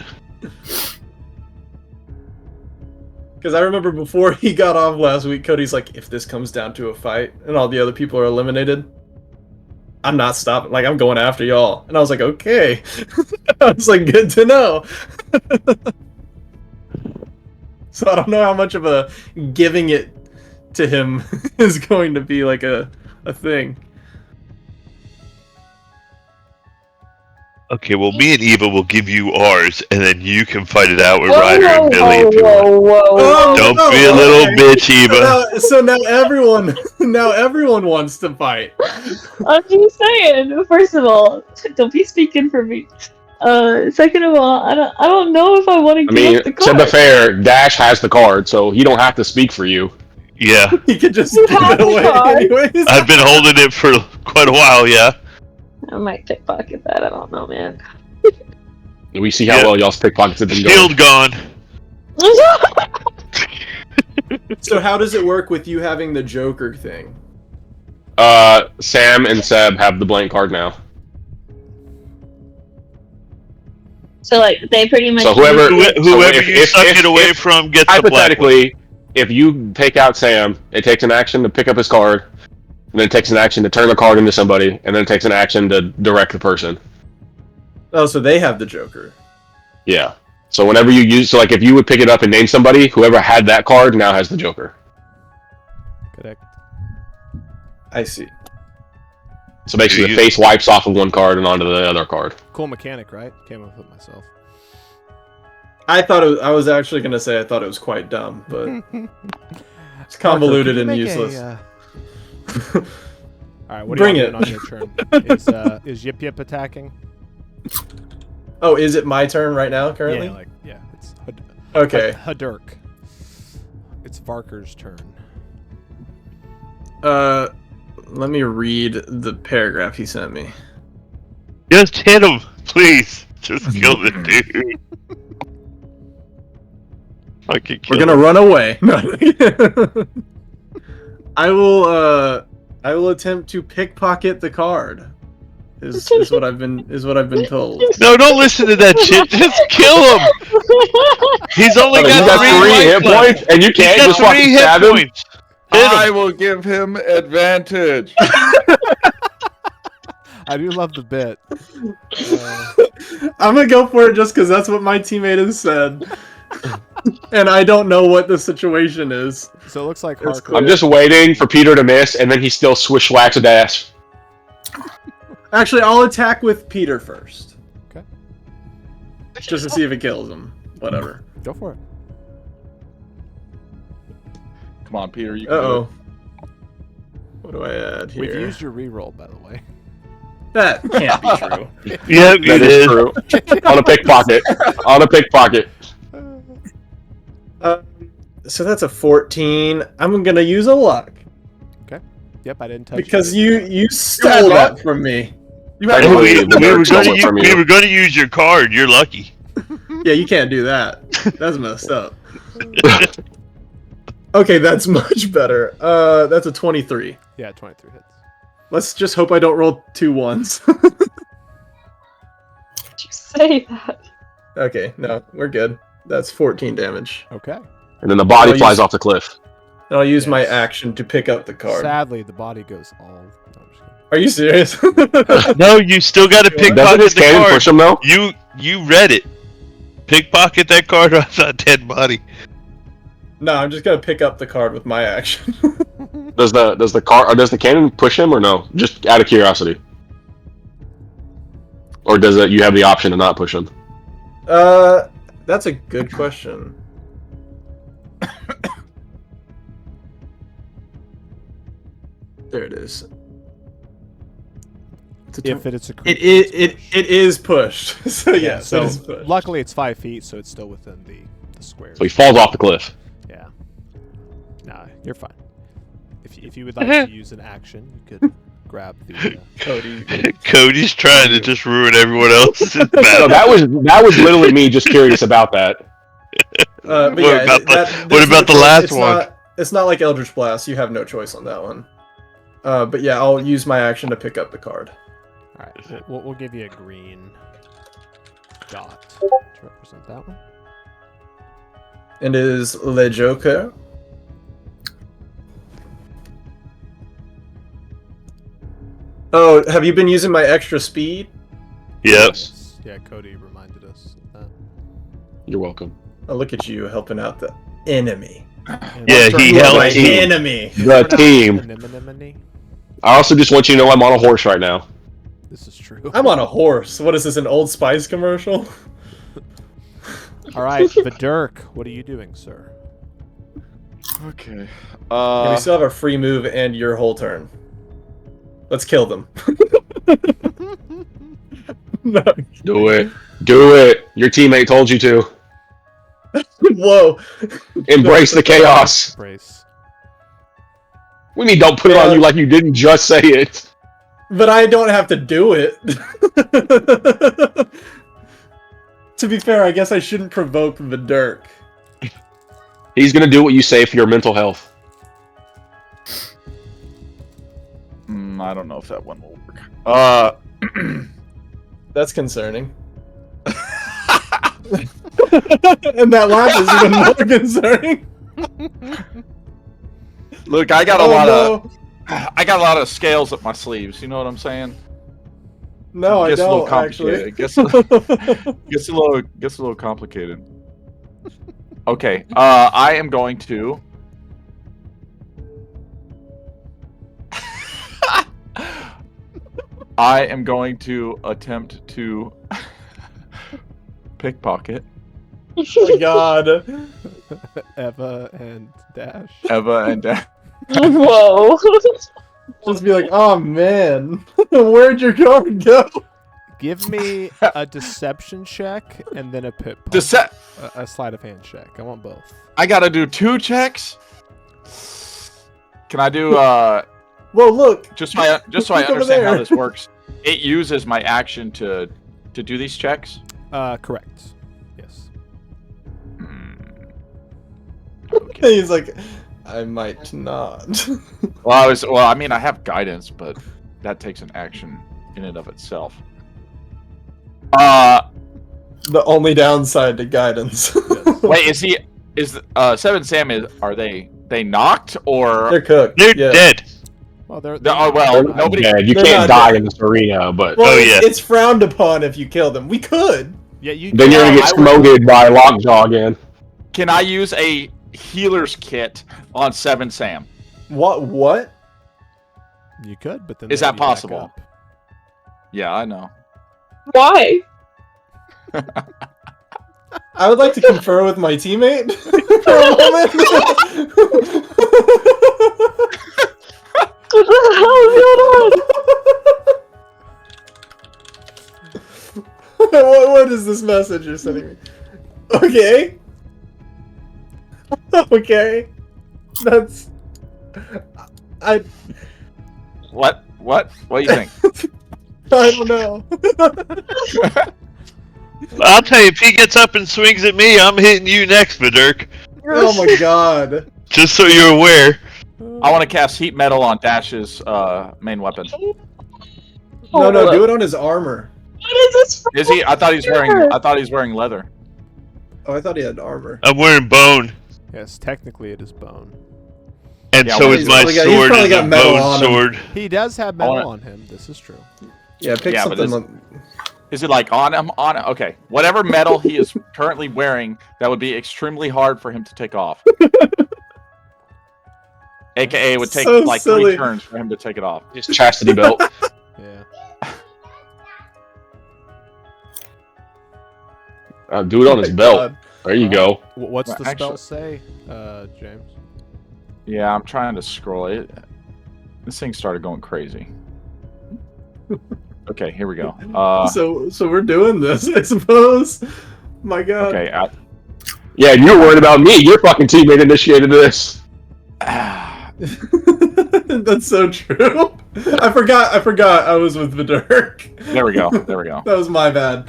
Because I remember before he got off last week, Cody's like, if this comes down to a fight and all the other people are eliminated, I'm not stopping. Like, I'm going after y'all. And I was like, okay. I was like, good to know. So I don't know how much of a giving it to him is going to be like a thing. Okay, well, me and Eva will give you ours, and then you can fight it out with Ryder and Billy if you want. Oh, Don't no, be a little okay. bitch, Eva. So now everyone wants to fight. I'm just saying. First of all, don't be speaking for me. Second of all, I don't know if I want to I give mean, up the to card. be fair, Dash has the card, so he don't have to speak for you. Yeah, You could just You give have it the away card. anyways. I've been holding it for quite a while, yeah. I might pickpocket that. I don't know, man. We see how Yeah. well y'all's pickpockets have been going. Shield gone. So how does it work with you having the Joker thing? Sam and Seb have the blank card now. So like they pretty much. So whoever- Whoever if- you suck it away if- from gets the black one. Hypothetically, if you take out Sam, it takes an action to pick up his card, and then it takes an action to turn the card into somebody, and then it takes an action to direct the person. Oh, so they have the Joker. Yeah. So whenever you use, so like if you would pick it up and name somebody, whoever had that card now has the Joker. Correct. I see. So basically, the You- face wipes off of one card and onto the other card. Cool mechanic, right? Came up with it myself. I thought I was actually gonna say I thought it was quite dumb, but it's convoluted and useless. All right, what Bring are you it. doing on your turn? Is Yip Yip attacking? Oh, is it my turn right now? Currently? It's Okay. Hadurk. It's Varker's turn. Let me read the paragraph he sent me. Just hit him, please. Just kill the dude. I could kill We're gonna him. run away. I will attempt to pickpocket the card. Is what I've been told. No, don't listen to that shit. Just kill him. He's only You got got 3 three hit life left. points, and you He's can't got just 3 fucking hit stab him. points. Hit I him. will give him advantage. I do love the bit. I'm gonna go for it just because that's what my teammate has said. And I don't know what the situation is. So it looks like It's Harker. clear. I'm just waiting for Peter to miss, and then he still swish whacks a dash. Actually, I'll attack with Peter first. Okay. Just to see if it kills him. Whatever. Go for it. Come on, Peter. You can do Uh-oh. What do I add here? We've used your reroll, by the way. That can't be true. Yep, That it is is. true. On a pickpocket. On a pickpocket. So that's a 14. I'm gonna use a luck. Yep, I didn't touch Because it. you stole that from me. You I had didn't one. believe the nerd stole it from we you. were going to use your card. You're lucky. Yeah, you can't do that. That's messed up. Okay, that's much better. That's a 23. Yeah, 23 hits. Let's just hope I don't roll 2 1s. You say that. Okay, no, we're good. That's 14 damage. Okay. And then the body I'll flies use- off the cliff. And I'll use my Yes. action to pick up the card. Sadly, the body goes all. No, I'm just kidding. Are you serious? No, you still got to Doesn't pickpocket his the cannon card. push him, though? You read it. Pickpocket that card off that dead body. No, I'm just gonna pick up the card with my action. Does the cannon push him or no? Just out of curiosity. Or does it? You have the option to not push him? That's a good question. There it is. If it's a It creature, it is pushed. So yes, so it is pushed. luckily it's 5 feet, so it's still within the square. So he falls off the cliff. Yeah. Nah, you're fine. If you would like to use an action, you could grab the. Cody. Cody's trying to just ruin everyone else's So battle. that was literally me just curious about that. But What yeah, about the- that- what there's about no the choice. last It's one? It's not like Eldritch Blast. You have no choice on that one. But yeah, I'll use my action to pick up the card. All right, we'll give you a green dot to represent that one. And it is Le Joker. Oh, have you been using my extra speed? Yep. Yes. Yeah, Cody reminded us of that. You're welcome. Oh, look at you helping out the enemy. Yeah, he You are held my team. enemy. The team. Anemone. I also just want you to know I'm on a horse right now. This is true. I'm on a horse. What is this, an Old Spice commercial? All right, Vidurk, what are you doing, sir? Okay. Yeah, we still have our free move and your whole turn. Let's kill them. No. Do it. Do it. Your teammate told you to. Whoa. Embrace the chaos. Brace. We mean don't put it on you like you didn't just say it. But I don't have to do it. To be fair, I guess I shouldn't provoke the Dirk. He's gonna do what you say for your mental health. I don't know if that one will work. That's concerning. And that laugh is even more concerning. Look, I got a lot of scales up my sleeves. You know what I'm saying? No, I Gets a little don't actually. complicated. Gets a little complicated. Okay, I am going to. I am going to attempt to pickpocket Oh my god. Eva and Dash. Eva and Dash. Whoa. Just be like, oh man, where'd your card go? Give me a deception check and then a pip. A sleight of hand check. I want both. I gotta do 2 checks. Can I do Whoa, look. just so I Look over understand how there. this works? It uses my action to do these checks. Correct. Yes. Okay. He's like, I might not. Well, I mean, I have guidance, but that takes an action in and of itself. The only downside to guidance. Wait, is Seven Sam are they knocked or They're cooked. They're yeah. dead. Well, they're nobody. Dead. You They're can't not die dead. in this arena, but Well, Oh, yeah. it's frowned upon if you kill them. We could. Yeah, you. then you're gonna get promoted by Lockjaw again. Can I use a healer's kit on Seven Sam? What? You could, but then Is they that need back possible? up. Yeah, I know. Why? I would like to confer with my teammate for a moment. What the hell is going on? What is this message you're sending me? Okay. Okay. That's. What do you think? I don't know. I'll tell you, if he gets up and swings at me, I'm hitting you next, Vidurk. Oh my god. Just so you're aware. I want to cast heat metal on Dash's main weapon. No, do it on his armor. What is this? Is he? I thought he's wearing leather. Oh, I thought he had armor. I'm wearing bone. Yes, technically it is bone. And Yeah, so well, is he's my probably sword. got Is a metal bone on him. sword. He does have metal wanna- on him. This is true. Yeah, pick Yeah, but something. Is it like on him? Okay. Whatever metal he is currently wearing, that would be extremely hard for him to take off. AKA, it would take So like silly. 3 turns for him to take it off. His chastity belt. Yeah. Do it on his belt. There you go. What's Well, the spell actually- say, James? Yeah, I'm trying to scroll it. This thing started going crazy. Okay, here we go. So we're doing this, I suppose. My god. Okay. Yeah, you're worried about me. Your fucking teammate initiated this. That's so true. I forgot I was with Vidurk. There we go. There we go. That was my bad.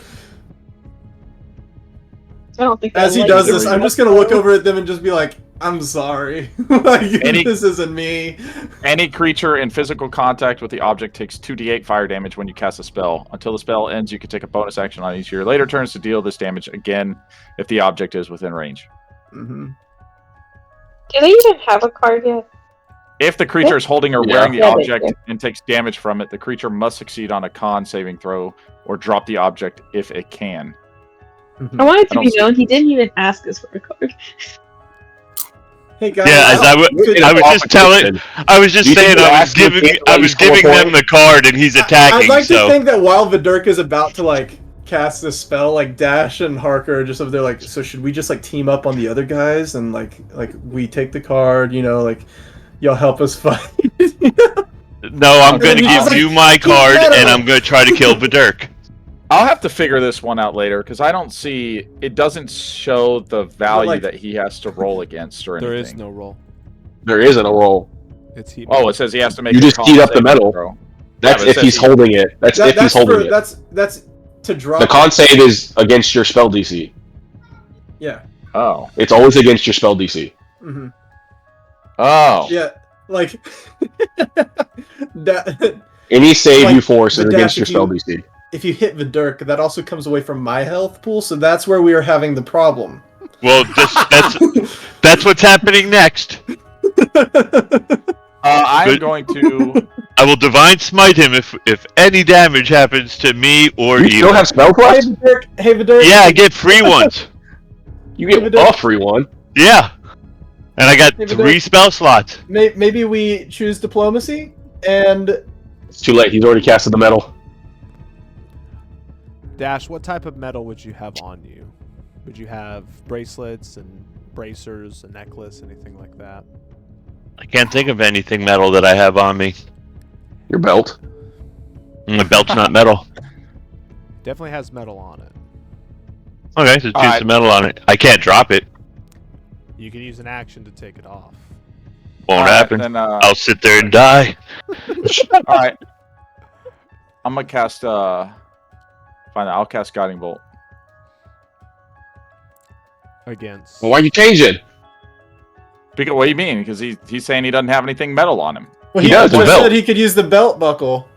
I don't think. As he does this, I'm just gonna look over at them and just be like, I'm sorry. Like, Any- this isn't me. Any creature in physical contact with the object takes 2d8 fire damage when you cast a spell. Until the spell ends, you can take a bonus action on each of your later turns to deal this damage again if the object is within range. Mm-hmm. Do they even have a card yet? If the creature is holding or Yeah. wearing the Yeah, they object do. and takes damage from it, the creature must succeed on a con saving throw or drop the object if it can. I wanted I to don't be see- known he didn't even ask us for a card. Hey guys, Yeah, as I was just telling, I was just Do you think saying, they're I was asking giving, if I they was score giving them points? the card, and he's attacking. I'd like to so think that while Vidurk is about to like cast this spell, like Dash and Harker are just over there like, so should we just like team up on the other guys and like we take the card, you know, like y'all help us fight. no, I'm going to He's give like, you my "Keep card, that and up." I'm going to try to kill Vidurk. I'll have to figure this one out later because I don't see it doesn't show the value like- that he has to roll against or anything. There is no roll. There isn't a roll. It's heat. Oh, it says he has to make. You a just con heat up the saving metal. throw. That's but it if says he's he- holding it. That's if he's holding it. That's to drop. The con save is against your spell DC. Yeah. Oh. It's always against your spell DC. Mm-hmm. Oh. Yeah. Like. that, Any save Like, you force is the against dash, your if spell you- DC. if you hit Vidurk, that also comes away from my health pool, so that's where we are having the problem. Well, that's what's happening next. I'm Good. going to. I will divine smite him if any damage happens to me or You you. still have spell Hey class? Vidurk, hey Vidurk. Yeah, I get free ones. You get Vidurk. a free one. Yeah, and I got Hey, Vidurk. 3 spell slots. Maybe we choose diplomacy and It's too late. He's already casted the metal. Dash, what type of metal would you have on you? Would you have bracelets and bracers, a necklace, anything like that? I can't think of anything metal that I have on me. Your belt. My belt's not metal. Definitely has metal on it. Okay, so choose Alright. some metal on it. I can't drop it. You can use an action to take it off. Won't happen. Then, I'll sit there and die. all right. I'm gonna cast. Fine. I'll cast Guiding Bolt. Against. Well, why you change it? Because what do you mean? Because he's saying he doesn't have anything metal on him. well, He does, his just belt. said he could use the belt buckle.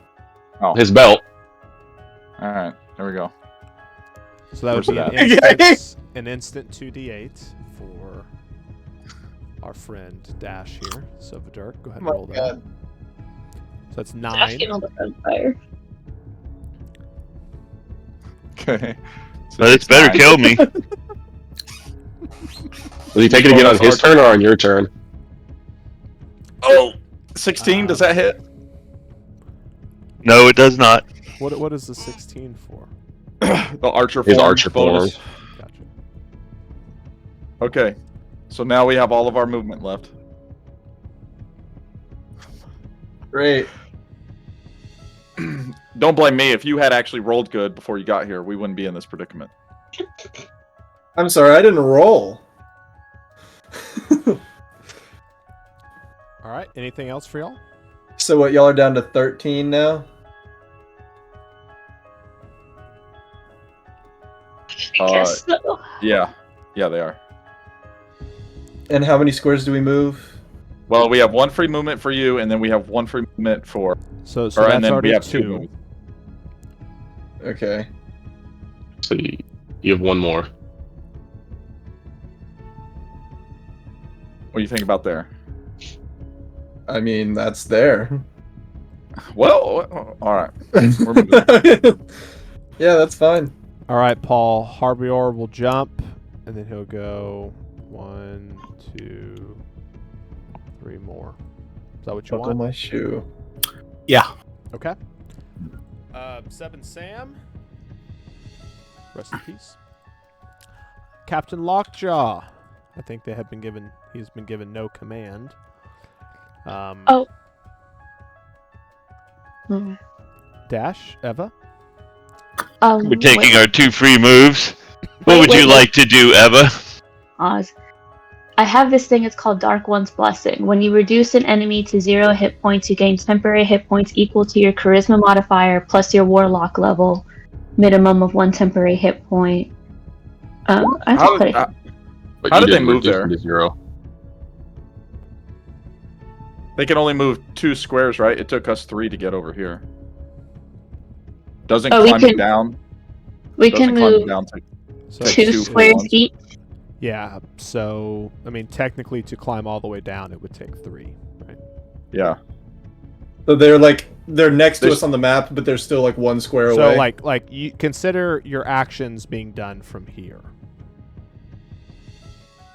His belt. All right. There we go. So that would Where's be it an instant 2d8 for our friend Dash here. So Vidurk, go ahead and Oh my roll that. God. So that's Dash 9. getting all the gunfire. Okay. So But it's better 9. kill me. Was he taking it again on his turn or on your turn? Oh, 16. Does that hit? No, it does not. What is the 16 for? The archer His form archer bonus. form. Gotcha. Okay. So now we have all of our movement left. Great. Don't blame me. If you had actually rolled good before you got here, we wouldn't be in this predicament. I'm sorry, I didn't roll. All right. Anything else for y'all? So what? Y'all are down to 13 now. I guess so. Yeah. Yeah, they are. And how many squares do we move? Well, we have 1 free movement for you, and then we have 1 free movement for. So Or, that's and then already we have 2. 2 movements. Okay. So you have one more. What do you think about there? I mean, that's there. Well, all right. We're moving. Yeah, that's fine. All right, Paul. Harbior will jump, and then he'll go 1, 2, 3 more. Is that what you Buckle want? my shoe. Yeah. Okay. 7 Sam. Rest in peace. Captain Lockjaw. I think they have been given. He's been given no command. Oh. Mm. Dash Eva. We're taking wait, our 2 free moves. What Wait, would you wait. like to do, Eva? Oz. I have this thing. It's called Dark One's Blessing. When you reduce an enemy to 0 hit points, you gain temporary hit points equal to your Charisma modifier plus your Warlock level, minimum of 1 temporary hit point. I have to put it. But How you did they didn't move reduce there? him to 0. They can only move 2 squares, right? It took us 3 to get over here. Doesn't Oh, we climbing can- down. We Doesn't can climbing move down to So Take 2 2 squares ones. each. yeah. So I mean, technically, to climb all the way down, it would take 3. Right. yeah. So they're next to There's- us on the map, but they're still like 1 square So away. like you consider your actions being done from here.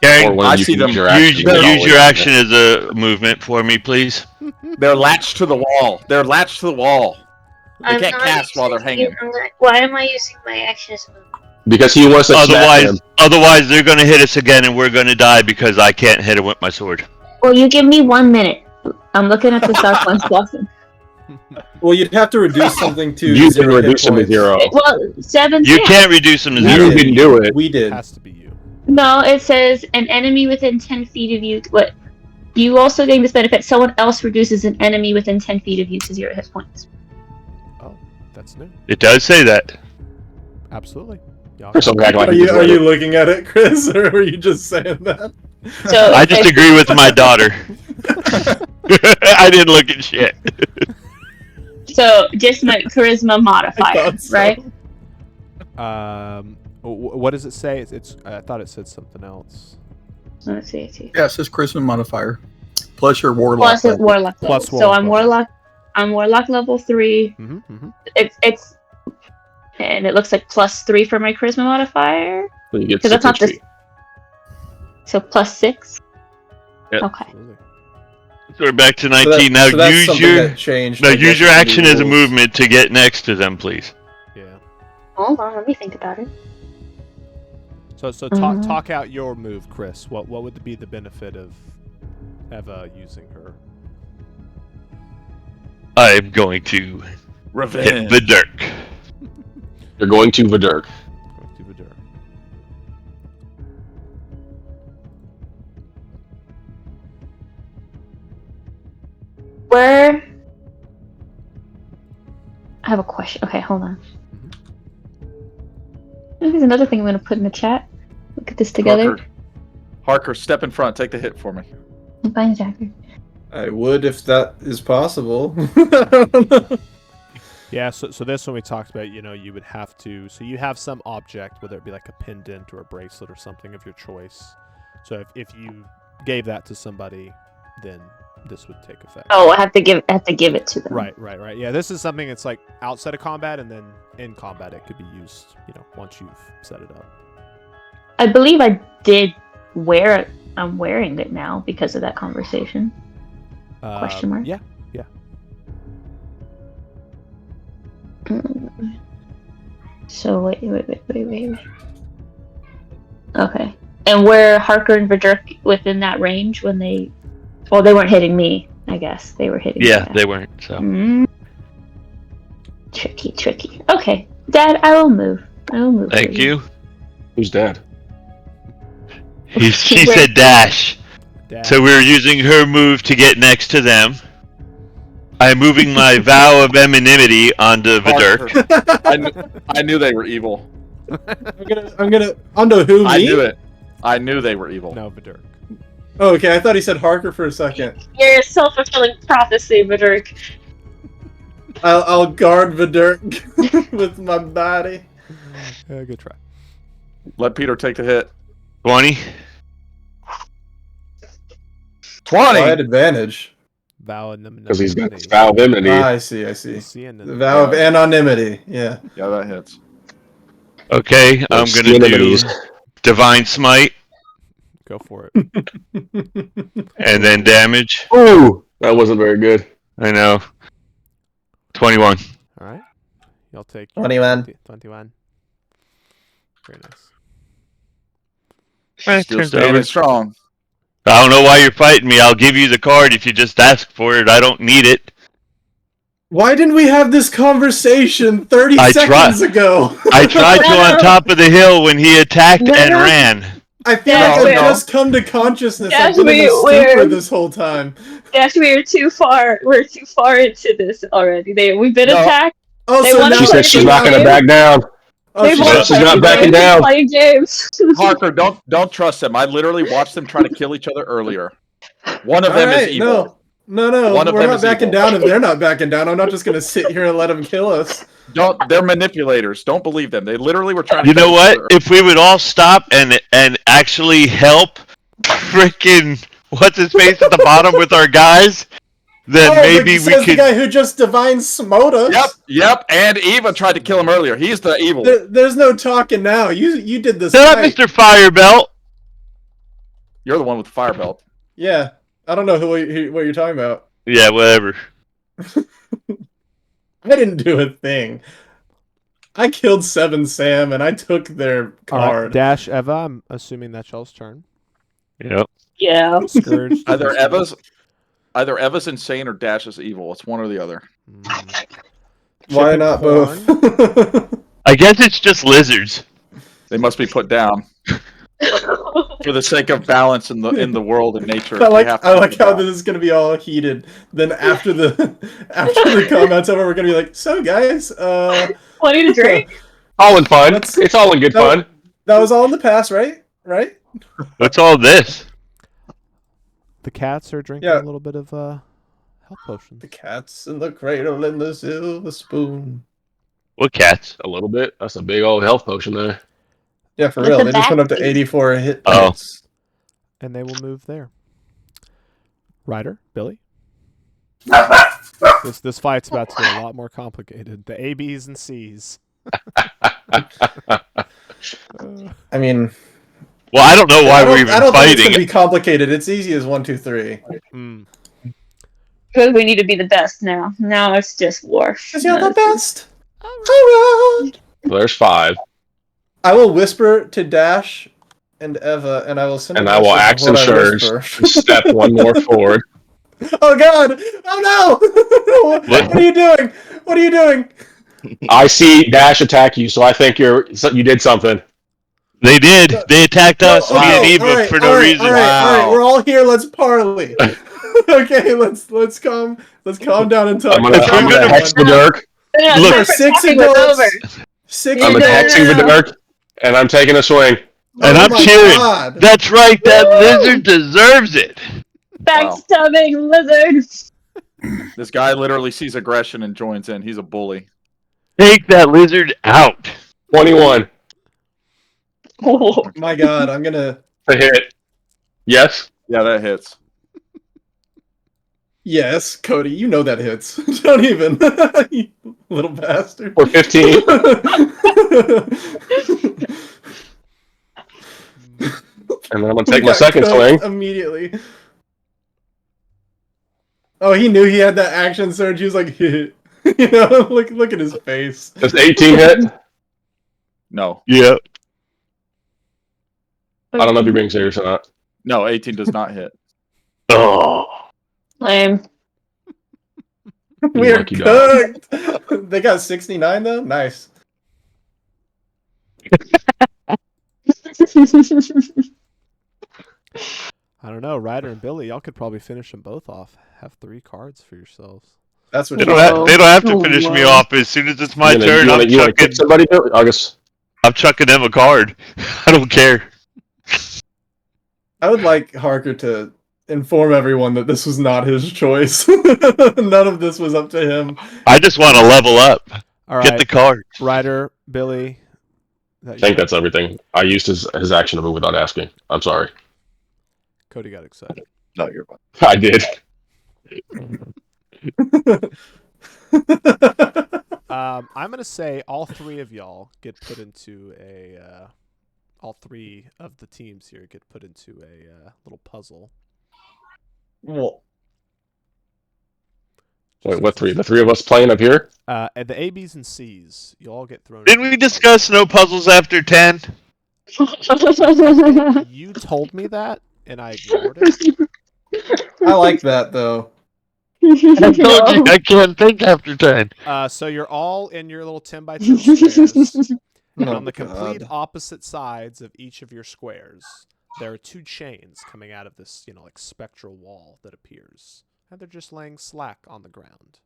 Gang, when I you see can them use your use, action. use your action as a movement for me, please. They're latched to the wall. They're latched to the wall. They can't cast while they're hanging. Why am I using my action as a move? Because he wants to smack him. Otherwise, they're gonna hit us again, and we're gonna die because I can't hit him with my sword. Well, you give me 1 minute. I'm looking at the Dark One's blessing. Well, you'd have to reduce something to You can 0 hit reduce him to points. 0. Well, 7. You can't reduce him to We You 0. did. can do it. We It did. has to be you. No, it says an enemy within 10 feet of you. What? You also gain this benefit. Someone else reduces an enemy within 10 feet of you to 0 hit points. Oh, that's new. It does say that. Absolutely. Yeah, Chris will act like Are he you just are read you it. looking at it, Chris, or are you just saying that? So I just agree with my daughter. I didn't look at shit. So just my charisma I modifier, thought so. right? What does it say? It's I thought it said something else. Let's see. Yeah, it says charisma modifier. Plus your warlock. Plus a warlock level. Plus So I'm warlock level. I'm warlock level 3. It's and it looks like plus 3 for my charisma modifier. So you get Because that's 6 not this. HP. So plus 6. Yep. Okay. Absolutely. So we're back to So 19. so that's Use something your that changed. now I use guess, your in the action as a rules. movement to get next to them, please. Yeah. Hold on, let me think about it. So Mhm. talk out your move, Chris. What would be the benefit of using her? I'm going to hit Revenge. the Dirk. You're going to Vidurk. Going to Vidur. Where? I have a question. Okay, hold on. Here's another thing I'm going to put in the chat. Look at this together. Harker, step in front. Take the hit for me. Fine, Jacker. I would if that is possible. Yeah, so this one we talked about, you would have to, so you have some object, whether it be like a pendant or a bracelet or something of your choice. So if you gave that to somebody, then this would take effect. Oh, I have to give it to them. Right. Yeah, this is something that's like outside of combat, and then in combat it could be used, once you've set it up. I believe I did wear it. I'm wearing it now because of that conversation. Question mark? Yeah. So wait. Okay. And were Harker and Vidurk within that range when they... Well, they weren't hitting me, I guess. They were hitting Yeah, me. they weren't. So Tricky. Okay. Dad, I will move. thank for you. Who's dad? She said dash. Dad. So we're using her move to get next to them. I'm moving my vow of anonymity onto Vidurk. Harker. I knew they were evil. I'm gonna onto who? Me? I knew it. I knew they were evil. No, Vidur. Oh, okay, I thought he said Harker for a second. You're a self-fulfilling prophecy, Vidurk. I'll guard Vidurk with my body. Good try. Let Peter take the hit. 20. 20. I had advantage. Vow and Because he's got this vow of enmity. I see. The The vow of anonymity. Yeah. Yeah, that hits. Okay, I'm Those gonna do enemies. Divine Smite Go for it. and then damage. Ooh, that wasn't very good. I know. 21. All right. You'll take 21. 21. Very nice. Still Turns standing over. strong. I don't know why you're fighting me. I'll give you the card if you just ask for it. I don't need it. Why didn't we have this conversation 30 I seconds ago? I tried to on top of the hill when he attacked and ran. I feel Yeah, like I've we're- just come to consciousness. Yeah, I've been in a we're- stupor this whole time. Yes, we're too far into this already. We've been No. attacked. Oh, They so wanna now She play said she's the not going to game. back down. Oh, They she's wanna not she's play not the backing game. down. Playing games. Harker, don't trust them. I literally watched them try to kill each other earlier. One of them is evil. No. One of We're them not is backing evil. down if they're not backing down. I'm not just gonna sit here and let them kill us. They're manipulators. Don't believe them. They literally were trying to You kill know each what? other. If we would all stop and actually help freaking what's his face at the bottom with our guys, then maybe we says the could. guy who just divine smote us. Yep. And Eva tried to kill him earlier. He's the evil. There's no talking now. You did this. Shut up, fight. Mr. Firebelt. You're the one with the fire belt. Yeah, I don't know what you're talking about. Yeah, whatever. I didn't do a thing. I killed 7 Sam and I took their All right, card. Dash Eva. I'm assuming that's y'all's turn. Yep. Yeah. Scourge. Either Eva's insane or Dash is evil. It's one or the other. Why Chip and not corn. both? I guess it's just lizards. They must be put down for the sake of balance in the world and nature. I we like have to I put like them how down. this is gonna be all heated. Then after the combat's over, we're gonna be like, so guys, Want to drink? All in fun. Let's- It's all in good No. fun. that was all in the past, right? Right? What's all this? The cats are drinking Yeah. a little bit of health potions. The cat's in the cradle and the silver spoon. What cats? A little bit. That's a big old health potion there. Yeah, for With real. the They just went up to back- 84 hit Oh. points. And they will move there. Ryder, Billy. This fight's about to get a lot more complicated. The A, B's, and C's. I mean, Well, I don't know why I we're don't, even I don't think it's fighting. gonna be complicated. It's easy as 1, 2, 3. Mm. Because we need to be the best now. Now it's just war. Because you're the best. There's 5. I will whisper to Dash and Eva, and I will send. And a I will message of accent what I surge. whisper. Step one more forward. Oh God! Oh no! What are you doing? What are you doing? I see Dash attack you, so I think you did something. They did. They attacked us, me and Eva, all right, for no reason. All right, Wow. we're all here. Let's parley. Okay, let's calm down and talk. I'm gonna gonna- hex the Dirk. Look, There are 6 talking was adults. over. 6 I'm No, no, adults. hexing the no. Dirk, and I'm taking a swing. And Oh I'm my cheering. God. That's right. That Woo! lizard deserves it. Backstabbing lizards. This guy literally sees aggression and joins in. He's a bully. Take that lizard out. 21 Oh. My God, I'm gonna. to hit. Yes. Yeah, that hits. Yes, Cody, you know that hits. Don't even, you little bastard. For 15. And then I'm gonna take We my got second cooked swing. immediately. Oh, he knew he had that action surge. He was like, you know, look at his face. Does 18 hit? No, Yeah. I don't know if you're being serious or not. no, 18 does not hit. Oh. Lame. We are lucky dog. cooked. They got 69 though. Nice. I don't know. Ryder and Billy, y'all could probably finish them both off. Have 3 cards for yourselves. That's what They you don't, said. they don't have to Oh, finish me wow. off as soon as it's my You wanna- turn. You wanna kick chucking, somebody, Bill? August. I'm chucking them a card. I don't care. I would like Harker to inform everyone that this was not his choice. None of this was up to him. I just want to level up. All right. Get the card. Ryder, Billy. I think that's everything. I used his action to move without asking. I'm sorry. Cody got excited. No, you're fine. I did. I'm going to say all 3 of y'all get put into a... all 3 of the teams here get put into a little puzzle. Well, Wait, what 3? The 3 of us playing up here? And the A, B's, and C's, you all get thrown Didn't we discuss no puzzles after 10? You told me that, and I ignored it. I like that though. I told you I can't think after 10. So you're all in your little 10 by 10 squares. And Oh, on the complete God. opposite sides of each of your squares, there are 2 chains coming out of this, like spectral wall that appears. And they're just laying slack on the ground.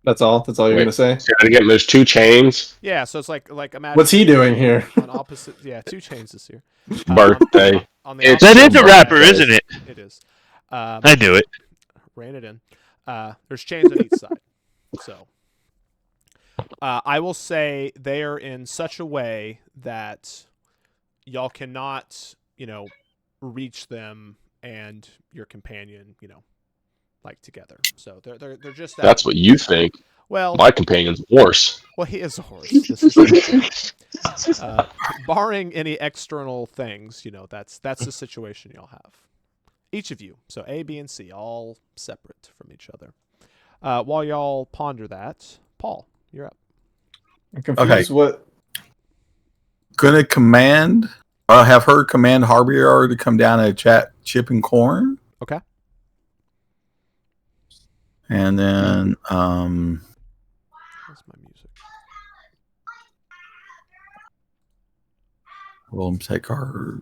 That's all. That's all you're Wait. gonna say. Say that again. There's 2 chains. Yeah, so it's like imagine. What's he doing here? On opposite, yeah, 2 chains this year. Birthday. On the It's That opposite- is a rapper, isn't it? It is. I knew it. Ran it in. There's chains on each side. So I will say they are in such a way that y'all cannot, reach them and your companion, like together. So they're just that. That's what you think. Well, My companion's worse. he is a horse. This is true. Barring any external things, that's the situation y'all have. Each of you. So A, B, and C, all separate from each other. While y'all ponder that, Paul, you're up. I'm confused. What? Gonna have her command Harbier to come down and chat chipping corn. Okay. And then Where's my music? we'll take our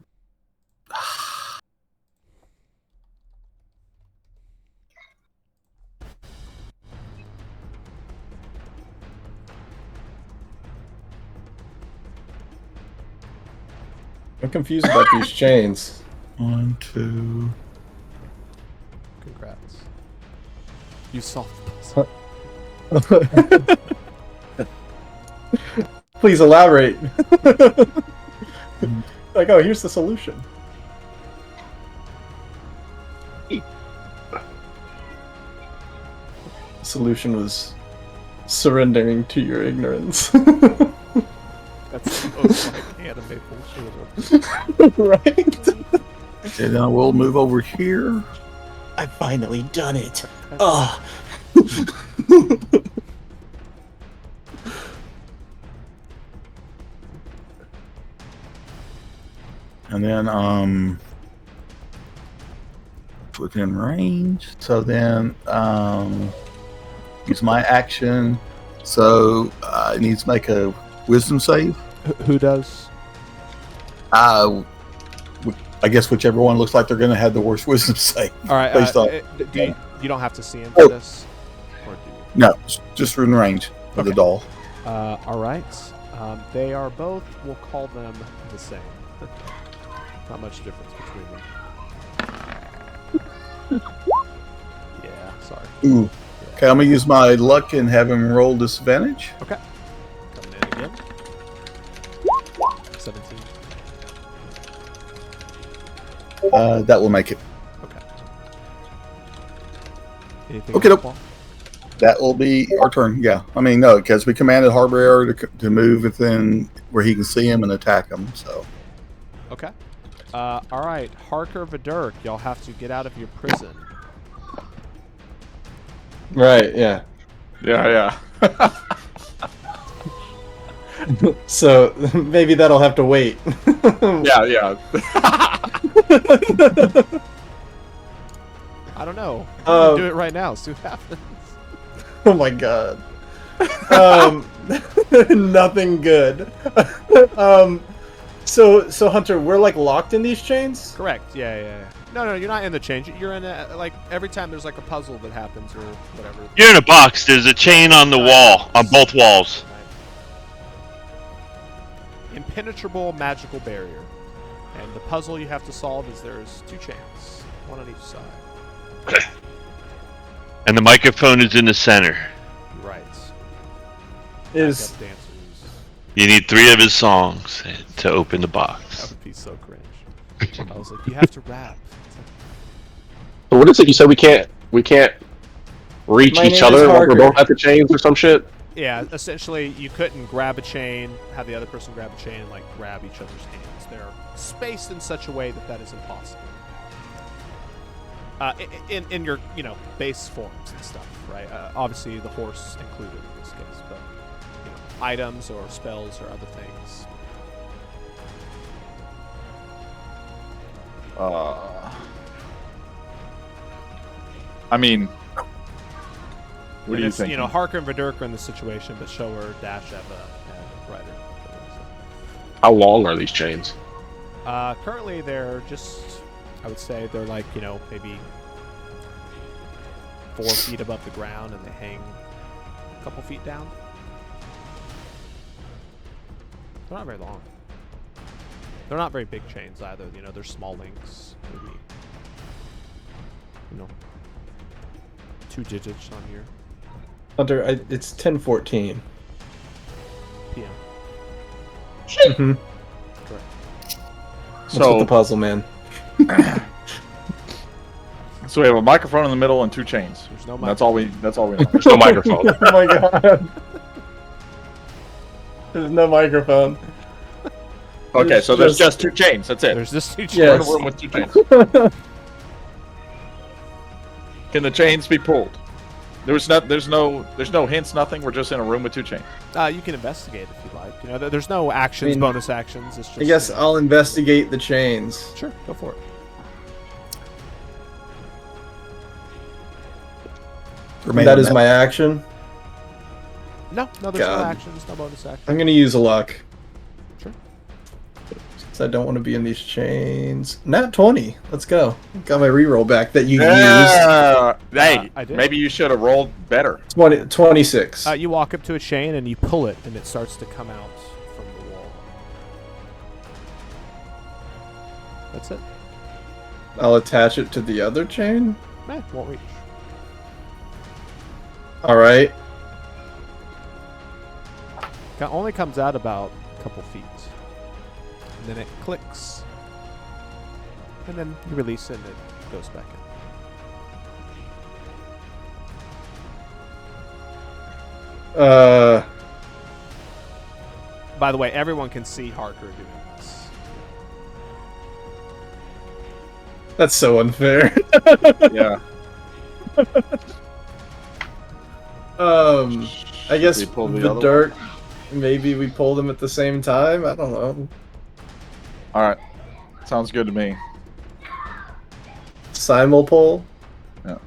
I'm confused about these chains. 1, 2. Congrats. You solved the puzzle. Please elaborate. Like, oh, here's the solution. The solution was surrendering to your ignorance. That's the most like anime bullshit. Right? And then we'll move over here. I've finally done it. Oh. And then within range. So then use my action. So it needs to make a wisdom save. Who does? I guess whichever one looks like they're going to have the worst wisdom save. All right. Based on, You don't have to see him for this? Or do you? No, just within range of the doll. All right. They are both, we'll call them the same. Not much difference between them. Yeah, sorry. Ooh. Yeah. Okay, I'm going to use my luck and have him roll disadvantage. Okay. Coming in again. 17. That will make it. Okay. Anything Okay, else, nope. Paul? That will be our turn. Yeah, I mean no, because we commanded Harbier to move within where he can see him and attack him. So. Okay. All right, Harker Vidurk, y'all have to get out of your prison. Right, yeah. Yeah. So maybe that'll have to wait. Yeah. I don't know. Do it right now. See what happens. Oh my god. Nothing good. So Hunter, we're like locked in these chains? Correct. Yeah. No, you're not in the chain. You're in like every time there's like a puzzle that happens or whatever. You're in a box. There's a chain on the wall, on both walls. Right. Impenetrable magical barrier. And the puzzle you have to solve is there's 2 chains, one on each side. And the microphone is in the center. Right. Is Backup dancers. You need 3 of his songs to open the box. That would be so cringe. I was like, you have to rap. So what is it? You said we can't reach My each name other is while we're Harker. both at the chains or some shit? Yeah, essentially, you couldn't grab a chain, have the other person grab a chain, and like grab each other's hands. They're spaced in such a way that is impossible. In your base forms and stuff, right? Obviously, the horse included in this case, but items or spells or other things. I mean, what do you It's, think? Harker and Vidurk are in this situation, but Shower, Dash, Eva, and Ryder. How long are these chains? Currently, they're just, I would say, they're like, maybe 4 feet above the ground, and they hang a couple feet down. They're not very long. They're not very big chains either. They're small links, maybe, 2 digits on your Hunter, it's 10:14 PM. Mm-hmm. Correct. What's with the puzzle, man? So we have a microphone in the middle and 2 chains. There's no That's all we know. There's no microphone. Oh my god. There's no microphone. Okay, so there's just 2 chains. That's it. There's just 2 chains. We're in a room with 2 chains. Can the chains be pulled? There's no hints, nothing. We're just in a room with 2 chains. You can investigate if you like. You know, there's no actions, bonus actions. It's just. I guess I'll investigate the chains. Sure, go for it. That is my action. No, there's no actions, no bonus actions. I'm gonna use a luck. Sure. Because I don't want to be in these chains. Nat 20. Let's go. Got my reroll back that you used. Hey, I did. maybe you should have rolled better. 26. You walk up to a chain and you pull it, and it starts to come out from the wall. That's it. I'll attach it to the other chain. Won't reach. Alright. It only comes out about a couple feet. And then it clicks. And then you release it and it goes back in. By the way, everyone can see Harker doing this. That's so unfair. Yeah. I guess We pull the the other dirt. Maybe we pull them at the same time. I don't know. All right. Sounds good to me. Simul pull. Yeah.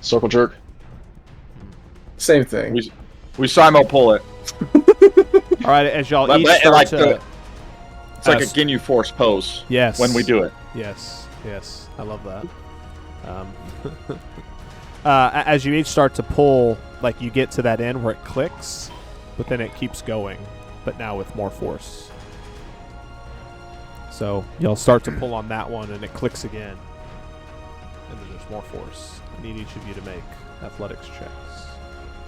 Circle jerk. Same thing. We simul pull it. All right, as y'all But- each but start like to... It's like a Ginyu Force pose. Yes. When we do it. Yes. I love that. As you each start to pull, like you get to that end where it clicks, but then it keeps going, but now with more force. So you'll start to pull on that one, and it clicks again, and then there's more force. I need each of you to make athletics checks.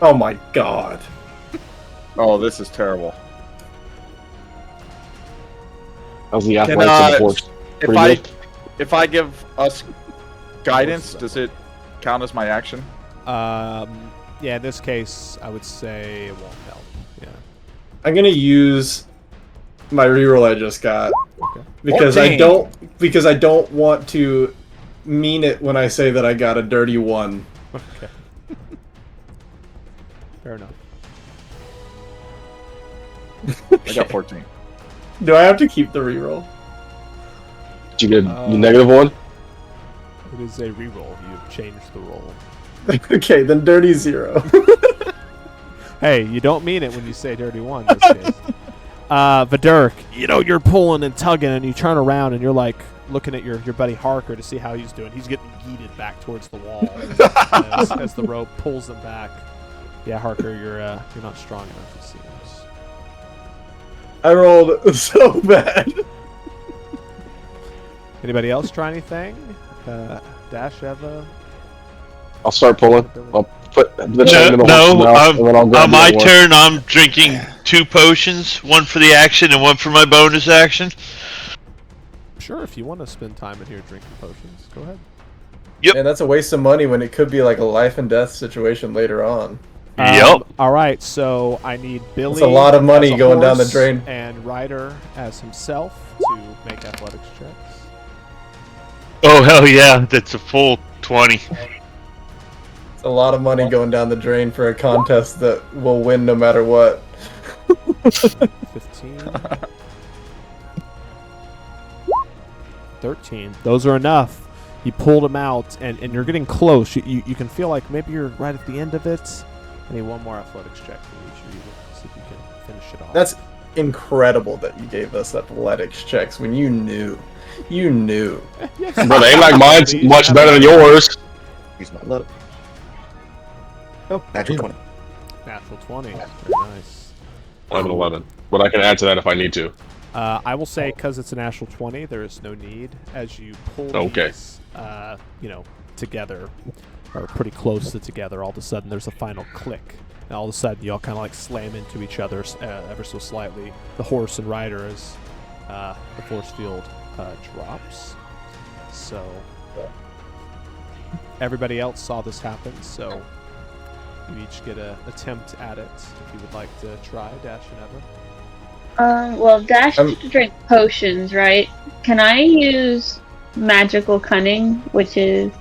Oh my god. Oh, this is terrible. How's the Can, athletics and the force? Pretty good? If I give us guidance, does it count as my action? Yeah, in this case, I would say it won't help. Yeah. I'm gonna use my reroll I just got Okay. because 14. I don't want to mean it when I say that I got a dirty 1. Okay. Fair enough. I got 14. Do I have to keep the reroll? Did you get the negative 1? It is a reroll. You've changed the roll. Okay, then dirty 0. Hey, you don't mean it when you say dirty 1 in this case. Vidurk, you're pulling and tugging, and you turn around, and you're like looking at your buddy Harker to see how he's doing. He's getting yeeted back towards the wall as the rope pulls him back. Yeah, Harker, you're not strong enough, it seems. I rolled so bad. Anybody else try anything? Dash, Eva? I'll start pulling. I'll put the chain in the horse's mouth, and then I'll grab on the my other one. turn, I'm drinking 2 potions, one for the action and one for my bonus action. Sure, if you want to spend time in here drinking potions, go ahead. Yep. And that's a waste of money when it could be like a life and death situation later on. Yep. All right, so I need Billy. That's a lot of money as a going down the horse drain. And Ryder as himself to make athletics checks. Oh, hell yeah. That's a full 20. It's a lot of money going down the drain for a contest that will win no matter what. 15. 13. Those are enough. You pulled him out, and you're getting close. You can feel like maybe you're right at the end of it. I need one more athletics check from each of you to see if you can finish it off. That's incredible that you gave us athletics checks when you knew. You knew. Brother, ain't like mine's much better than yours. Use my luck. Oh, natural 20. Natural 20. Very nice. I'm an 11, but I can add to that if I need to. I will say, because it's a natural 20, there is no need. As you pull Okay. these, together, or pretty close to together, all of a sudden there's a final click. And all of a sudden you all kind of like slam into each other ever so slightly. The horse and rider as the force field drops. So everybody else saw this happen, so you each get an attempt at it if you would like to try, Dash and Ever. Well, Dash to drink potions, right? Can I use magical cunning, which is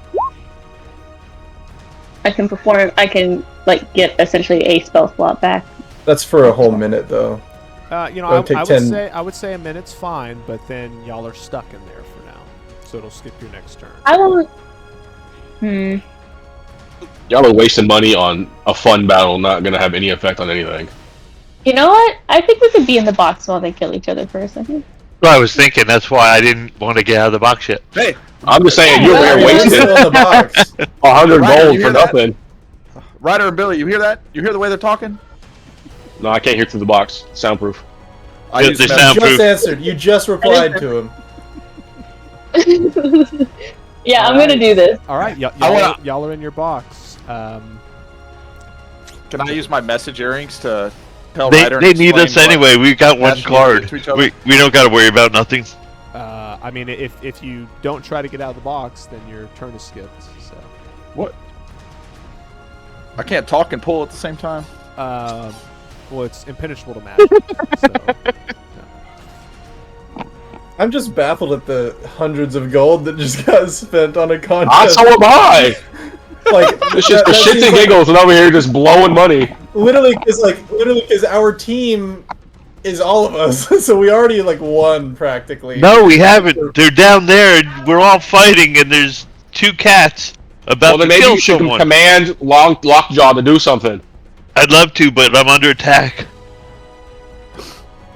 I can like get essentially a spell slot back. That's for a whole minute though. I would say a minute's fine, but then y'all are stuck in there for now, so it'll skip your next turn. I won't. Y'all are wasting money on a fun battle, not gonna have any effect on anything. You know what? I think we could be in the box while they kill each other for a second. Well, I was thinking that's why I didn't want to get out of the box yet. Hey, I'm just saying you're there wasting on the box. 100 Ryder, gold you for hear that? nothing. Ryder and Billy, you hear that? You hear the way they're talking? No, I can't hear through the box. Soundproof. I They're use message- soundproof. Just answered. You just replied to him. Yeah, I'm gonna do this. All right, wanna- y'all are in your box. Can I use my message earrings to tell They, Ryder? and they need explain us what- anyway. We got one Dash card. to each other? We don't got to worry about nothing. I mean, if you don't try to get out of the box, then your turn is skipped. So, What? I can't talk and pull at the same time. well, it's impenetrable to magic. So, I'm just baffled at the hundreds of gold that just got spent on a contest. So am I! Like It's just the that shits seems and like- giggles and over here just blowing money. Literally, because our team is all of us, so we already like won practically. No, we haven't. They're down there. And we're all fighting, and there's two cats about Well, then to maybe kill you should someone. command Lockjaw to do something. I'd love to, but I'm under attack.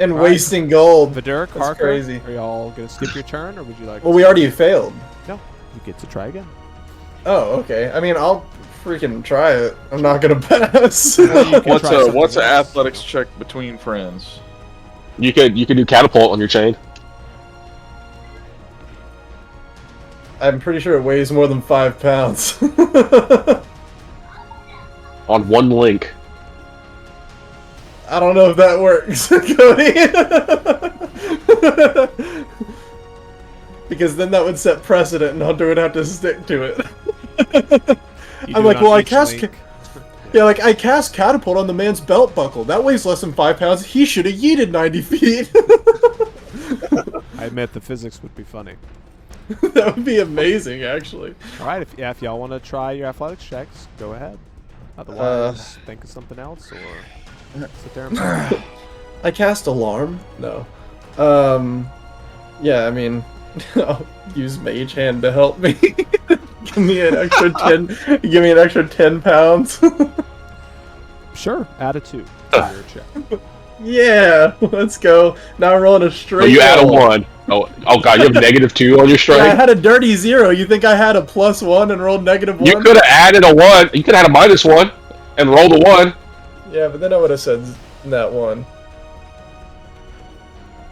And wasting gold. Vidur, That's Harker, crazy. are y'all gonna skip your turn, or would you like? Well, we already failed. No, you get to try again. Oh, okay. I mean, I'll freaking try it. I'm not gonna pass. You can What's try something an else. athletics check between friends? You could do catapult on your chain. I'm pretty sure it weighs more than 5 pounds. On one link. I don't know if that works, Cody. Because then that would set precedent, and Hunter would have to stick to it. You I'm do like, it on well, I each cast. link. Yeah, like I cast catapult on the man's belt buckle. That weighs less than 5 pounds. He should have yeeted 90 feet. I admit the physics would be funny. That would be amazing, actually. All right, if y'all want to try your athletics checks, go ahead. Otherwise, think of something else or sit there and play. I cast alarm. No. Yeah, I mean, I'll use Mage Hand to help me. Give me an extra 10. Give me an extra 10 pounds. Sure, add a 2 to your check. Yeah, let's go. Now I'm rolling a straight. Oh, you add a roll. 1. Oh god, you have -2 on your Yeah, I strength? had a dirty 0. You think I had a +1 and rolled -1? You could have added a 1. You could have had a -1 and rolled a 1. Yeah, but then I would have said that 1.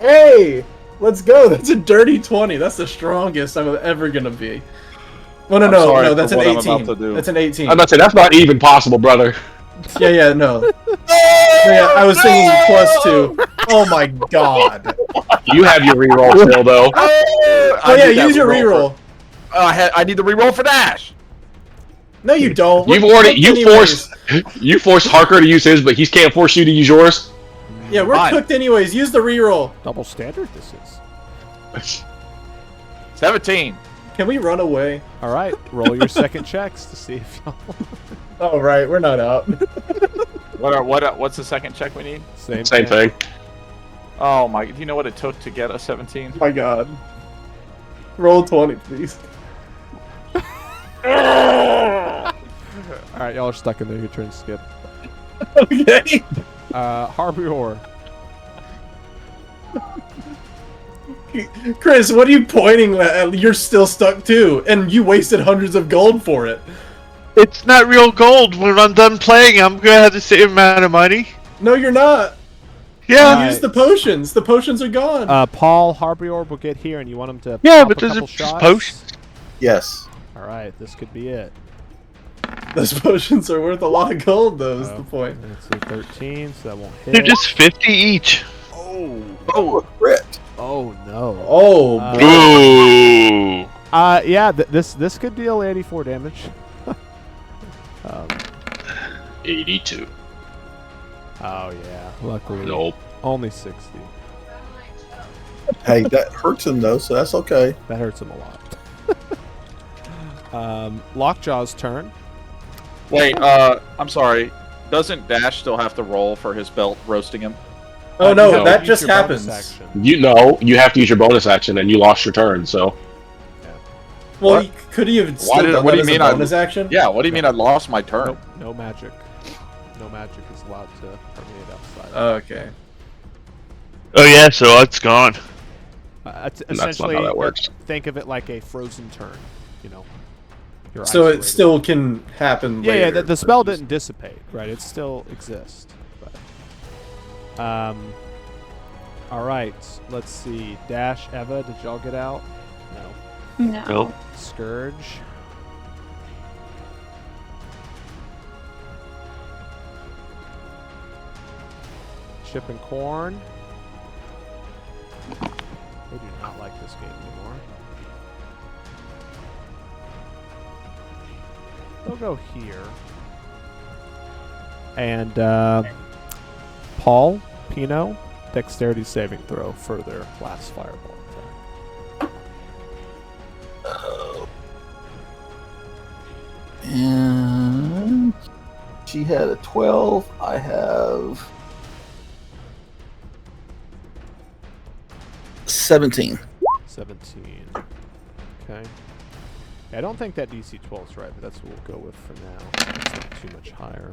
Hey! Let's go. That's a dirty 20. That's the strongest I'm ever gonna be. Well, no, I'm no, sorry no. That's for an what I'm 18. about to do. That's an 18. I'm about to say, that's not even possible, brother. Yeah, no. No, yeah, I was thinking +2. Oh my god. You have your reroll still, though. Oh yeah, use your reroll. I need the reroll for Dash. No, you don't. You've We're already cooked you forced Harker to use his, but he can't force you to use yours. Yeah, we're Fine. cooked anyways. Use the reroll. Double standard this is. 17. Can we run away? All right, roll your second checks to see if y'all... Oh right, we're not out. What's the second check we need? Same Thing. Oh my! Do you know what it took to get a 17? My god. Roll 20, please. All right, y'all are stuck in there. Your turn to skip. Okay. Harbior. Chris, what are you pointing at? You're still stuck too, and you wasted hundreds of gold for it. It's not real gold. When I'm done playing, I'm gonna have the same amount of money. No, you're not. Yeah. Use the potions. The potions are gone. Paul, Harbior will get here, and you want him to Yeah, pop but a there's couple a shots? potion. Yes. All right, this could be it. Those potions are worth a lot of gold, though, is the point. Let's see, 13, so that won't hit. They're just 50 each. Oh, crit. Oh no. Oh, Ooh. Yeah, this could deal 84 damage. 82. Oh yeah. Luckily, Nope. only 60. Hey, that hurts him though, so that's okay. That hurts him a lot. Lockjaw's turn. Wait, I'm sorry. Doesn't Dash still have to roll for his belt roasting him? Oh You no, have to that use just your bonus happens. action. You have to use your bonus action, and you lost your turn. So Well, What? could he have still Why did- done what that do you as mean a I- bonus action? Yeah, what do you mean I lost my turn? Nope, no magic. No magic is allowed to permeate outside. Okay. Oh yeah, so it's gone. It's And that's not essentially, how that works. think of it like a frozen turn. You know. You're So it isolated. still can happen Yeah, later. yeah. The spell didn't dissipate, right? It still exists. But, all right. Let's see. Dash, Eva, did y'all get out? No. No. Nope. Scourge. Chip and Corn. They do not like this game anymore. They'll go here. And Paul, Pino, dexterity saving throw for their last fireball attack. And she had a 12. I have 17. 17. Okay. I don't think that DC 12 is right, but that's what we'll go with for now. It's not too much higher.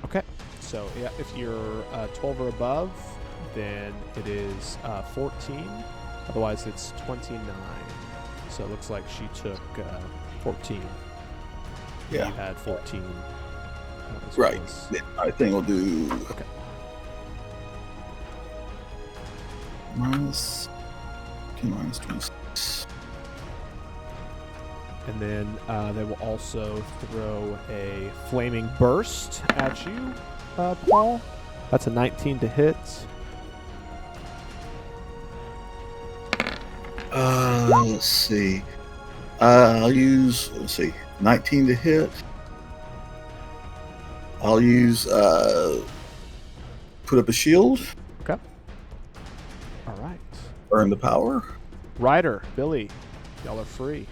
Okay. So, yeah, if you're 12 or above, then it is 14. Otherwise, it's 29. So it looks like she took 14. Yeah. You had 14. As Right. well as- Yeah, I think we'll do. Okay. Minus 26. And then they will also throw a flaming burst at you, Paul. That's a 19 to hit. Let's see. I'll use. Let's see. 19 to hit. I'll use. Put up a shield. Okay. All right. Burn the power. Ryder, Billy, y'all are free.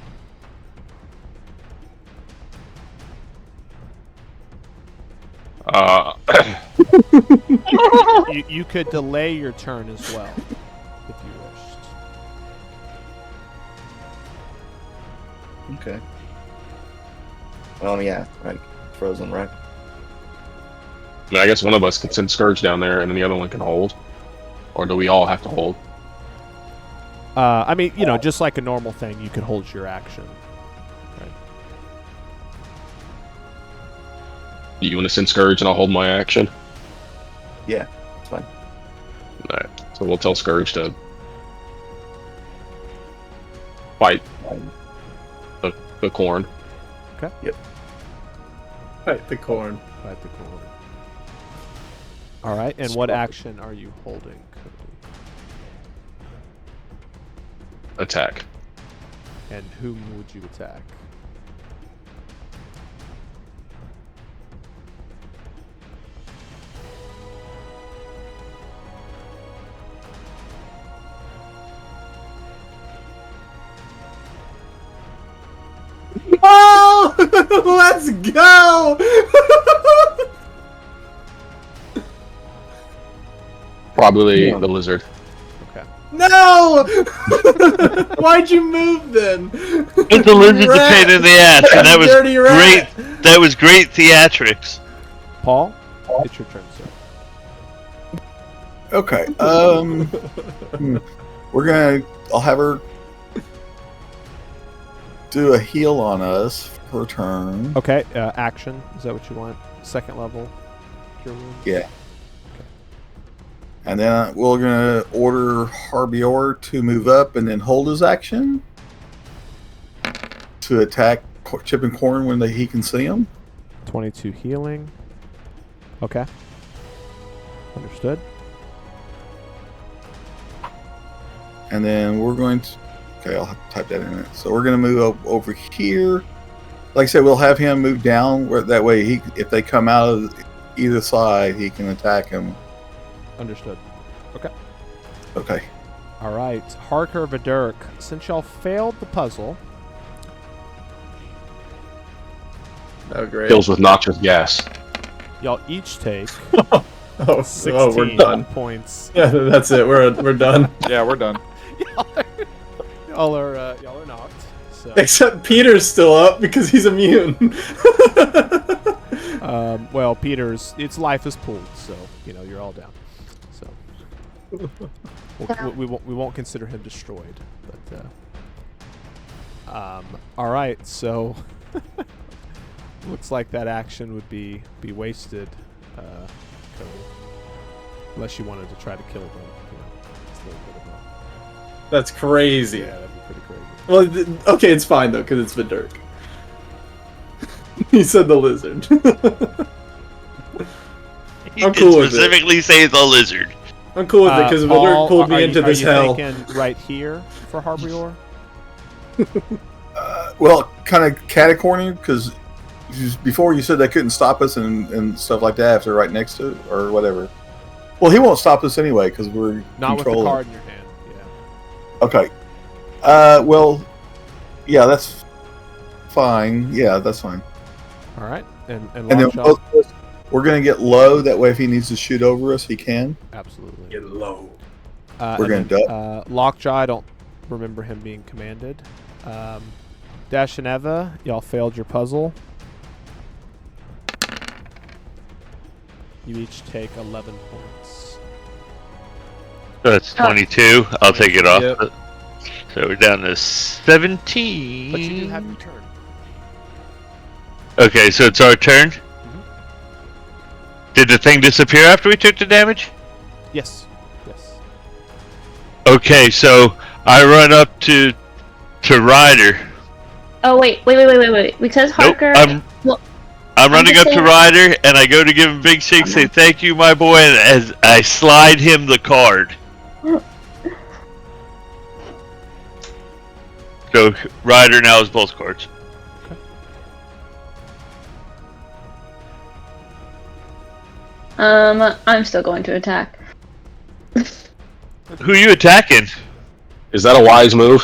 You could delay your turn as well, if you wished. Okay. Well, yeah, right. Frozen, right? I mean, I guess one of us can send Scourge down there, and then the other one can hold. Or do we all have to hold? I mean, you know, just like a normal thing, you could hold your action. Right. Do you want to send Scourge, and I'll hold my action? Yeah, it's fine. Alright, so we'll tell Scourge to fight the corn. Right, the corn. Fight the corn. All right, and what action are you holding, Cody? Attack. And whom would you attack? Oh! Let's go! Probably the lizard. Okay. No! Why'd you move then? But the lizard's a pain in the ass, and that was Dirty rat. great. That was great theatrics. Paul, it's your turn, sir. Okay. We're gonna. I'll have her do a heal on us per turn. Okay, action. Is that what you want? Second level. Cure wounds? Yeah. And then we're gonna order Harbior to move up and then hold his action to attack Chip and Corn when he can see him. 22 healing. Okay. Understood. And then we're going to. Okay, I'll have to type that in it. So we're going to move over here. Like I said, we'll have him move down where that way if they come out of either side, he can attack him. Understood. Okay. Okay. All right, Harker, Vidurk, since y'all failed the puzzle, Oh, great. Kills with noxious gas. y'all each take Oh, 16 we're done. points. Yeah, that's it. We're done. Yeah, we're done. y'all are knocked. So, Except Peter's still up because he's immune. well, Peter's life is pooled, so you're all down. So we won't consider him destroyed, but all right. So looks like that action would be wasted, Cody. Unless you wanted to try to kill them. It's a little bit of a... That's crazy. Yeah, that'd be pretty crazy. Well, okay, it's fine though because it's Vidurk. He said the lizard. I'm cool with it. Specifically say the lizard. I'm cool with it because Vidurk pulled me into this hell. Are you thinking right here for Harbior? Well, kind of catacorning, because before you said they couldn't stop us and stuff like that if they're right next to it or whatever. Well, he won't stop us anyway because we're Not with the controlling. card in your hand. Yeah. Okay. Well, yeah, that's fine. Yeah, that's fine. All right, and And then Lockjaw? both of us, we're gonna get low. That way, if he needs to shoot over us, he can. Absolutely. Get low. We're and gonna then, Lockjaw, I don't remember him being commanded. Dash and Eva, y'all failed your puzzle. You each take 11 points. That's 22. I'll take it off. Yep. So we're down to 17. But you do have your turn. Okay, so it's our turn. Did the thing disappear after we took the damage? Yes. Yes. Okay, so I run up to Ryder. Oh wait. Because Nope, Harker. I'm running just up to saying- Ryder and I go to give him a big shake, say thank you, my boy, and as I slide him the card. So Ryder now has both cards. I'm still going to attack. Who you attacking? Is that a wise move?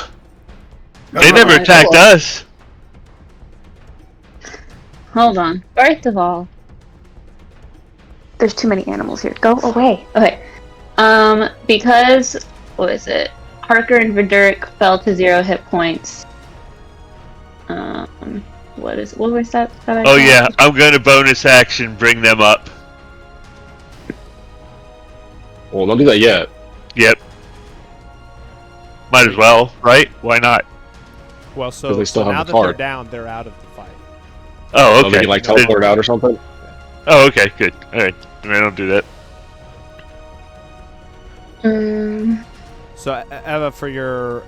They never attacked us. Hold on. First of all, there's too many animals here. Go away. Okay. Because what is it? Harker and Vidurk fell to 0 hit points. What was that? Oh yeah, I'm going to bonus action bring them up. Well, don't do that yet. Yep. Might as well, right? Why not? Well, 'Cause so they still have now the that they're card. down, they're out of the fight. Oh, So okay. they can, like, teleport out or something? Oh, okay, good. Alright, I don't do that. So, Eva, for your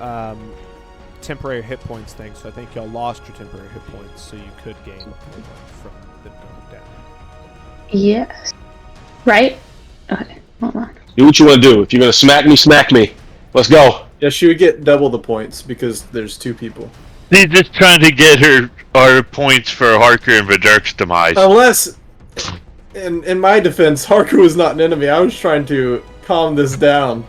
temporary hit points thing, so I think y'all lost your temporary hit points, so you could gain more from them going down. Yes. Right? Okay. Hold on. Do what you want to do. If you're going to smack me, smack me. Let's go. Yeah, she would get double the points because there's 2 people. She's just trying to get our points for Harker and Vidurk's demise. Unless, in my defense, Harker was not an enemy. I was trying to calm this down.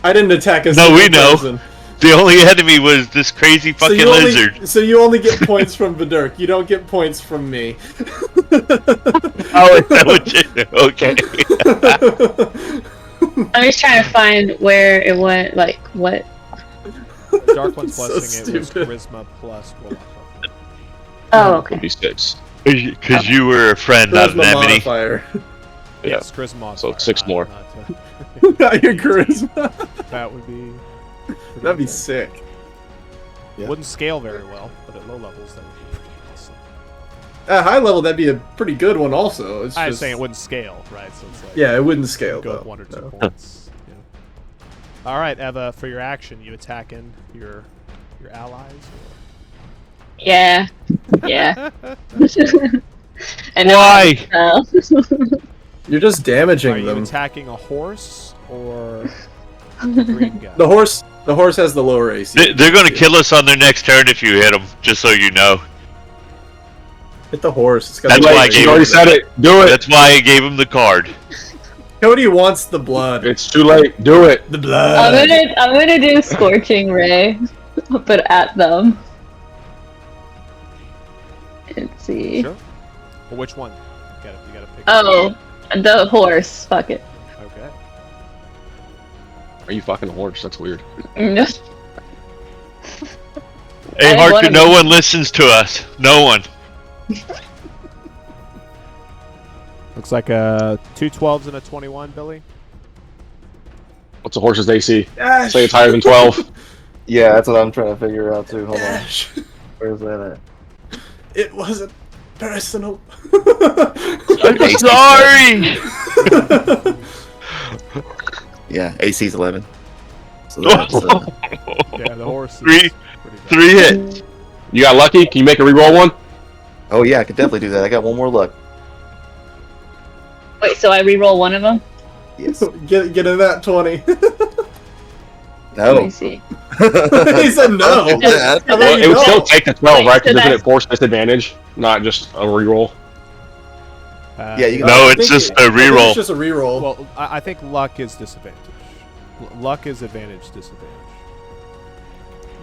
I didn't attack a No, we single know. person. The only enemy was this crazy fucking lizard. So you only get points from Vidurk. You don't get points from me. Oh, is that what you... Okay. I'm just trying to find where it went. Like what? Dark One's So blessing it was stupid. Charisma plus Warlock. Oh, okay. 56. Because you were a friend, not an Charisma enemy. modifier. Yes, Charisma modifier. So 6 more. Not your charisma. That would be... That'd be good. sick. Yeah. Wouldn't scale very well, but at low levels that would be pretty awesome. At high level, that'd be a pretty good one. Also, it's I was just, saying it wouldn't scale, right? So it's like Yeah, it wouldn't scale go though. up 1 or 2 No. points. Yeah. All right, Eva, for your action, you attacking your allies? Yeah. Yeah. And Why? You're just Are damaging you them. attacking a horse or a green guy? The horse has the lower AC. They're going to kill us on their next turn if you hit them, just so you know. Hit the horse. It's got That's the why I blood. gave You already said it. Do it. That's why I gave him the card. Cody wants the blood. It's too late. Do it. The blood. I'm gonna do Scorching Ray, but at them. Let's see. Sure. Well, which one? You gotta pick. Oh, the horse. Fuck it. Okay. Are you fucking a horse? That's weird. No. Hey, I Harker, wanna no be- one listens to us. No one. Looks like a 2 12s and a 21, Billy. What's a horse's AC? Dash. Say it's higher than 12. Yeah, that's what I'm trying to figure out too. Hold on. Dash. Where's that at? It wasn't personal. I'm sorry. Yeah, AC's 11. So that's, Yeah, the horse. Is Three- pretty bad. 3 hits. You got lucky? Can you make a reroll one? oh yeah, I could definitely do that. I got one more luck. Wait, so I re-roll one of them? Yes. Get in that 20. Let me No. see. He said no. Yeah, So Well, then- it would still don't. take the 12, Wait, right? so Because isn't that's- it force disadvantage, not just a reroll? Yeah, you can- No, I it's think just I a think It's reroll. just a reroll. Well, I think luck is disadvantage. Luck is advantage, disadvantage.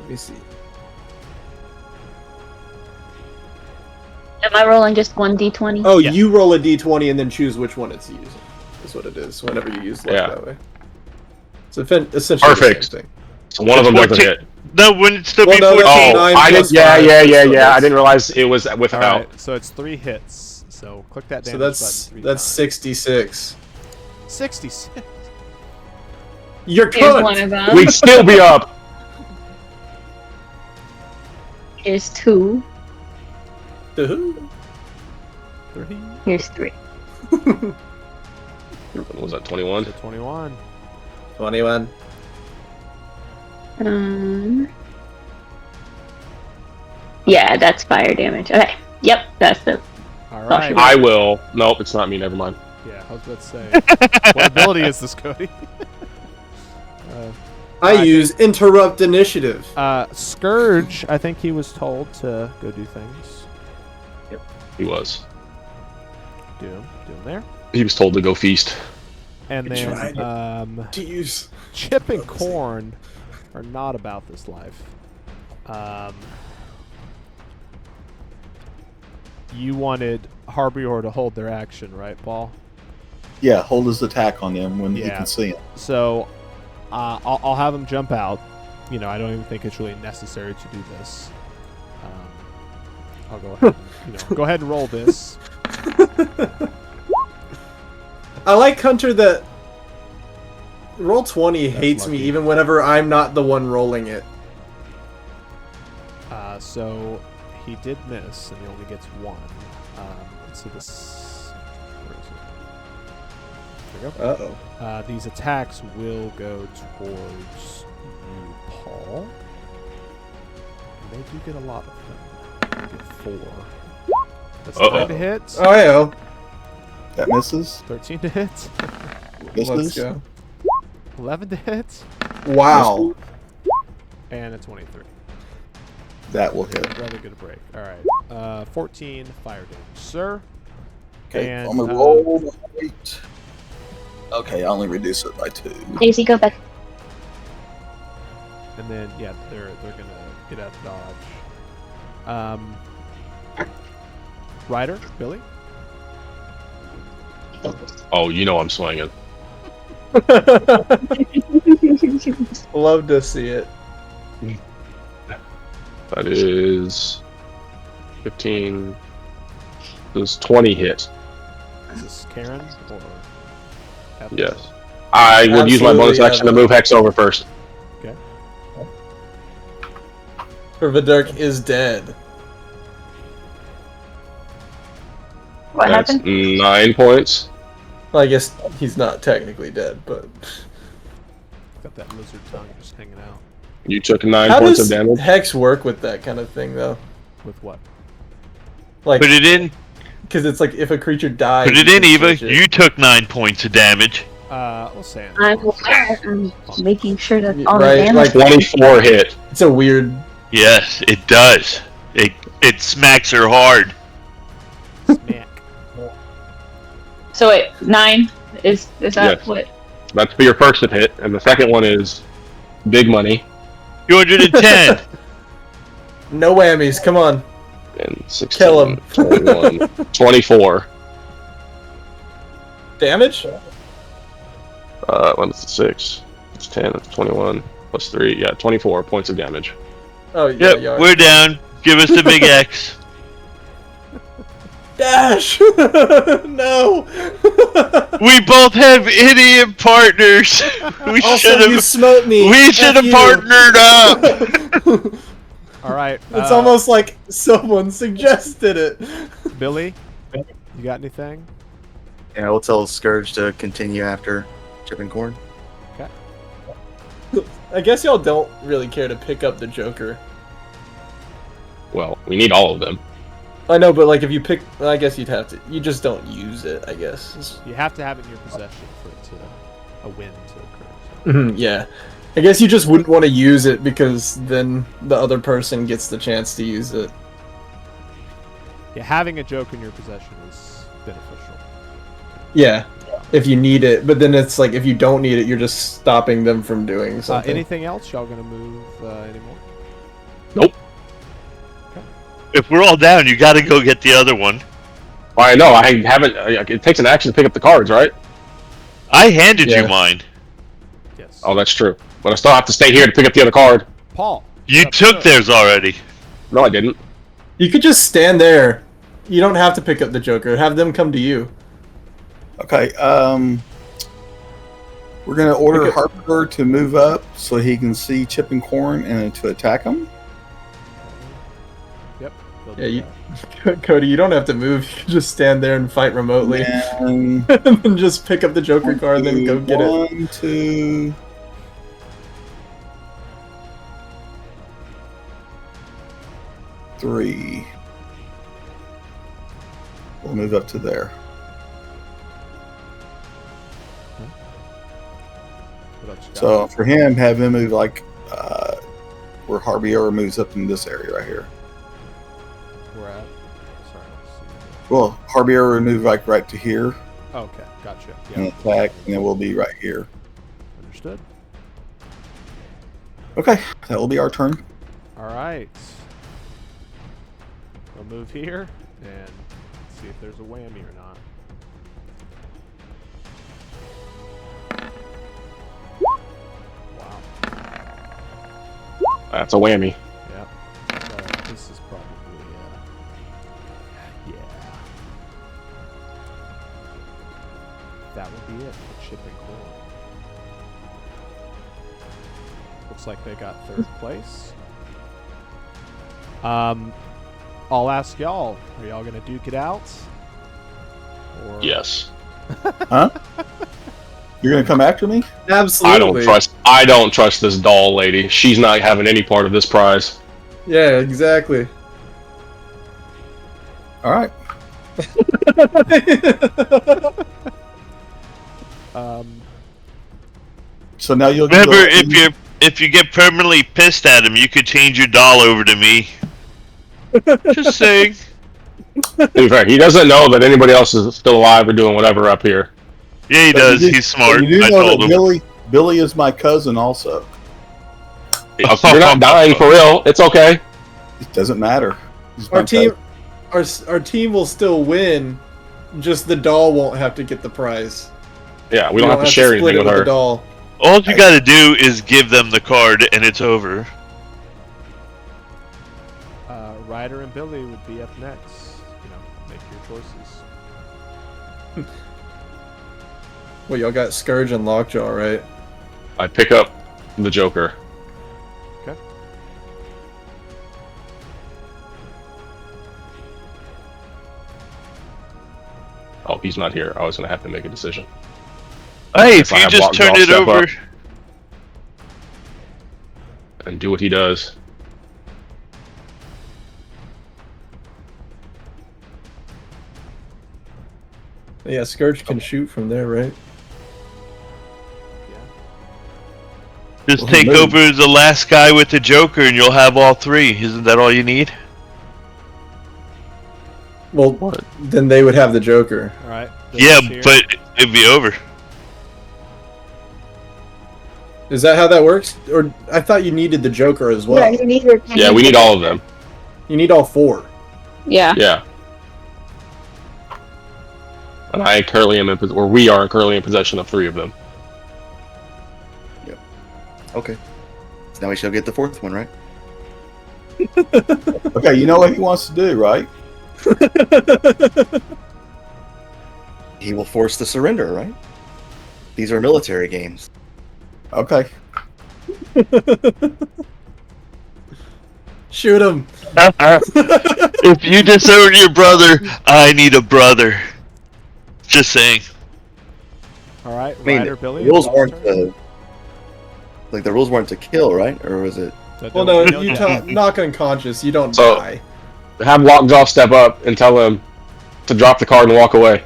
Let me see. Am I rolling just one d20? Oh, Yeah. you roll a d20 and then choose which one it's using. That's what it is. Whenever you use luck Yeah. that way. It's essentially Perfect. the same thing. So one of them doesn't 14 hit. No, when it's the Well, no, before. that's a Oh, nine I plus didn't. Yeah, five, yeah. so I that's- didn't realize it was without. All right, so it's 3 hits. So click that So damage that's button 3 that's times. 66. 66. You're Here's one good. of them. We'd still be up. Here's 2. Duh. 3 Here's 3. What was that, 21? to 21. 21. Yeah, that's fire damage. Okay. Yep, that's the. All Oh, right. sure. I will. Nope, it's not me. Never mind. Yeah, I was about to say. What ability is this, Cody? I use interrupt initiative. Scourge, I think he was told to go do things. He was. Do him there. He was told to go feast. And I tried then to use. Chip and Corn are not about this life. You wanted Harbior to hold their action, right, Paul? Yeah, hold his attack on them when he Yeah. can see him. So I'll have him jump out. You know, I don't even think it's really necessary to do this. I'll go ahead. And, go ahead and roll this. I like Hunter that roll 20 hates me lucky. even whenever I'm not the one rolling it. So he did miss, and he only gets 1. Let's see this. Where is it? There we go. Uh-oh. These attacks will go towards you, Paul. And they do get a lot of them. They get 4. That's 9 to hit. Oh, yeah. That misses. 13 to hit. Let's Misses. go. 11 to hit. Wow. And a 23. That will hit. I'd rather get a break. Alright. 14 fire damage. Sir. Okay, And, I'm gonna roll the 8. Okay, I only reduce it by 2. Daisy, go back. And then, yeah, they're gonna get out of dodge. Ryder, Billy. Oh, you know I'm swinging. Love to see it. That is 15. Does 20 hit? Is this Karen or? Evan? Yes. I would use my bonus Absolutely, action to Evan. move Hex over first. Okay. Hervidirk is dead. What That's happened? 9 points. Well, I guess he's not technically dead, but Got that lizard tongue just hanging out. You took 9 how points does of damage. Hex work with that kind of thing, though? With what? Like, Put it in. because it's like if a creature dies. Put it you in, can Eva. switch it. You took 9 points of damage. We'll say it. I'm making sure that all Right, the damage. like- 24 hit. It's a weird. Yes, it does. It smacks her hard. Smack. So wait, 9 is that Yes. what? That's for your first hit, and the second one is big money. 210. No whammies. Come on. And 16, Kill him. 21, 24. Damage? Let me see, 6. It's 10, it's 21, plus 3. Yeah, 24 points of damage. Oh, yeah. Yep, you are. we're down. Give us the big X. Dash! No! We both have idiot partners. We Also, should you have. smote me. We should F have you. partnered up. All right. It's almost like someone suggested it. Billy. You got anything? Yeah, we'll tell Scourge to continue after Chipping Corn. I guess y'all don't really care to pick up the Joker. Well, we need all of them. I know, but like if you pick, I guess you'd have to. You just don't use it, I guess. You have to have it in your possession for it to a win to occur. So. Yeah, I guess you just wouldn't want to use it because then the other person gets the chance to use it. Yeah, having a joke in your possession is beneficial. Yeah, if you need it, but then it's like if you don't need it, you're just stopping them from doing something. Anything else? Y'all gonna move anymore? Nope. If we're all down, you got to go get the other one. Well, I know, I haven't. It takes an action to pick up the cards, right? I handed Yeah. you mine. Yes. Oh, that's true. But I still have to stay here to pick up the other card. Paul. You took theirs already. No, I didn't. You could just stand there. You don't have to pick up the Joker. Have them come to you. Okay. We're gonna order Harper to move up so he can see Chip and Corn and to attack him. Yep. Yeah, you, Cody, you don't have to move. You can just stand there and fight remotely, And and then just pick up the Joker card, and then go get it. 1, 2. Three. We'll move up to there. What else you got? So for him, have him move like where Harbier moves up in this area right here. We're at. Sorry. Let's see. Well, Harbier will move like right to here Oh, okay. Gotcha. and Yeah. attack, and then we'll be right here. Understood. Okay, that will be our turn. All right. We'll move here and see if there's a whammy or not. Wow. That's a whammy. Yep. This is probably, yeah. That will be it for Chip and Corn. Looks like they got third place. I'll ask y'all, are y'all gonna duke it out? Or... Yes. Huh? You're gonna come after me? Absolutely. I don't trust this doll lady. She's not having any part of this prize. Yeah, exactly. All right. So now you'll Remember, if you get permanently pissed at him, you could change your doll over to me. Just saying. In fact, he doesn't know that anybody else is still alive or doing whatever up here. Yeah, he But does. you do- He's smart. You do I know told that him. Billy is my cousin also. You're not dying for real. It's okay. It doesn't matter. He's my Our team, cousin. our team will still win. Just the doll won't have to get the prize. Yeah, we don't have to share split anything it with the her. doll. All you gotta do is give them the card, and it's over. Ryder and Billy would be up next. You know, make your choices. Well, y'all got Scourge and Lockjaw, right? I pick up the Joker. Okay. Oh, he's not here. I was going to have to make a decision. Hey, If if I you have just Lockjaw turn it step over. up and do what he does. Yeah, Scourge can shoot from there, right? Just Well, take maybe. over the last guy with the Joker, and you'll have all three. Isn't that all you need? Well, What? then they would have the Joker. All right. Yeah, Here. but it'd be over. Is that how that works? Or I thought you needed the Joker as well. Yeah, you need your Yeah, we need all of them. You need all 4. Yeah. Yeah. And I currently am or we are currently in possession of 3 of them. Okay. So now we shall get the 4th one, right? Okay, you know what he wants to do, right? He will force the surrender, right? These are military games. Okay. Shoot him. If you disown your brother, I need a brother. Just saying. All right. I mean, Ryder, Billy. the rules Paul's weren't turn. the rules weren't to kill, right? Or was it? That- Well, that- no, you knock unconscious. You don't So- die. Have Lockjaw step up and tell him to drop the card and walk away.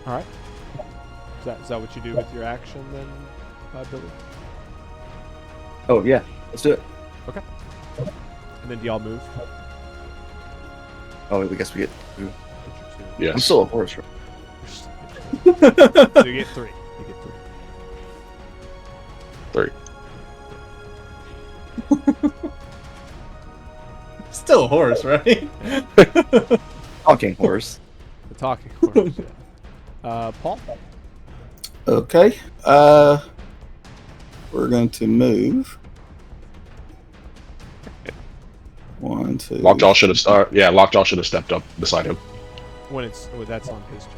All right. Is that what you do with your action then, Billy? Oh yeah, let's do it. And then do y'all move? Oh, I guess we get. I'm Yes. still a horse, right? So you get 3. You get 3. 3. Still a horse, right? Talking horse. The talking horse. Yeah. Paul. Okay. We're going to move. 1, 2. Lockjaw should have Lockjaw should have stepped up beside him. That's on his turn.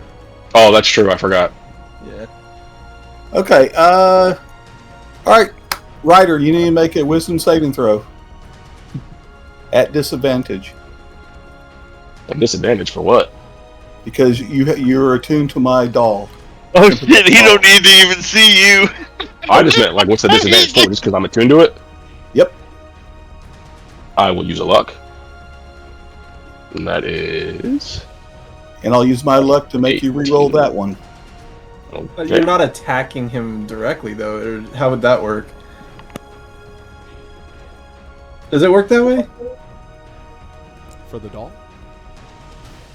Oh, that's true. I forgot. Yeah. Okay. All right, Ryder, you need to make a wisdom saving throw. At disadvantage, A disadvantage for what? because you're attuned to my doll. Oh shit, he don't need to even see you. I just meant like, what's the disadvantage for? Just because I'm attuned to it? Yep. I will use a luck. And that is. And I'll use my luck to make you 18. re-roll that one. But Okay. you're not attacking him directly, though. Or how would that work? Does it work that way? For the doll?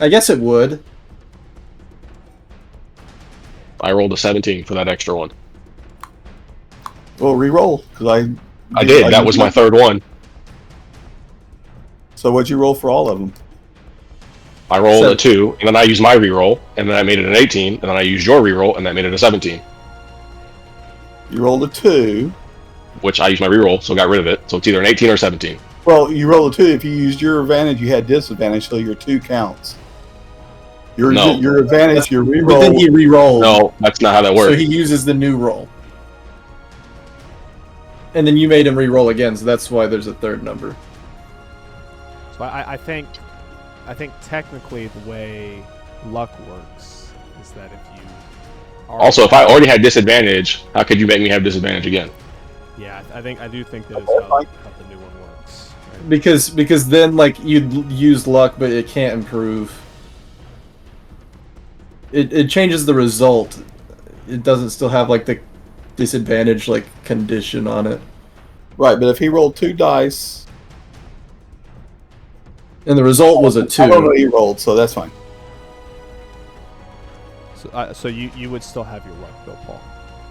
I guess it would. I rolled a 17 for that extra one. Well, re-roll because I did. That was my 3rd one. So what'd you roll for all of them? I rolled So- a 2, and then I used my reroll, and then I made it an 18, and then I used your reroll, and that made it a 17. You rolled a 2. Which I used my reroll, so got rid of it. So it's either an 18 or 17. Well, you rolled a 2. If you used your advantage, you had disadvantage, so your 2 counts. Your No. your advantage, your But re-roll. then he re-rolled. No, that's not how that So works. he uses the new roll. And then you made him re-roll again, so that's why there's a 3rd number. So I think technically the way luck works is that if you Also, if I already had disadvantage, how could you make me have disadvantage again? Yeah, I do think that is how the new one works. Right? Because then like you'd use luck, but it can't improve. It changes the result. It doesn't still have like the disadvantage like condition on it. Right, but if he rolled 2 dice, And the result was a 2. I don't know what he rolled, so that's fine. So you would still have your luck though, Paul.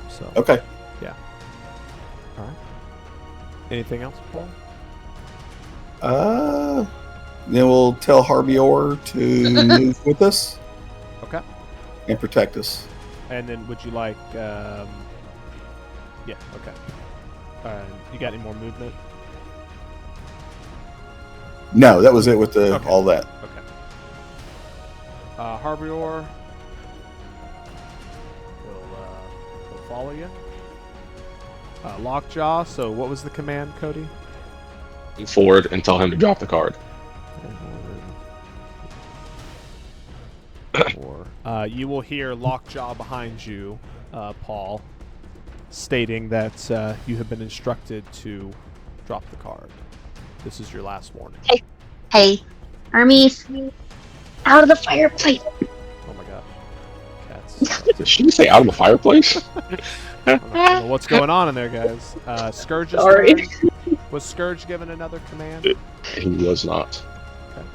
So Okay. all right. Anything else, Paul? Then we'll tell Harbior to move with us. Okay. And protect us. And then would you like? Yeah. Okay. You got any more movement? No, that was it with the Okay. all that. Okay. Harbior will follow you. Lockjaw. So what was the command, Cody? Move forward and tell him to drop the card. You will hear Lockjaw behind you, Paul, stating that you have been instructed to drop the card. This is your last warning. Hey, Hermes, out of the fireplace. Oh my gosh. Cats. Did she say out of the fireplace? I don't know what's going on in there, guys. Scourge's Sorry. turn. Was Scourge given another command? He was not. Okay.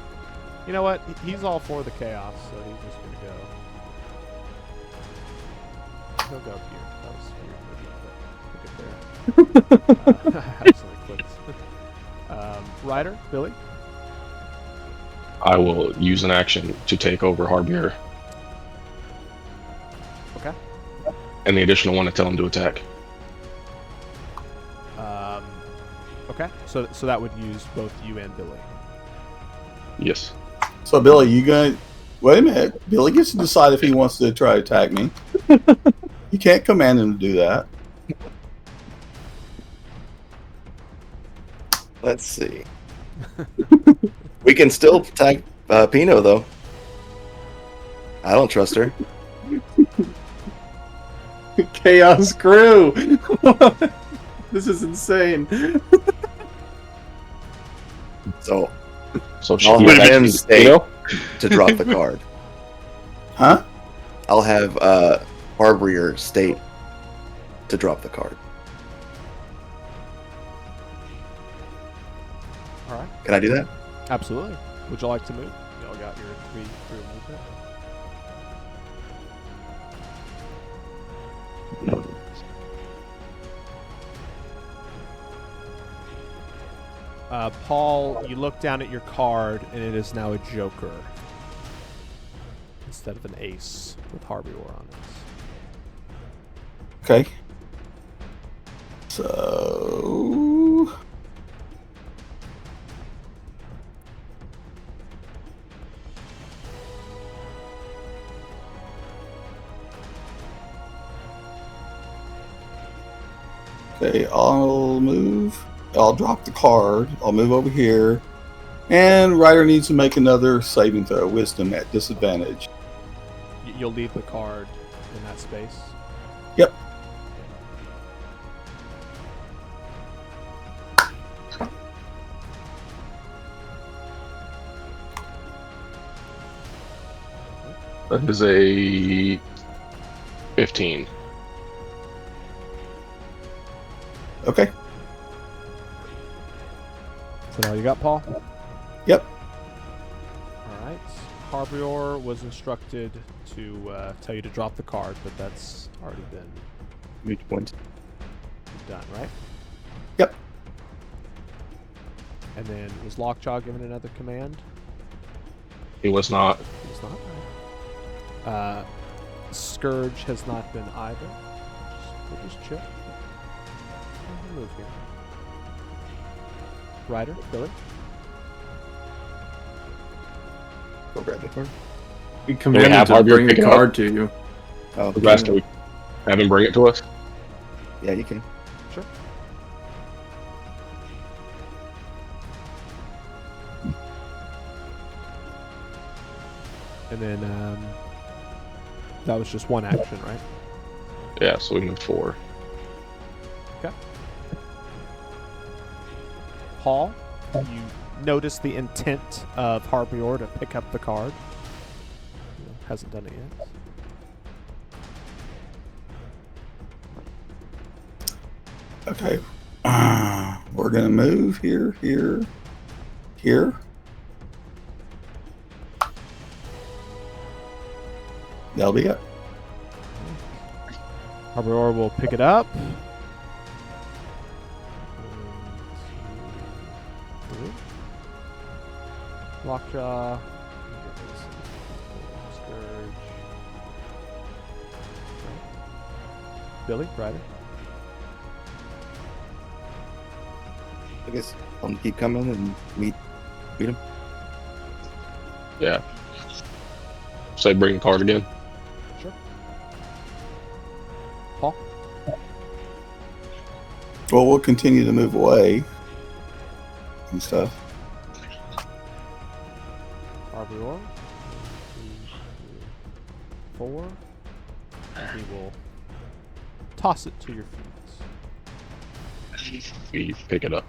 You know what? He's all for the chaos, so he's just gonna go. He'll go here. That was weird. Look at there. I accidentally clicked. Ryder, Billy. I will use an action to take over Harbier. Okay. And the additional one to tell him to attack. Okay. So that would use both you and Billy. Yes. So Billy, you going? Wait a minute. Billy gets to decide if he wants to try to attack me. You can't command him to do that. Let's see. We can still attack Pino, though. I don't trust her. Chaos crew. This is insane. So So I'll she have him stay Pino? to drop the card. Huh? I'll have Harbier state to drop the card. All right. Can I do that? Absolutely. Would you like to move? Y'all got your three movement. Paul, you look down at your card, and it is now a joker instead of an ace with Harbier on it. Okay. So. Okay, I'll move. I'll drop the card. I'll move over here. And Ryder needs to make another saving throw. Wisdom at disadvantage. You'll leave the card in that space. Yep. That is a 15. Okay. Is that all you got, Paul? Yep. All right. Harbier was instructed to tell you to drop the card, but that's already been Mute point. done, right? Yep. And then was Lockjaw given another command? He was not. He was not. Right. Scourge has not been either. We'll just chill. We'll move here. Ryder, Billy. Go grab the card. We commanded have to Harbier bring the pick it up? card to you. Oh, The rest, can we have him bring it to us? yeah, you can. Sure. And then that was just one action, right? Yeah, so we moved 4. Okay. Paul, you notice the intent of Harbier to pick up the card. Hasn't done it yet. Okay. We're going to move here, here, here. That'll be it. Harbier will pick it up. 1, 2, 3. Lockjaw. Scourge. Billy, Ryder. I guess I'll keep coming and meet him. Yeah. Say bring the card again. Sure. Paul. Well, we'll continue to move away and stuff. Harbier. 1, 2, 3, 4. And he will toss it to your feet. We pick it up.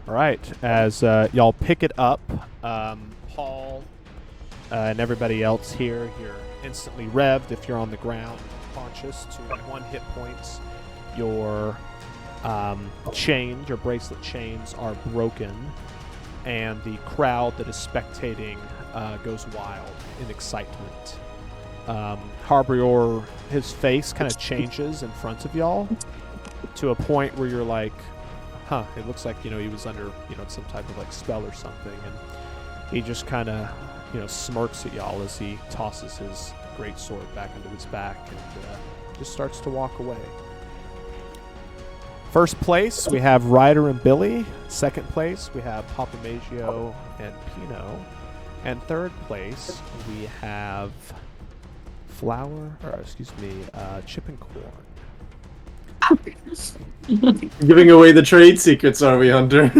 All right, as y'all pick it up, Paul and everybody else here, you're instantly revved if you're on the ground, conscious to 1 hit points. Your chains, your bracelet chains, are broken, and the crowd that is spectating goes wild in excitement. Harbrior, his face kind of changes in front of y'all to a point where you're like, huh, it looks like, he was under, some type of like spell or something, and he just kind of, smirks at y'all as he tosses his great sword back into his back and just starts to walk away. First place, we have Ryder and Billy. Second place, we have Papa Maggio and Pino. And third place, we have Chip and Corn. Giving away the trade secrets, are we, Hunter?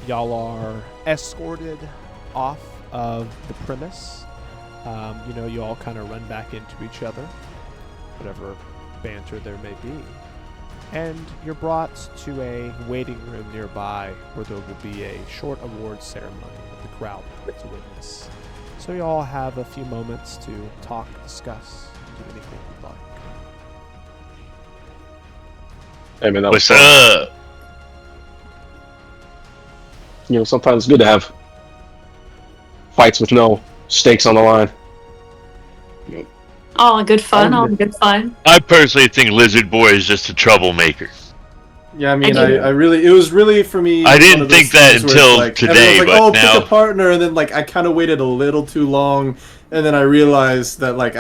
Y'all are escorted off of the premise. You all kind of run back into each other, whatever banter there may be. And you're brought to a waiting room nearby where there will be a short award ceremony with the crowd to witness. So you all have a few moments to talk, discuss, do anything you'd like. Hey man, that was What's fun. up? Sometimes it's good to have fights with no stakes on the line. All good fun, all good fun. I personally think Lizard Boy is just a troublemaker. Yeah, I mean, I really, it was really for me. I didn't think that until today, like, but oh, now pick a partner, and then like I kind of waited a little too long, and then I realized that like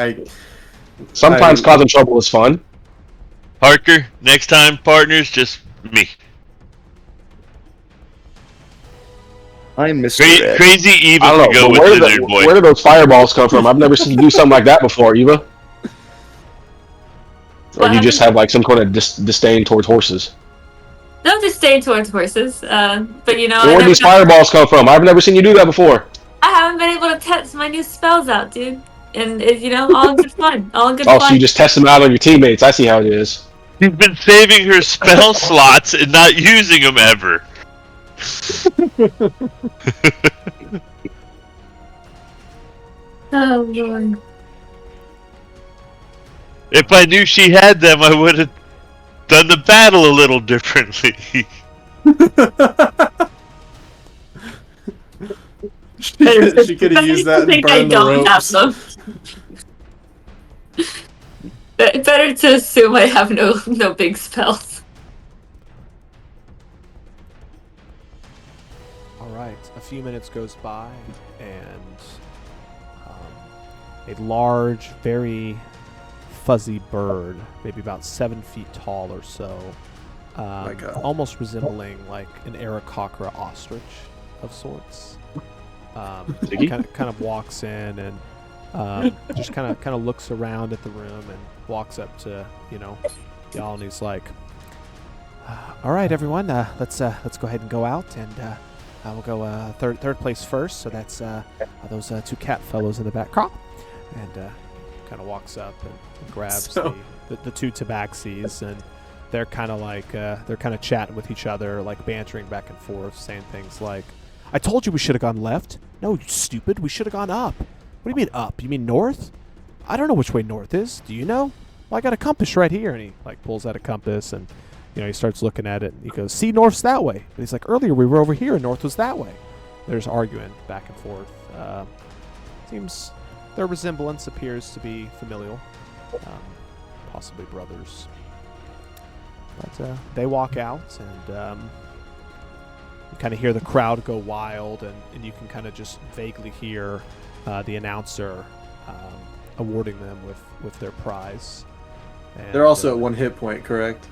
sometimes causing trouble is fun. Harker, next time partners, just me. I'm Mr. Ed. Crazy Eva I can don't know, go but with Lizard Boy. where do those fireballs come from? I've never seen you do something like that before, Eva. Or you just have like some kind of disdain towards horses. No disdain towards horses, but Where do these fireballs come from? I've never seen you do that before. I haven't been able to test my new spells out, dude. And all in good fun. All in good Oh, fun. so you just test them out on your teammates. I see how it is. You've been saving her spell slots and not using them ever. Oh, Lord. If I knew she had them, I would have done the battle a little differently. she could have used that and burned the ropes. Better to assume I have no big spells. Alright, a few minutes goes by, and a large, very fuzzy bird, maybe about 7 feet tall or so, almost resembling like an Aarakocra ostrich of sorts, kind of walks in and just kind of looks around at the room and walks up to y'all, and he's like, "All right, everyone, let's go ahead and go out, and we'll go third place first. So that's those two cat fellows in the back." And kind of walks up and grabs the two tabaxis, and they're kind of chatting with each other, like bantering back and forth, saying things like, "I told you we should have gone left. No, you stupid. We should have gone up. What do you mean up? You mean north? I don't know which way north is. Do you know? Well, I got a compass right here." And he like pulls out a compass, and he starts looking at it, and he goes, "See, north's that way." And he's like, "Earlier we were over here and north was that way." There's arguing back and forth. Seems their resemblance appears to be familial, possibly brothers. But they walk out, and you kind of hear the crowd go wild, and you can kind of just vaguely hear the announcer awarding them with their prize. And, they're also at 1 hit point, correct?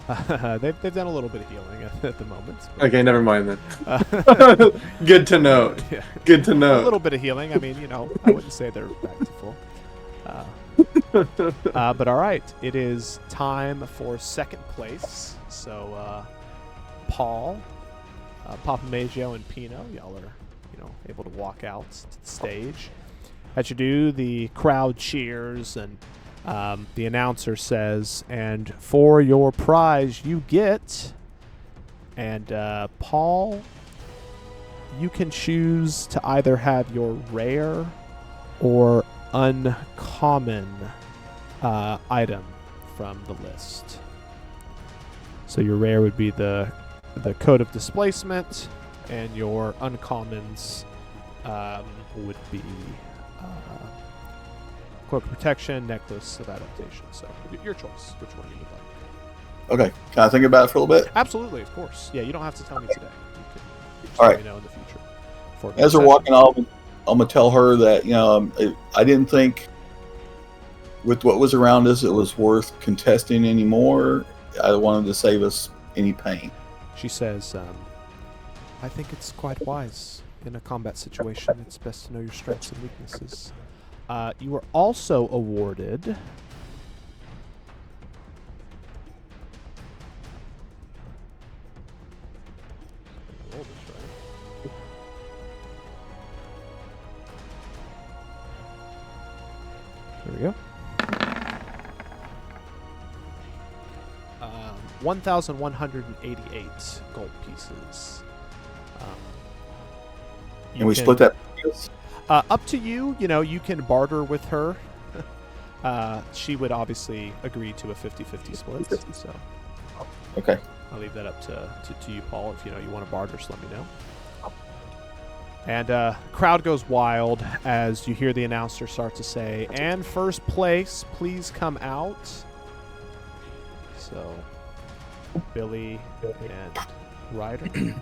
They've done a little bit of healing at the moment. Okay, never mind then. Good to note. Yeah. Good to note. A little bit of healing. I mean, I wouldn't say they're back to full. But all right, it is time for second place. So, Paul, Papa Maggio, and Pino, y'all are, able to walk out to the stage. As you do, the crowd cheers, and the announcer says, "And for your prize, you get," and Paul, you can choose to either have your rare or uncommon item from the list. So your rare would be the Code of Displacement, and your uncommons would be Cloak of Protection, Necklace of Adaptation. So your choice, which one you would like. Okay, can I think about it for a little bit? Absolutely, of course. Yeah, you don't have to tell me today. You can just All let right. me know in the future. As we're walking off, I'm gonna tell her that I didn't think with what was around us it was worth contesting anymore. I wanted to save us any pain. She says, I think it's quite wise in a combat situation. It's best to know your strengths and weaknesses. You were also awarded roll this, right? There we go. 1,188 gold pieces. And we split that. Up to you. You know, you can barter with her. She would obviously agree to a 50-50 split. So, okay. I'll leave that up to you, Paul. If you want to barter, just let me know. And crowd goes wild as you hear the announcer start to say, "And first place, please come out." So, Billy and Ryder.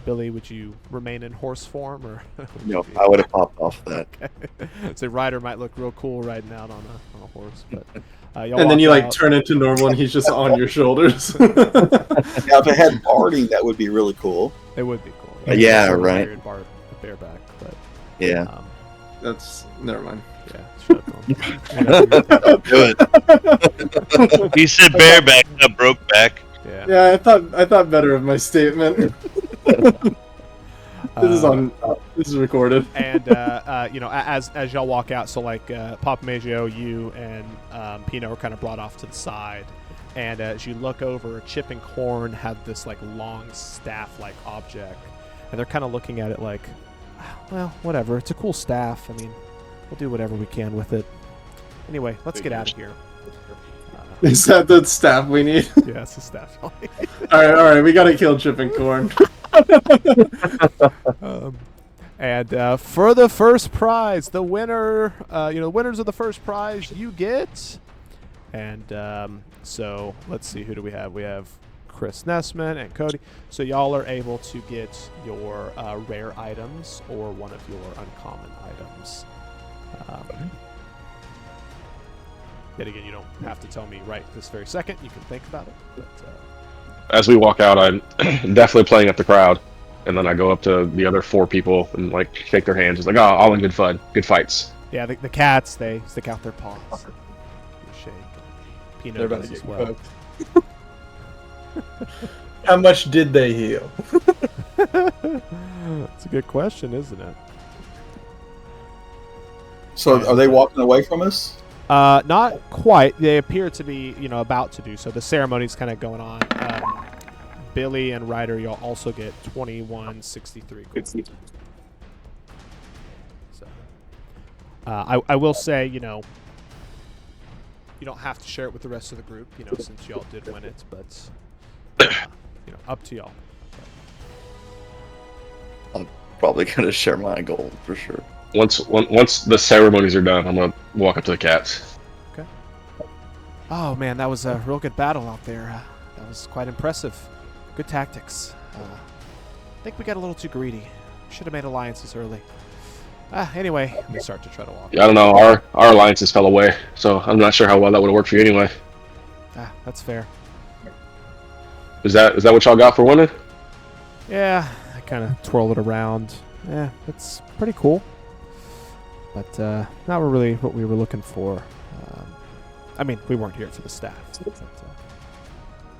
Billy, would you remain in horse form, or? No, I would have popped off that. Okay. So Ryder might look real cool riding out on a horse, but y'all and then you walk out. turn into normal, and he's just on your shoulders. Now, if it had barding, that would be really cool. It would be cool. Yeah, Sort of right. weird bareback, but Yeah. That's never mind. yeah, shut up. Do it. He said bareback, not broke back. Yeah. Yeah, I thought better of my statement. This is recorded. And as y'all walk out, so like Papa Maggio, you and Pino are kind of brought off to the side, and as you look over, Chip and Corn have this like long staff-like object, and they're kind of looking at it like, well, whatever. It's a cool staff. I mean, we'll do whatever we can with it. Anyway, let's get out of here. Is that the staff we need? Yeah, it's the staff. All right, we gotta kill Chip and Corn. And for the first prize, the winner, the winners of the first prize, you get. And so let's see, who do we have? We have Chris Nessman and Cody. So y'all are able to get your rare items or one of your uncommon items. Yet again, you don't have to tell me right this very second. You can think about it. But, As we walk out, I'm definitely playing up the crowd, and then I go up to the other 4 people and like shake their hands. It's like, oh, all in good fun, good fights. yeah, the cats, they stick out their paws. You shake. Pino They're about does to as get well. cooked. How much did they heal? That's a good question, isn't it? So, are they walking away from us? Not quite. They appear to be, about to do so. The ceremony's kind of going on. Billy and Ryder, you'll also get 2163 gold. So, I will say, you don't have to share it with the rest of the group, since y'all did win it, but up to y'all. I'm probably gonna share my gold for sure. Once the ceremonies are done, I'm gonna walk up to the cats. Okay. Oh man, that was a real good battle out there. That was quite impressive. Good tactics. I think we got a little too greedy. Should have made alliances early. Anyway, we start to try to walk. Yeah, I don't know. Our alliances fell away, so I'm not sure how well that would have worked for you anyway. That's fair. Is that what y'all got for winning? Yeah, I kind of twirl it around. Yeah, it's pretty cool. But not really what we were looking for. I mean, we weren't here for the staff. But,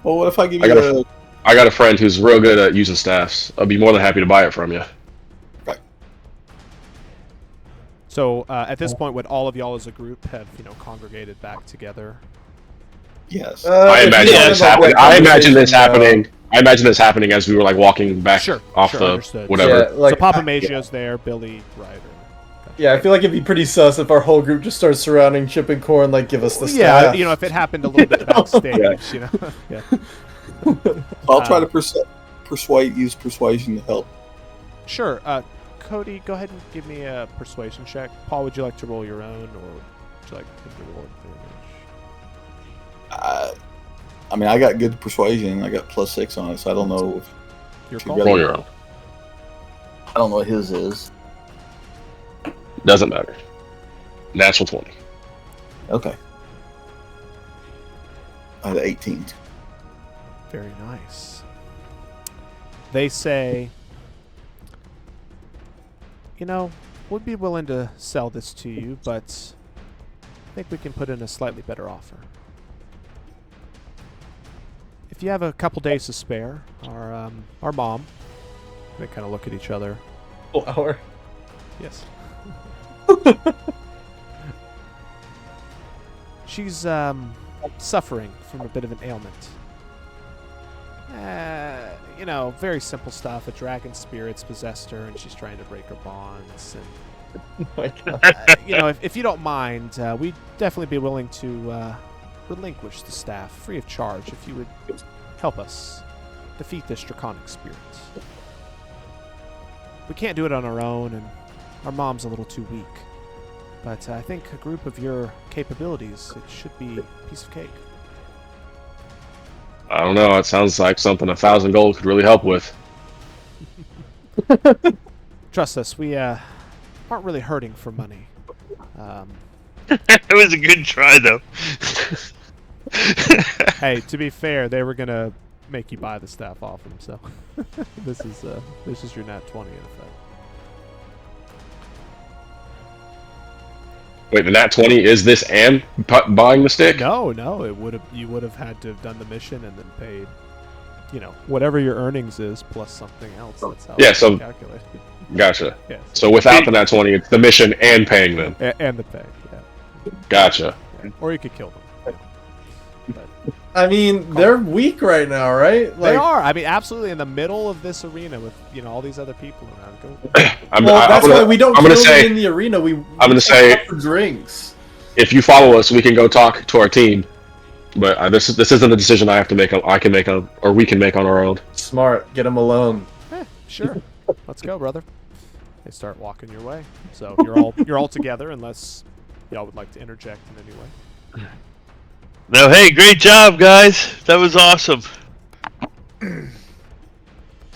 Well, what if I give you I got a friend who's real good at using staffs. I'd be more than happy to buy it from you. So at this point, would all of y'all as a group have congregated back together? Yes. I imagine this happening. I imagine this happening as we were like walking back off the understood. whatever. Yeah, like, so Papa Maggio's there, Billy, Ryder. Yeah, I feel like it'd be pretty sus if our whole group just starts surrounding Chip and Core and like give us the Yeah, staff. you know, if it happened a little bit backstage, you know. Yeah. I'll try to use persuasion to help. Sure. Cody, go ahead and give me a persuasion check. Paul, would you like to roll your own, or would you like to roll advantage? I mean, I got good persuasion. I got +6 on it, so I don't know. If Your you call. got- Roll your own. I don't know what his is. Doesn't matter. Natural 20. Okay. I had 18. Very nice. They say, you know, we'd be willing to sell this to you, but I think we can put in a slightly better offer. If you have a couple days to spare, our mom, they kind of look at each other. Flower. Yes. She's suffering from a bit of an ailment. You know, very simple stuff. A dragon spirit's possessed her, and she's trying to break her bonds. And Oh my God. you know, if you don't mind, we'd definitely be willing to relinquish the staff free of charge if you would help us defeat this draconic spirit. We can't do it on our own, and our mom's a little too weak. But I think a group of your capabilities, it should be a piece of cake. I don't know. It sounds like something 1,000 gold could really help with. Trust us, we aren't really hurting for money. It was a good try, though. Hey, to be fair, they were gonna make you buy the staff off them, so this is your nat 20 in effect. Wait, the nat 20 is this and buying the stick? No, you would have had to have done the mission and then paid, you know, whatever your earnings is plus something else. That's how Yeah, it's so- calculated. Gotcha. Yes. So without the nat 20, it's the mission and paying them. And the pay, yeah. Gotcha. Or you could kill them. Yeah. But I mean, they're weak right now, right? they are. I mean, absolutely in the middle of this arena with all these other people around. Go. That's why we don't I'm kill gonna say- them in the arena. We gonna say- offer drinks. If you follow us, we can go talk to our team. But this isn't a decision I have to make. I can make or we can make on our own. Smart. Get them alone. Sure. Let's go, brother. They start walking your way. So you're all together, unless y'all would like to interject in any way. No, hey, great job, guys. That was awesome.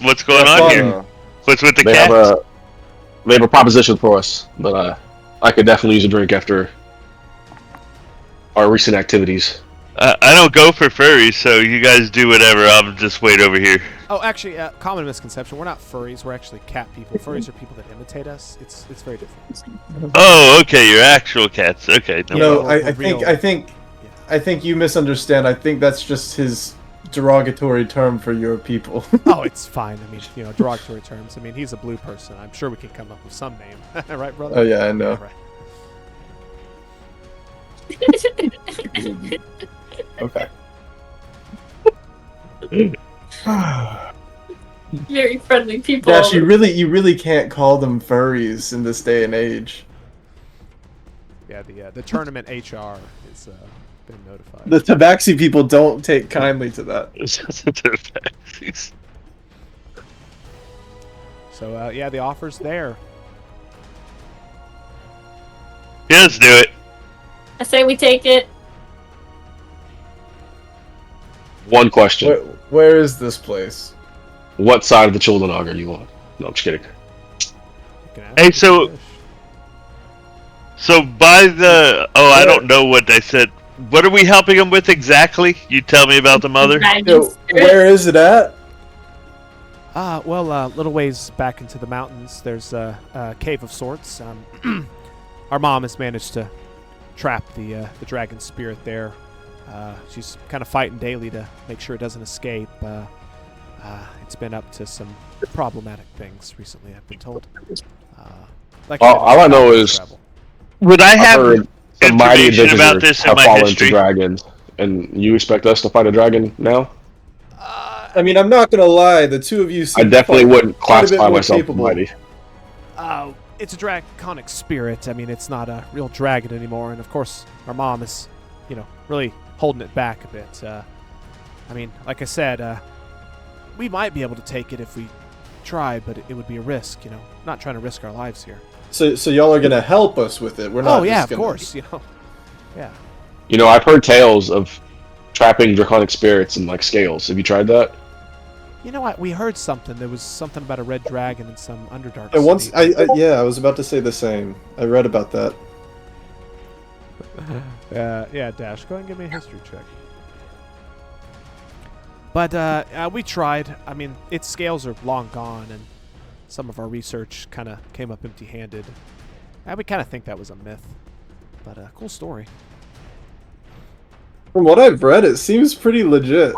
What's going on here? What's with the They cats? have a proposition for us, but I could definitely use a drink after our recent activities. I don't go for furries, so you guys do whatever. I'll just wait over here. Oh, actually, common misconception. We're not furries. We're actually cat people. Furries are people that imitate us. It's very different. Oh, okay, you're actual cats. Okay. No, we're I think you misunderstand. I think that's just his derogatory term for your people. Oh, it's fine. I mean, you know, derogatory terms. I mean, he's a blue person. I'm sure we can come up with some name, right, brother? Oh yeah, I know. Yeah, right. Okay. Very friendly people. Dash, you really can't call them furries in this day and age. Yeah, the tournament HR is been notified. The Tabaxi people don't take kindly to that. So yeah, the offer's there. Yeah, let's do it. I say we take it. One question. Where is this place? What side of the Chuldanog are you on? No, I'm just kidding. Hey, so by the... Oh, I don't know what they said. What are we helping them with exactly? You tell me about the mother? Where is it at? Well, a little ways back into the mountains, there's a cave of sorts. Our mom has managed to trap the dragon spirit there. She's kind of fighting daily to make sure it doesn't escape. It's been up to some problematic things recently, I've been told. All I know is would I have heard some mighty information about adventurers this in have my fallen to history? dragons, and you expect us to fight a dragon now? I mean, I'm not gonna lie. The two of you seem I definitely wouldn't quite a bit classify more myself as capable. mighty. it's a draconic spirit. I mean, it's not a real dragon anymore. And of course, our mom is, really holding it back a bit. I mean, like I said, we might be able to take it if we tried, but it would be a risk. Not trying to risk our lives here. So y'all are gonna help us with it. We're not. Oh yeah, just of gonna... course. Yeah. I've heard tales of trapping draconic spirits in like scales. Have you tried that? You know what? We heard something. There was something about a red dragon in some Underdark. And once, city. I was about to say the same. I read about that. Yeah, Dash, go ahead and give me a history check. But we tried. I mean, its scales are long gone, and some of our research kind of came up empty-handed. We kind of think that was a myth, but cool story. From what I've read, it seems pretty legit.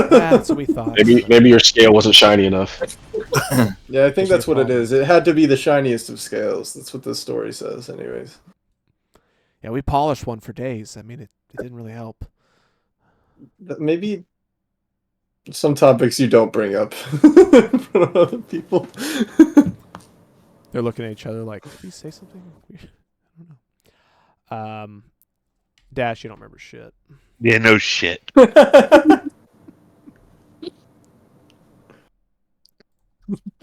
That's what we thought. Maybe your scale wasn't shiny enough. Yeah, I think that's what it is. It had to be the shiniest of scales. That's what the story says, anyways. Yeah, we polished one for days. I mean, it didn't really help. Maybe some topics you don't bring up in front of other people. They're looking at each other like, did he say something weird? I don't know. Dash, you don't remember shit. Yeah, no shit. By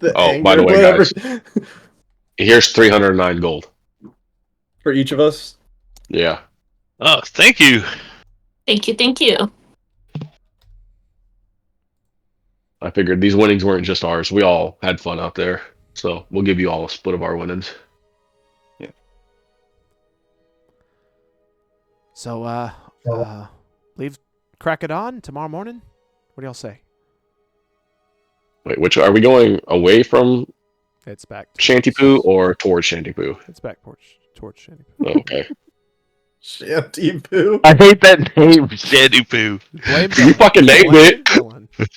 the way, guys, here's 309 gold for each of us. Yeah. Oh, thank you. Thank you. I figured these winnings weren't just ours. We all had fun out there, so we'll give you all a split of our winnings. Yeah. So, leave crack it on tomorrow morning. What do y'all say? Wait, which are we going away from? It's back Shantypoo or towards Shantypoo? It's back towards Shantypoo. Okay. Shantypoo. I hate that name, Shantypoo. You fucking named it.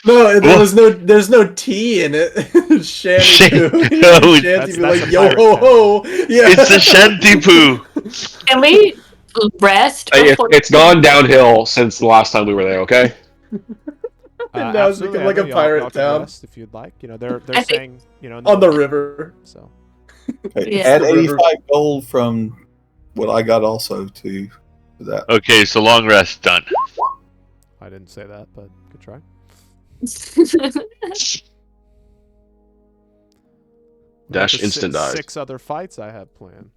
No, there's no T in it. Shantypoo. Shantypoo, like yo ho ho. Yeah. It's a Shantypoo. Can we rest? It's gone downhill since the last time we were there. Okay. Now it's become like a pirate town. If you'd like, they're saying, on the river. So. Okay. Add 85 gold from what I got also to that. Okay, so long rest done. I didn't say that, but good try. Dash instant dies. 6 other fights I have planned.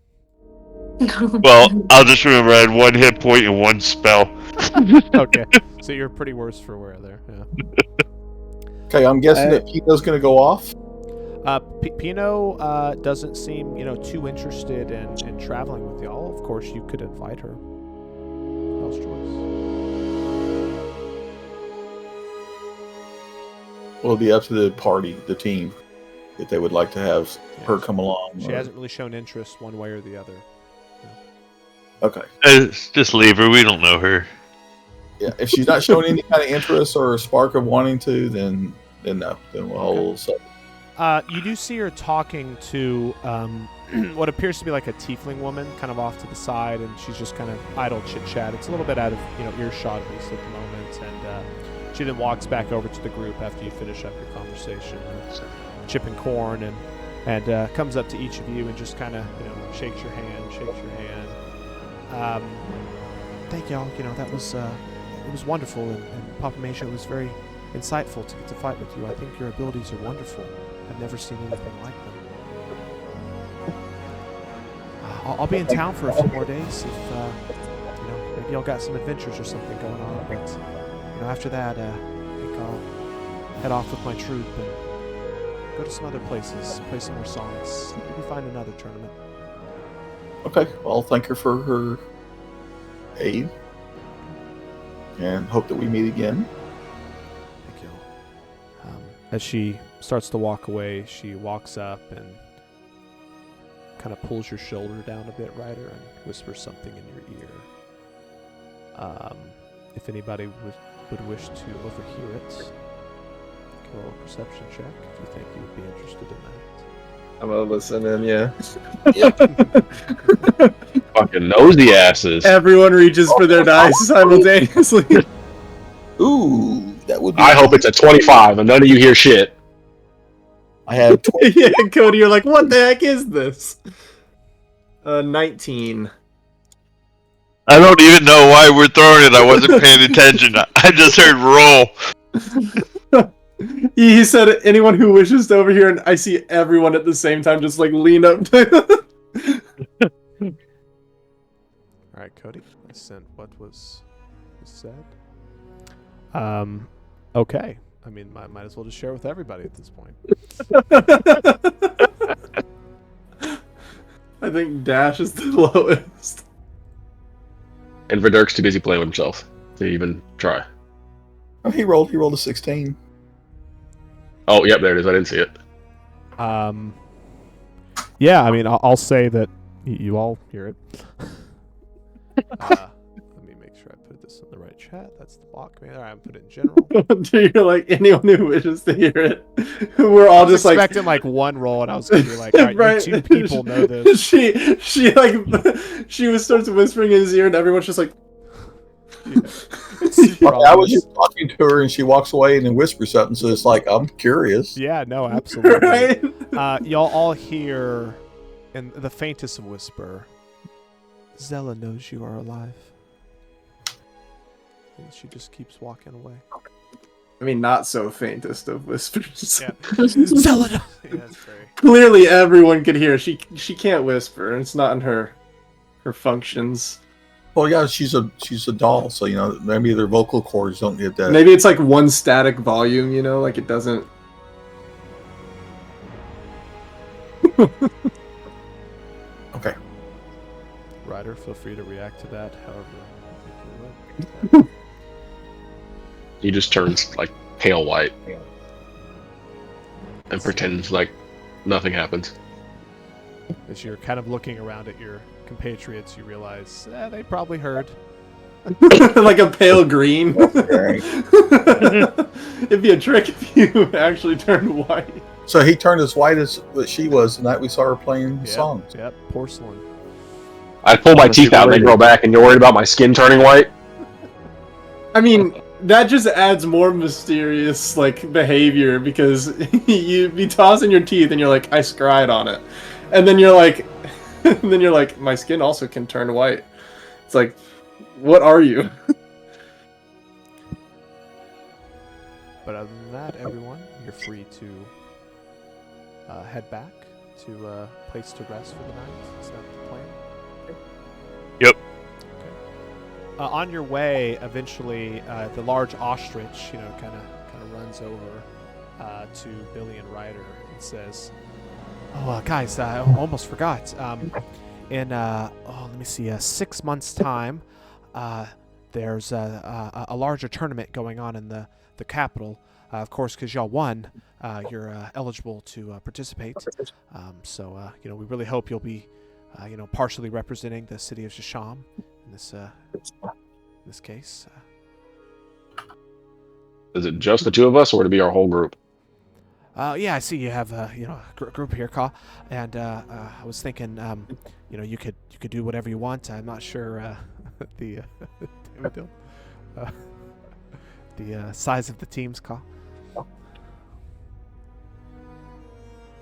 Well, I'll just remember I had 1 hit point and 1 spell. Okay, so you're pretty worse for wear there. Yeah. Okay, I'm guessing that Pino's going to go off. Pino doesn't seem, too interested in traveling with y'all. Of course, you could invite her. Y'all's choice. Well, it'll be up to the party, the team, if they would like to have her come along. She hasn't really shown interest one way or the other. Okay. Just leave her. We don't know her. Yeah, if she's not showing any kind of interest or a spark of wanting to, then no. Then we'll hold. So. You do see her talking to what appears to be like a tiefling woman, kind of off to the side, and she's just kind of idle chit chat. It's a little bit out of earshot at least at the moment, and she then walks back over to the group after you finish up your conversation, chipping corn, and comes up to each of you and just kind of shakes your hand. Thank y'all. That was it was wonderful, and Papa Mesha was very insightful to get to fight with you. I think your abilities are wonderful. I've never seen anything like them. I'll be in town for a few more days if maybe y'all got some adventures or something going on. But after that, I think I'll head off with my troop and go to some other places, play some more songs, maybe find another tournament. Okay, well, I'll thank her for her aid, and hope that we meet again. Thank you. As she starts to walk away, she walks up and kind of pulls your shoulder down a bit, Ryder, and whispers something in your ear. If anybody would wish to overhear it, roll a perception check if you think you would be interested in that. I'm gonna listen in, yeah. Fucking nosy asses. Everyone reaches for their dice simultaneously. Ooh, that would be... I hope it's a 25 and none of you hear shit. I had Yeah, Cody, you're like, what the heck is this? 19. I don't even know why we're throwing it. I wasn't paying attention. I just heard roll. He said, anyone who wishes to overhear, and I see everyone at the same time just like lean up. All right, Cody. I sent what was said. Okay. I mean, might as well just share with everybody at this point. I think Dash is the lowest. And Verdurk's too busy playing with himself to even try. Oh, he rolled a 16. Oh, yep, there it is. I didn't see it. Yeah, I mean, I'll say that you all hear it. Let me make sure I put this in the right chat. That's the block. All right, I'm put it in general. You're like, anyone who wishes to hear it. We're all just expecting like one roll, and I was gonna be like, all right, right. you two people know this. She starts whispering in his ear, and everyone's just like. I was just talking to her, and she walks away and then whispers something. So it's like, I'm curious. Yeah, no, absolutely. Right? Y'all all hear, in the faintest of whisper, Zella knows you are alive. And she just keeps walking away. I mean, not so faintest of whispers. Yeah. Zella knows. Yeah, that's very... Clearly, everyone could hear. She can't whisper. It's not in her functions. Well, yeah, she's a doll, so maybe their vocal cords don't get that. Maybe it's like one static volume, like it doesn't. Okay. Ryder, feel free to react to that however you think you would. He just turns like pale white and pretends like nothing happens. As you're kind of looking around at your compatriots, you realize they probably heard. Like a pale green. It'd be a trick if you actually turned white. So he turned as white as she was the night we saw her playing songs. Yep, porcelain. I pull my teeth out and they grow back, and you're worried about my skin turning white? I mean, that just adds more mysterious behavior because you'd be tossing your teeth and you're like, I scried on it. And then you're like, my skin also can turn white. It's like, what are you? But other than that, everyone, you're free to head back to a place to rest for the night. Is that the plan? Yep. Okay. On your way, eventually, the large ostrich, kind of runs over to Billy and Ryder and says, "Oh, guys, I almost forgot. In let me see, 6 months' time, there's a larger tournament going on in the capital. Of course, because y'all won, you're eligible to participate. So we really hope you'll be, partially representing the city of Shisham in this case." Is it just the two of us, or would it be our whole group? Yeah, I see you have a group here, Ka, and I was thinking, you could do whatever you want. I'm not sure the size of the teams, Ka.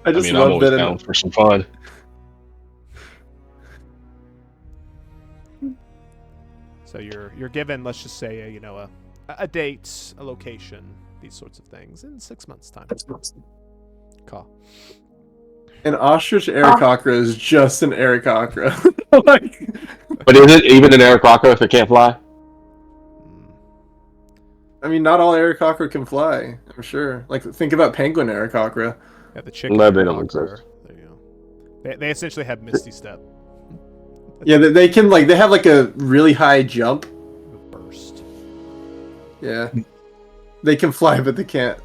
I just I'm love always that down for some fun. So you're given, let's just say, a date, a location, these sorts of things in 6 months' time. Ka. An ostrich Aarakocra is just an Aarakocra. But is it even an Aarakocra if it can't fly? I mean, not all Aarakocra can fly, I'm sure. Think about penguin Aarakocra. Yeah, the chicken. No, they don't exist. There you go. They essentially have Misty Step. Yeah, they can they have a really high jump. Burst. Yeah. They can fly, but they can't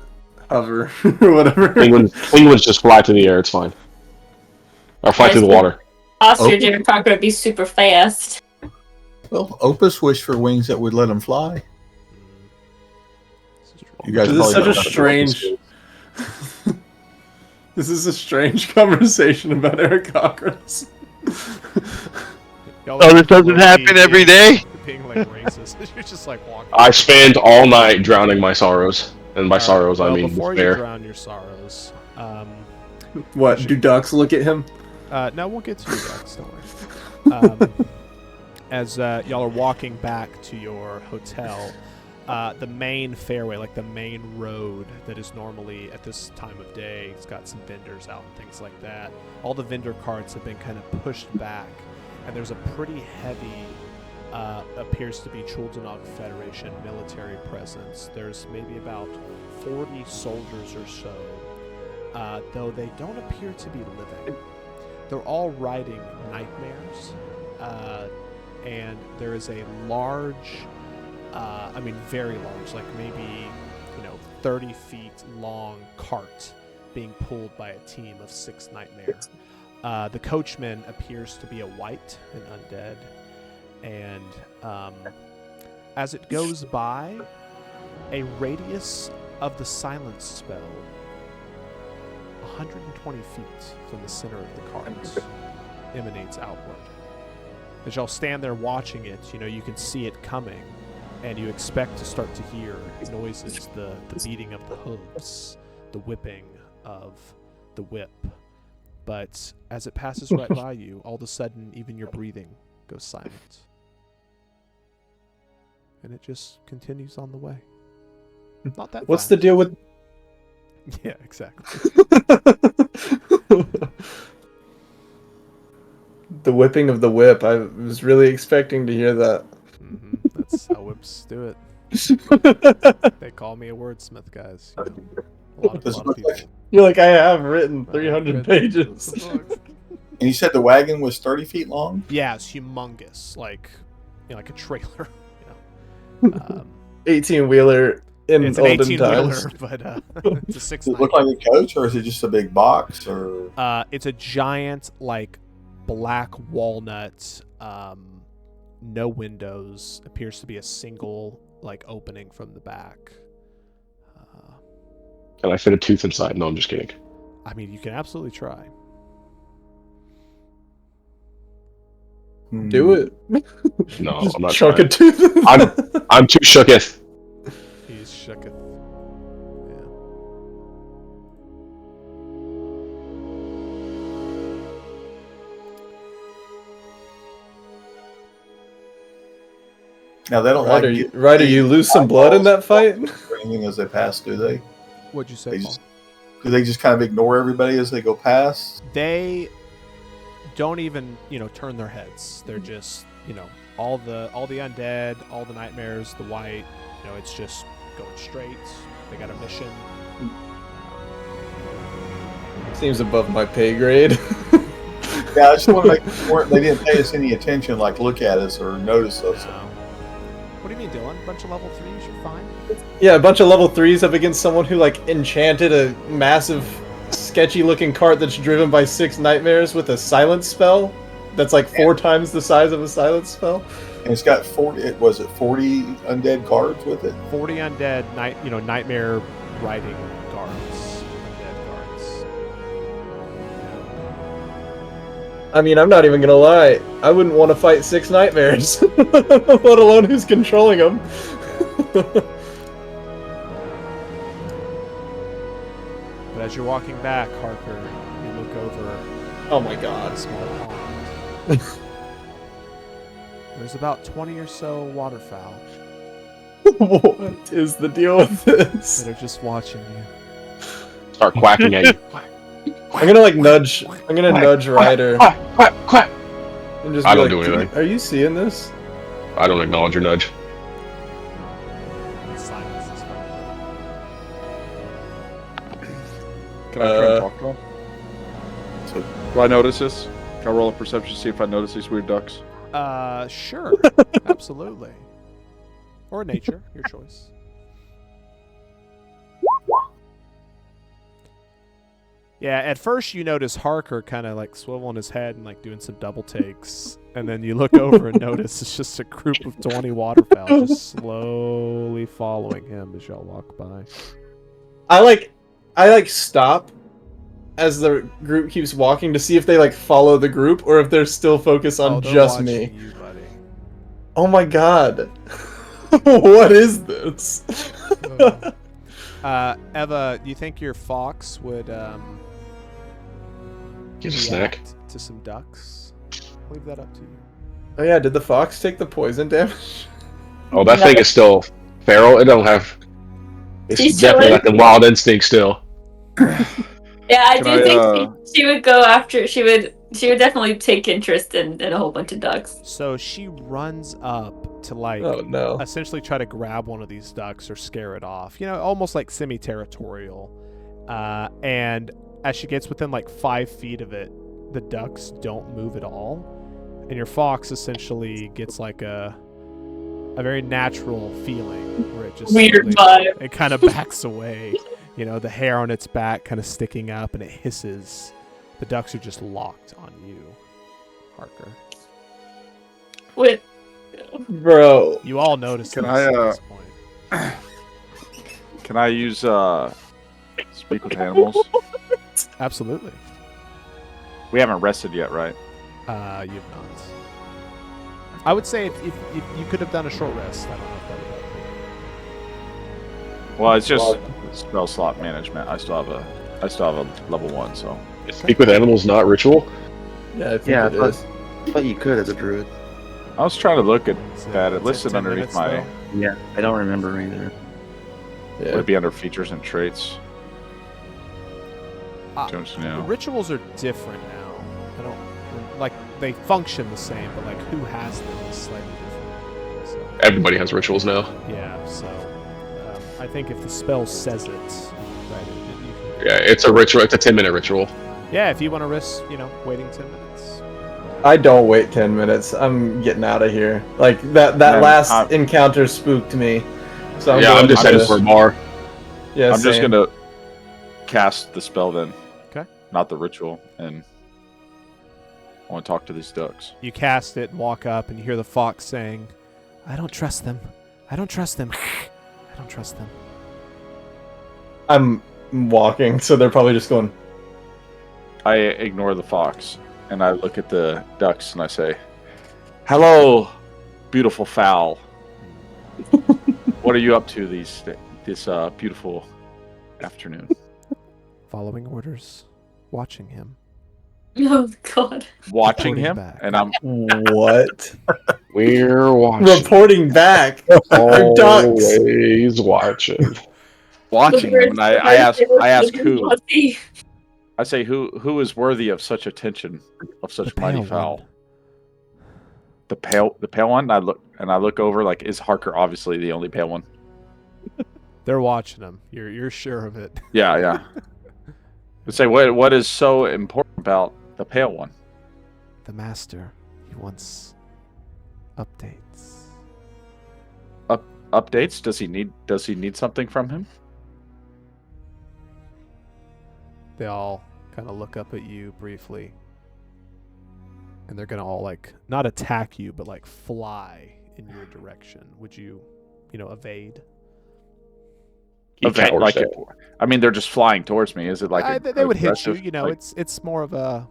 hover or whatever. Penguins just fly through the air, it's fine. Or fly through the water. Ostrich Aarakocra would be super fast. Well, Opus wished for wings that would let him fly. You guys This is probably such a don't strange. This is a strange conversation about Aarakocras. This doesn't happen every day. Being racist, you're just walking. I spent all night drowning my sorrows. And by sorrows, well, I mean before you despair. drown your sorrows, What? Do ducks look at him? no, we'll get to you ducks. Don't worry. As y'all are walking back to your hotel, the main fairway, like the main road that is normally at this time of day, it's got some vendors out and things like that. All the vendor carts have been kind of pushed back, and there's a pretty heavy, appears to be Chuldenog Federation military presence. There's maybe about 40 soldiers or so, though they don't appear to be living. They're all riding nightmares, and there is a large, very large, like maybe, 30 feet long cart being pulled by a team of 6 nightmare. The coachman appears to be a white, an undead, and as it goes by, a radius of the silence spell 120 feet from the center of the cart emanates outward. As y'all stand there watching it, you can see it coming, and you expect to start to hear noises, the beating of the hooves, the whipping of the whip. But as it passes right by you, all of a sudden, even your breathing goes silent. And it just continues on the way. Not that What's fast. the deal with... Yeah, exactly. The whipping of the whip. I was really expecting to hear that. Mm-hmm. That's how whips do it. They call me a wordsmith, guys. A lot of people. You're like, I have written 300 pages. And you said the wagon was 30 feet long? Yeah, it's humongous, like a trailer. 18-wheeler in It's an olden 18-wheeler, times. but it's a 6 Does it look like a coach, or is it just a big box? Or it's a giant, like, black walnut, no windows. Appears to be a single, like, opening from the back. Can I fit a tooth inside? No, I'm just kidding. I mean, you can absolutely try. Do it. No, Just I'm not chunk trying. a tooth. I'm too shooketh. He's shooketh. Yeah. now they don't Ryder, you lose some blood in that fight? or anything as they pass, do they? What'd you say, Paul? Do they just kind of ignore everybody as they go past? They don't even, turn their heads. They're just, all the undead, all the nightmares, the white, it's just going straight. They got a mission. Seems above my pay grade. Yeah, I just want to make sure they didn't pay us any attention, like look at us or notice us. What do you mean, Dylan? A bunch of level 3s, you're fine? Yeah, a bunch of level 3s up against someone who, like, enchanted a massive, sketchy-looking cart that's driven by 6 nightmares with a silence spell that's, like, 4 times the size of a silence spell. And it's got 40 undead cards with it? 40 undead, nightmare riding guards. Undead guards. I mean, I'm not even gonna lie. I wouldn't want to fight 6 nightmares, let alone who's controlling them. But as you're walking back, Harker, you look over. Oh my god. A small pond. There's about 20 or so waterfowl. What is the deal with this? That are just watching you. Start quacking at you. I'm gonna nudge Ryder. Quack. And just I be don't like, do anything. Are you seeing this? I don't acknowledge your nudge. Silence is fun. Can I try and talk to him? So, do I notice this? Can I roll a perception to see if I notice these weird ducks? Sure. Absolutely. Or nature, your choice. Yeah, at first you notice Harker kind of like swiveling his head and like doing some double takes. And then you look over and notice it's just a group of 20 waterfowl just slowly following him as y'all walk by. I stop as the group keeps walking to see if they follow the group or if they're still focused on just me. You, buddy. Oh my god. What is this? Eva, do you think your fox would Give a snack. react to some ducks? I'll leave that up to you. Oh yeah, did the fox take the poison damage? Oh, that thing is still feral. It don't have. It's She's definitely chilling. got the wild instinct still. Yeah, I Can do I, think she would go after. She would definitely take interest in a whole bunch of ducks. So she runs up to like Oh no. essentially try to grab one of these ducks or scare it off. You know, almost like semi-territorial. And as she gets within like 5 feet of it, the ducks don't move at all, and your fox essentially gets like a very natural feeling where it just Weird slowly- vibe. it kind of backs away. You know, the hair on its back kind of sticking up, and it hisses. The ducks are just locked on you, Harker. With Bro. You all notice Can this I, at this point. Can I use speak with animals? Absolutely. We haven't rested yet, right? You've not. I would say if you could have done a short rest. I don't know if that would help you. Well, it's just spell slot management. I still have a level 1, so Speak with animals, not ritual. Yeah, I think Yeah, it but- is. But you could as a druid. I was trying to look at So that. It it's listed 10 underneath minutes, my. though. Yeah, I don't remember either. Would Yeah. it be under features and traits? Don't you know? Rituals are different now. I don't like they function the same, but like who has them is slightly different. So, Everybody has rituals now. yeah. So I think if the spell says it, right, you can. Yeah, it's a ritual. It's a 10-minute ritual. Yeah, if you want to risk, waiting 10 minutes. I don't wait 10 minutes. I'm getting out of here. Like that Man, last I'm- encounter spooked me. So Yeah, I'm going just to headed for a bar. Yeah, I'm just same. gonna cast the spell then. Okay. Not the ritual, and I want to talk to these ducks. You cast it and walk up, and you hear the fox saying, "I don't trust them. I don't trust them. I don't trust them." I'm walking, so they're probably just going. I ignore the fox and I look at the ducks and I say, "Hello, beautiful fowl. What are you up to this beautiful afternoon?" Following orders, watching him. oh god. Watching Reporting him, back. and I'm What? We're watching. Reporting back. Our ducks. Always watching. watching him, and I ask who. Pussy. I say, who is worthy of such attention, of such The mighty pale fowl? one. The pale one. I look over, like, is Harker obviously the only pale one? They're watching him. You're sure of it. Yeah. I say, what is so important about the pale one? The master. He wants updates. Updates? Does he need something from him? They all kind of look up at you briefly, and they're gonna all like not attack you, but like fly in your direction. Would you, evade? He Okay, cowers like down. I mean, they're just flying towards me. Is it like they would hit you. aggressive, like- It's more of a.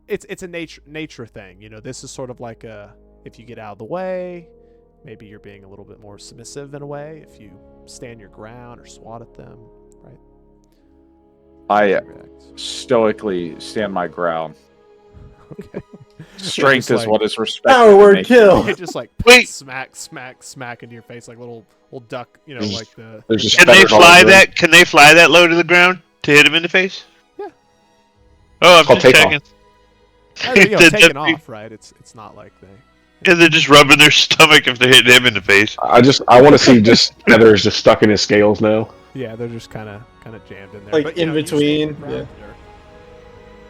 It's a nature thing. This is sort of like a if you get out of the way, maybe you're being a little bit more submissive in a way. If you stand your ground or swat at them, right? I React. stoically stand my ground. Okay. Strength Just is like- what is respected. Power in word nature. kill. It just like Wait. smack into your face like little duck. There's- Like the. there's the just duck- Can they feathers all fly over that? Can they fly that low to the ground to hit him in the face? Yeah. Oh, I'm called just takeoff. checking. Taking off, right? It's not like they. Yeah, they're just rubbing their stomach if they're hitting him in the face. I want to see just feathers just stuck in his scales now. Yeah, they're just kind of jammed in there, Like, but, in you stand between, your ground there.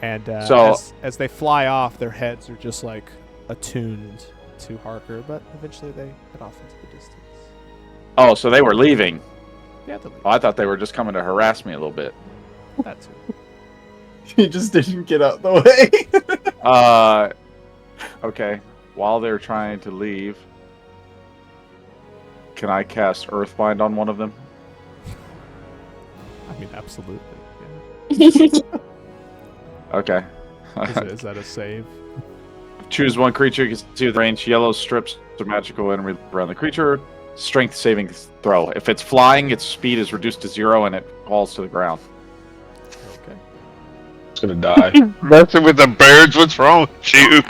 And So- as they fly off, their heads are just like attuned to Harker, but eventually they head off into the distance. Oh, so they were leaving. Yeah, they'll leave. Oh, I thought they were just coming to harass me a little bit. That too. He just didn't get out the way. Okay. While they're trying to leave, can I cast Earthbind on one of them? I mean, absolutely. Yeah. Okay. Is that a save? Choose one creature you can see with range. Yellow strips of magical energy around the creature. strength saving throw. If it's flying, its speed is reduced to 0 and it falls to the ground. Okay. It's gonna die. Messing with the birds. What's wrong with you?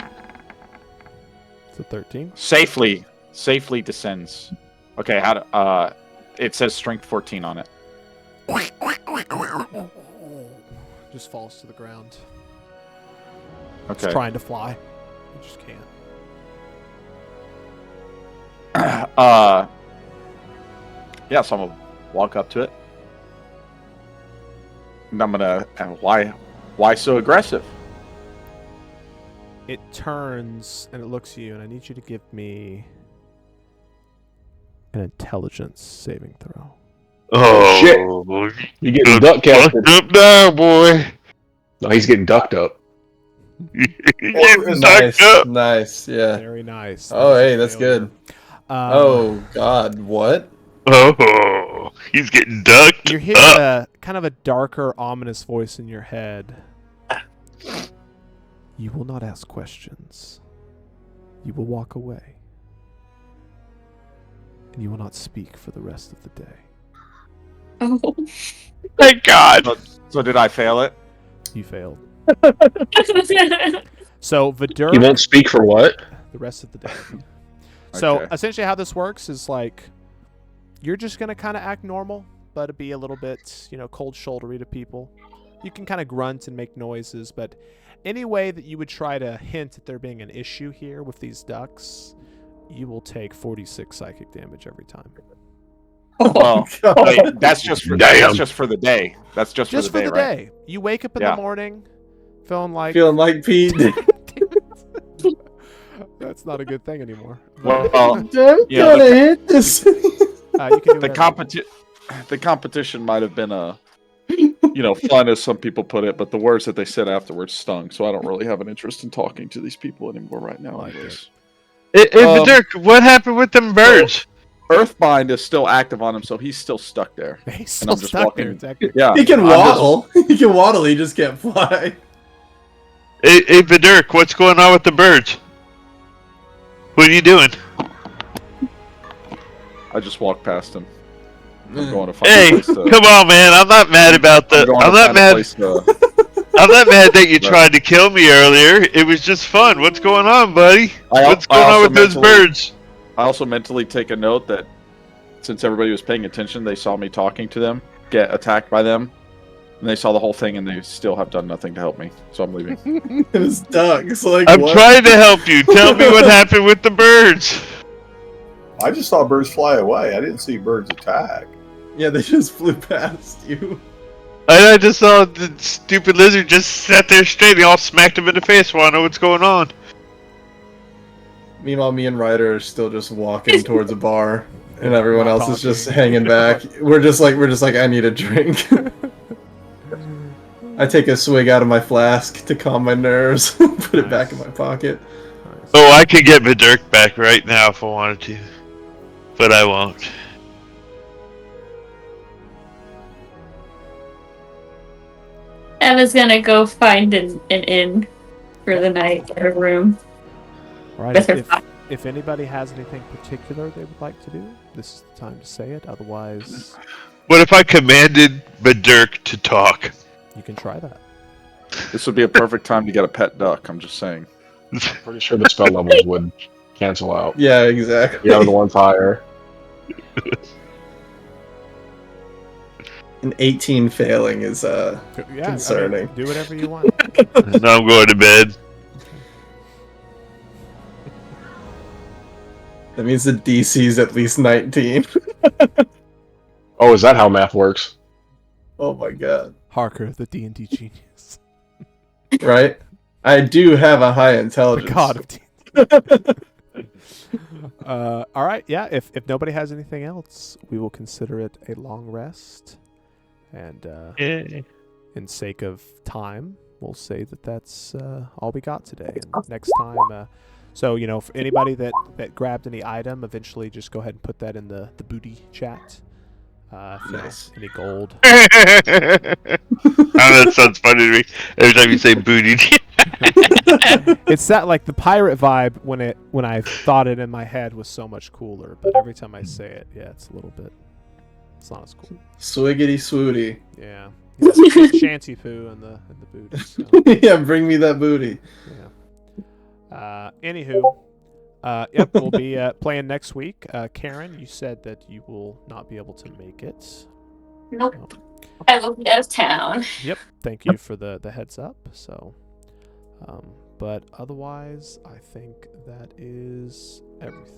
It's a 13. Safely descends. Okay, it says strength 14 on it. Just falls to the ground. Okay. It's trying to fly. It just can't. Yeah, so I'm gonna walk up to it. And I'm gonna why so aggressive? It turns and it looks at you, and I need you to give me an intelligence saving throw. Oh, shit. You're getting duck casted. Up now, boy. No, he's getting ducked up. Nice, yeah. Very nice. Oh, That was hey, a that's failure. good. Oh God, what? Oh, he's getting ducked. You hear a kind of a darker, ominous voice in your head. You will not ask questions. You will walk away. And you will not speak for the rest of the day. Oh. Thank God. So did I fail it? You failed. So Vidurk, You won't speak for what? the rest of the day. So Okay. essentially how this works is like you're just going to kind of act normal, but be a little bit, cold shouldery to people. You can kind of grunt and make noises, but any way that you would try to hint at there being an issue here with these ducks, you will take 46 psychic damage every time. Well, God. wait, that's just for the day. That's just Just for the day, right? day. You wake up in Yeah. the morning feeling like Feeling like Pete. that's not a good thing anymore. Well, I'm Yeah, gonna hit this. You can do whatever. the competition might have been fun as some people put it, but the words that they said afterwards stung. So I don't really have an interest in talking to these people anymore right now. Anyways, Dirk, what happened with them birds? Earthbind is still active on him, so he's still stuck there. He's And still I'm just stuck walking. there. Exactly. Yeah, He can I'm just- waddle. He can waddle. He just can't fly. Hey, Dirk, what's going on with the birds? What are you doing? I just walked past him. I'm going to find Hey, a place to. come on, man! I'm not mad about the. I'm not mad. I'm not mad that you tried to kill me earlier. It was just fun. What's going on, buddy? What's going on with those birds? I also mentally take a note that since everybody was paying attention, they saw me talking to them, get attacked by them, and they saw the whole thing, and they still have done nothing to help me. So I'm leaving. It was ducks. Like, I'm what? trying to help you. Tell me what happened with the birds. I just saw birds fly away. I didn't see birds attack. Yeah, they just flew past you. I just saw the stupid lizard just sat there straight. They all smacked him in the face. Want to know what's going on? Meanwhile, me and Ryder are still just walking towards a bar, and everyone Not else is just talking. hanging back. We're just like, I need a drink. I take a swig out of my flask to calm my nerves, put it back in my pocket. Oh, I could get my Dirk back right now if I wanted to, but I won't. Emma's gonna go find an inn for the night, or a room. All right. With her If anybody has anything particular they would like to do, this is the time to say it. Otherwise, What if I commanded Dirk to talk? you can try that. This would be a perfect time to get a pet duck. I'm just saying. Pretty sure the spell levels would cancel out. Yeah, exactly. The other one's higher. An 18 failing is Yeah, concerning. do whatever you want. Now I'm going to bed. That means the DC's at least 19. Oh, is that how math works? Oh my god. Harker, the D&D genius. Right? I do have a high intelligence. The god of D&D. All right, yeah. If nobody has anything else, we will consider it a long rest. And in sake of time, we'll say that that's all we got today. And next time, so for anybody that grabbed any item, eventually just go ahead and put that in the booty chat. If you know, any gold. Oh, that sounds funny to me. Every time you say booty. It's that like the pirate vibe when I thought it in my head was so much cooler, but every time I say it, yeah, it's a little bit. It's not as cool. Swiggity swooty. Yeah. He's Shanty Poo and the booty. So. Yeah, bring me that booty. Yeah. Anywho, yep, we'll be playing next week. Karen, you said that you will not be able to make it. Nope. Oh. I will be out of town. Yep. Thank you for the heads up. So, but otherwise, I think that is everything.